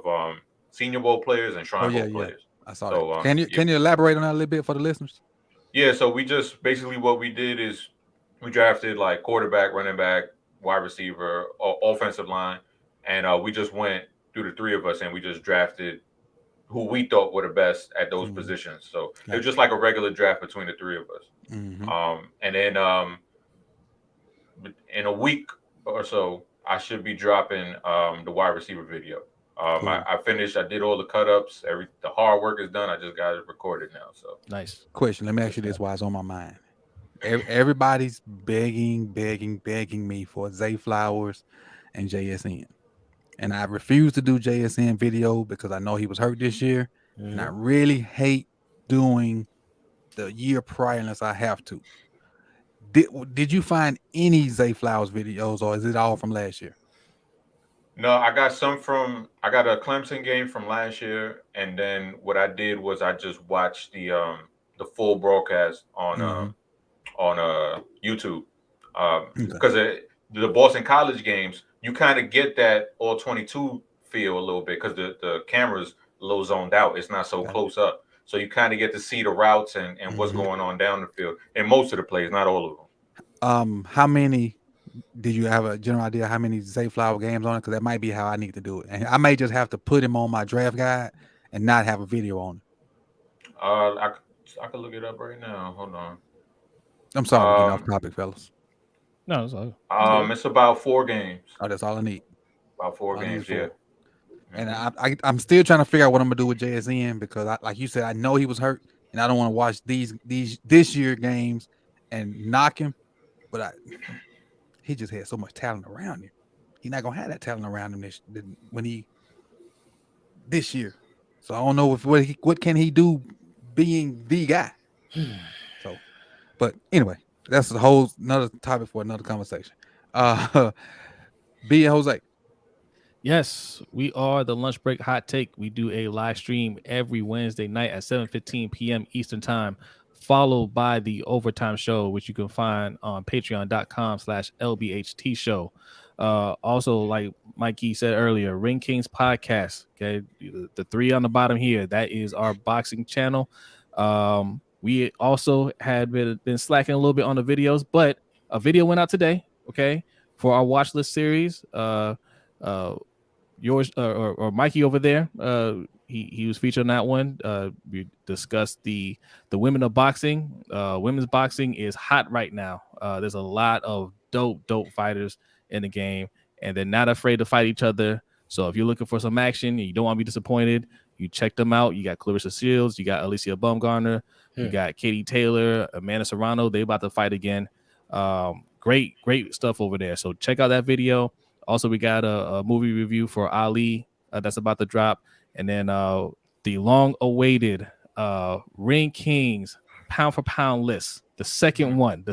Senior Bowl players and Shrine Bowl players. I saw that. Can you elaborate on that a little bit for the listeners? Yeah, so we just basically what we did is we drafted like quarterback, running back, wide receiver, offensive line, and we just went through the 3 of us and we just drafted who we thought were the best at those positions. So it was just like a regular draft between the 3 of us. And then in a week or so, I should be dropping the wide receiver video. I finished. I did all the cut-ups. The hard work is done. I just got it recorded now. So nice. Question. Let me ask you this while it's on my mind. Everybody's begging me for Zay Flowers and JSN. and I refuse to do JSN video because I know he was hurt this year, and I really hate doing the year prior unless I have to. Did you find any Zay Flowers videos, or is it all from last year? No, I got a Clemson game from last year, and then what I did was I just watched the full broadcast on YouTube, because the Boston College games, you kind of get that all 22 feel a little bit because the camera's a little zoned out. It's not so close up, so you kind of get to see the routes and what's going on down the field, and most of the plays, not all of them. How many? Did you have a general idea how many Zay Flower games on it? Because that might be how I need to do it, and I may just have to put him on my draft guide and not have a video on it. I could look it up right now. Hold on. I'm sorry, we're getting off topic, fellas. No, it's all. It's about 4 games. Oh, that's all I need. About 4 games, yeah. And I'm still trying to figure out what I'm gonna do with JSN because, like you said, I know he was hurt, and I don't want to watch this year games and knock him. But he just had so much talent around him. He's not gonna have that talent around him this year. So I don't know what can he do being the guy. So, but anyway, that's another topic for another conversation. B and Jose. Yes, we are the Lunch Break Hot Take. We do a live stream every Wednesday night at 7:15 p.m. Eastern Time, followed by the Overtime Show, which you can find on patreon.com/LBHT Show. Also, like Mikey said earlier, Ring Kings Podcast. Okay, the 3 on the bottom here, that is our boxing channel. We also had been slacking a little bit on the videos, but a video went out today, okay, for our watch list series. Yours or Mikey over there, he was featured on that one. We discussed the women of boxing. Women's boxing is hot right now. There's a lot of dope fighters in the game, and they're not afraid to fight each other. So if you're looking for some action and you don't want to be disappointed, you check them out. You got Clarissa Shields, you got Alicia Baumgartner, you got Katie Taylor, Amanda Serrano. They about to fight again. Great stuff over there. So check out that video. Also, we got a movie review for Ali that's about to drop. And then the long-awaited Ring Kings pound-for-pound list, the second one.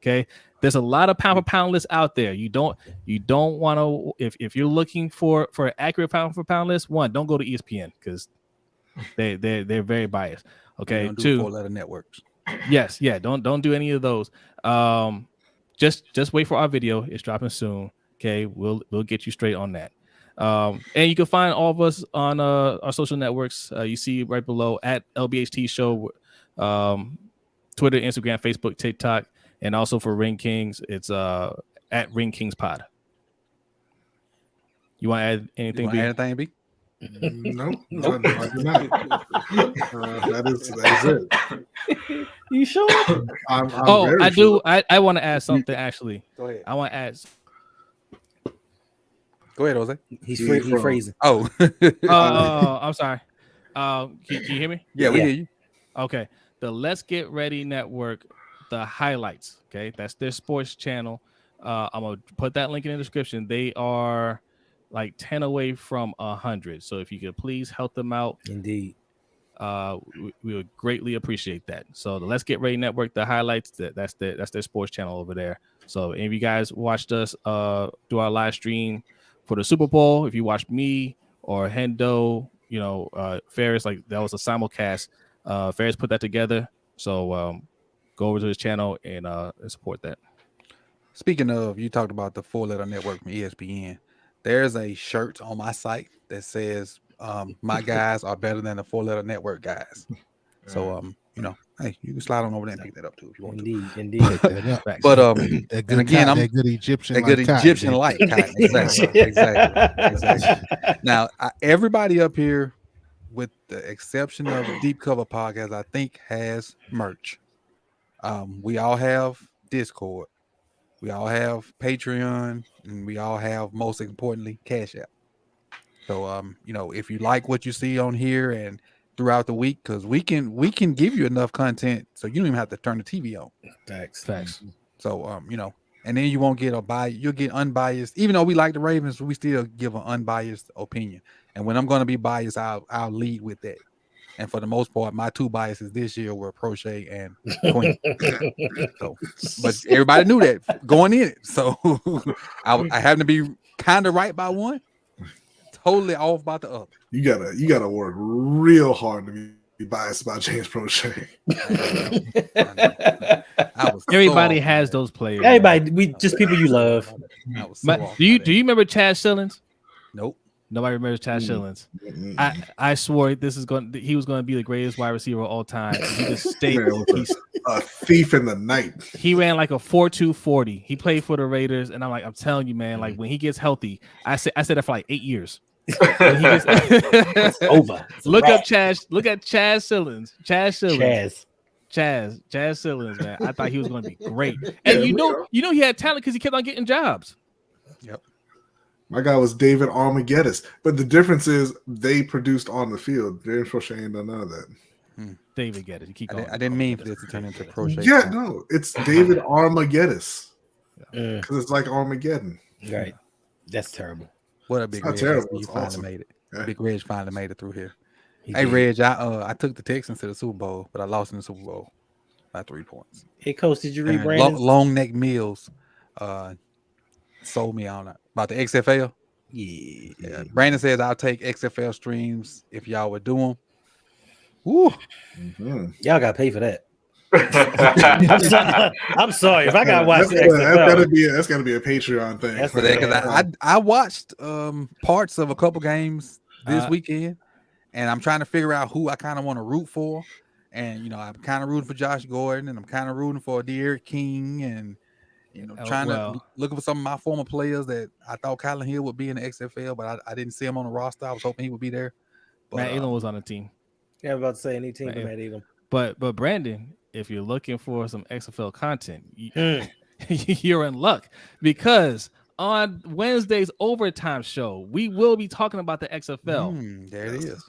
Okay, there's a lot of pound-for-pound lists out there. You don't want to, if you're looking for an accurate pound-for-pound list, one, don't go to ESPN because they're very biased. Okay, don't do 2, 4-letter networks. Yes, yeah, don't do any of those. Just wait for our video. It's dropping soon. Okay, we'll get you straight on that. And you can find all of us on our social networks. You see right below at LBHT Show, Twitter, Instagram, Facebook, TikTok, and also for Ring Kings, it's at Ring Kings Pod. You want to add anything? B? No, I do not. That is it. You sure? I do. I want to add something actually. Go ahead. I want to add. Go ahead, Jose. He's phrasing. Oh, I'm sorry. Can you hear me? Yeah, we hear you. Okay. The Let's Get Ready Network, the highlights. Okay, that's their sports channel. I'm gonna put that link in the description. They are like 10 away from 100. So if you could please help them out, indeed, we would greatly appreciate that. So the Let's Get Ready Network, the highlights, that's their sports channel over there. So if you guys watched us do our live stream for the Super Bowl, if you watched me or Hendo, Ferris, like that was a simulcast. Ferris put that together. So go over to his channel and support that. Speaking of, you talked about the 4-letter network from ESPN. There's a shirt on my site that says my guys are better than the 4-letter network guys. So hey, you can slide on over there and pick that up too if you want to. Indeed. But and again, I'm that good Egyptian light cotton. Exactly. Now, everybody up here, with the exception of Deep Cover Podcast, I think has merch. We all have Discord. We all have Patreon, and we all have, most importantly, Cash App. So, if you like what you see on here and throughout the week, because we can give you enough content so you don't even have to turn the TV on. Facts. So, and then you won't get a bias. You'll get unbiased. Even though we like the Ravens, we still give an unbiased opinion. And when I'm going to be biased, I'll lead with that. And for the most part, my two biases this year were Prochet and Queen. So, but everybody knew that going in it. So I happen to be kind of right by one, totally off by the other. You gotta work real hard to be biased about James Prochet. Everybody has those players. Everybody, we just people you love. Do you remember Chad Shillings? Nope. Nobody remembers Chad Shillings. I swore he was going to be the greatest wide receiver of all time. He just stayed a thief in the night. He ran like a 4.2 40. He played for the Raiders, and I'm telling you, man, like when he gets healthy, I said that for like 8 years. It's over. Look at Chad Shillings. Chad Shillings, man. I thought he was going to be great. And you know he had talent because he kept on getting jobs. Yep. My guy was David Armageddon, but the difference is they produced on the field. James Prochet ain't done none of that. David Geddes. I didn't mean for this to turn into Prochet. Yeah, no, it's David Armageddon because it's like Armageddon. Right. That's terrible. What a big Reg. You finally awesome. made it. Yeah. Big Reg finally made it through here. Hey, Reg, I took the Texans to the Super Bowl, but I lost in the Super Bowl by 3 points. Hey, Coach, did you read Brandon? Long Neck Mills sold me on it. About the XFL. Yeah. Brandon says I'll take XFL streams if y'all would do them. Woo. Mm-hmm. Y'all got to pay for that. I'm sorry if I gotta watch the XFL. That's gotta be a Patreon thing. That's because I watched parts of a couple games this weekend, and I'm trying to figure out who I kind of want to root for. And I'm kind of rooting for Josh Gordon, and I'm kind of rooting for De'Aaron King, and trying to looking for some of my former players that I thought Kylan Hill would be in the XFL, but I didn't see him on the roster. I was hoping he would be there. But, Matt Elam was on the team. Yeah, I was about to say any team for Matt Elam. But Brandon, if you're looking for some XFL content, you're in luck because on Wednesday's overtime show, we will be talking about the XFL. There it is.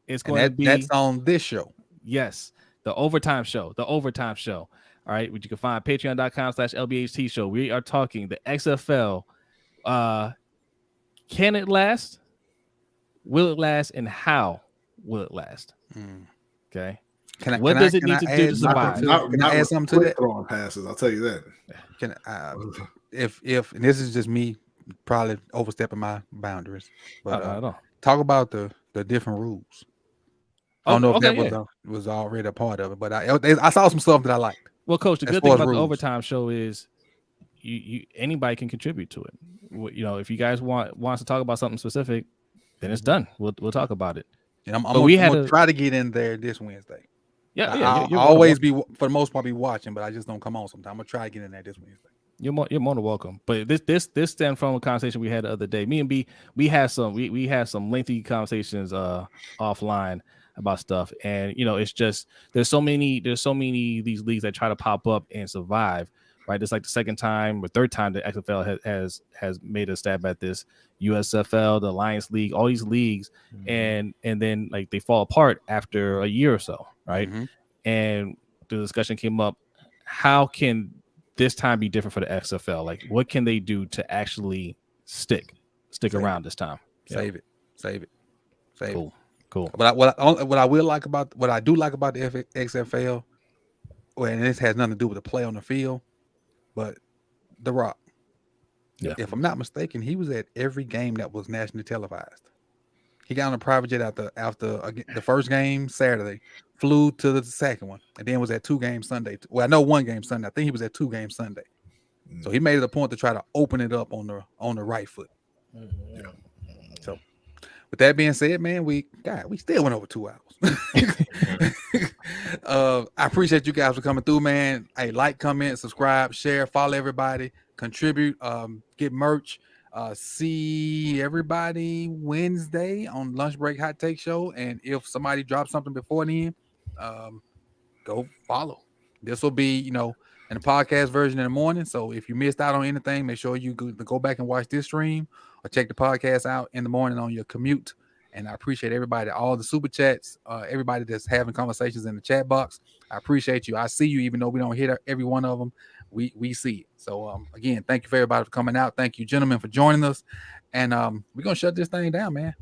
It's going to be that's on this show. Yes, the overtime show. All right, which you can find patreon.com/LBHT show. We are talking the XFL. Can it last? Will it last? And how will it last? Okay. What does it need to do to survive? Can I add something to that? Throwing passes, I'll tell you that. Can if and this is just me probably overstepping my boundaries, but talk about the different rules. I don't know if that was already a part of it, but I saw some stuff that I liked. Well, Coach, the good thing about the overtime show is you anybody can contribute to it. If you guys wants to talk about something specific, then it's done. We'll talk about it. And I'm gonna try to get in there this Wednesday. I'll always be, for the most part, be watching, but I just don't come on sometimes. I'm gonna try to get in there this Wednesday. You're more than welcome. But this stemmed from a conversation we had the other day. Me and B, we had some lengthy conversations offline about stuff, and it's just there's so many of these leagues that try to pop up and survive. Right, it's like the second time or third time the XFL has made a stab at this. USFL, the Alliance League, all these leagues, and then like they fall apart after a year or so, right? And the discussion came up: how can this time be different for the XFL? Like, what can they do to actually stick around this time? Save it. Cool. But what I do like about the XFL, and this has nothing to do with the play on the field, but The Rock. Yeah. If I'm not mistaken, he was at every game that was nationally televised. He got on a private jet after the first game Saturday, flew to the second one, and then was at 2 games Sunday. Well, I know 1 game Sunday. I think he was at 2 games Sunday. So he made it a point to try to open it up on the right foot. So with that being said, man, we still went over 2 hours. I appreciate you guys for coming through, man. Hey, like, comment, subscribe, share, follow everybody, contribute, get merch. See everybody Wednesday on Lunch Break Hot Take Show. And if somebody drops something before then, go follow. This will be, in the podcast version in the morning. So if you missed out on anything, make sure you go back and watch this stream or check the podcast out in the morning on your commute. And I appreciate everybody, all the super chats, everybody that's having conversations in the chat box. I appreciate you. I see you, even though we don't hit every one of them. we see it. So again, thank you for everybody for coming out. Thank you, gentlemen, for joining us. And we're gonna shut this thing down, man.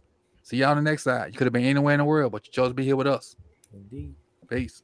See y'all on the next side. You could have been anywhere in the world, but you chose to be here with us. Indeed. Peace.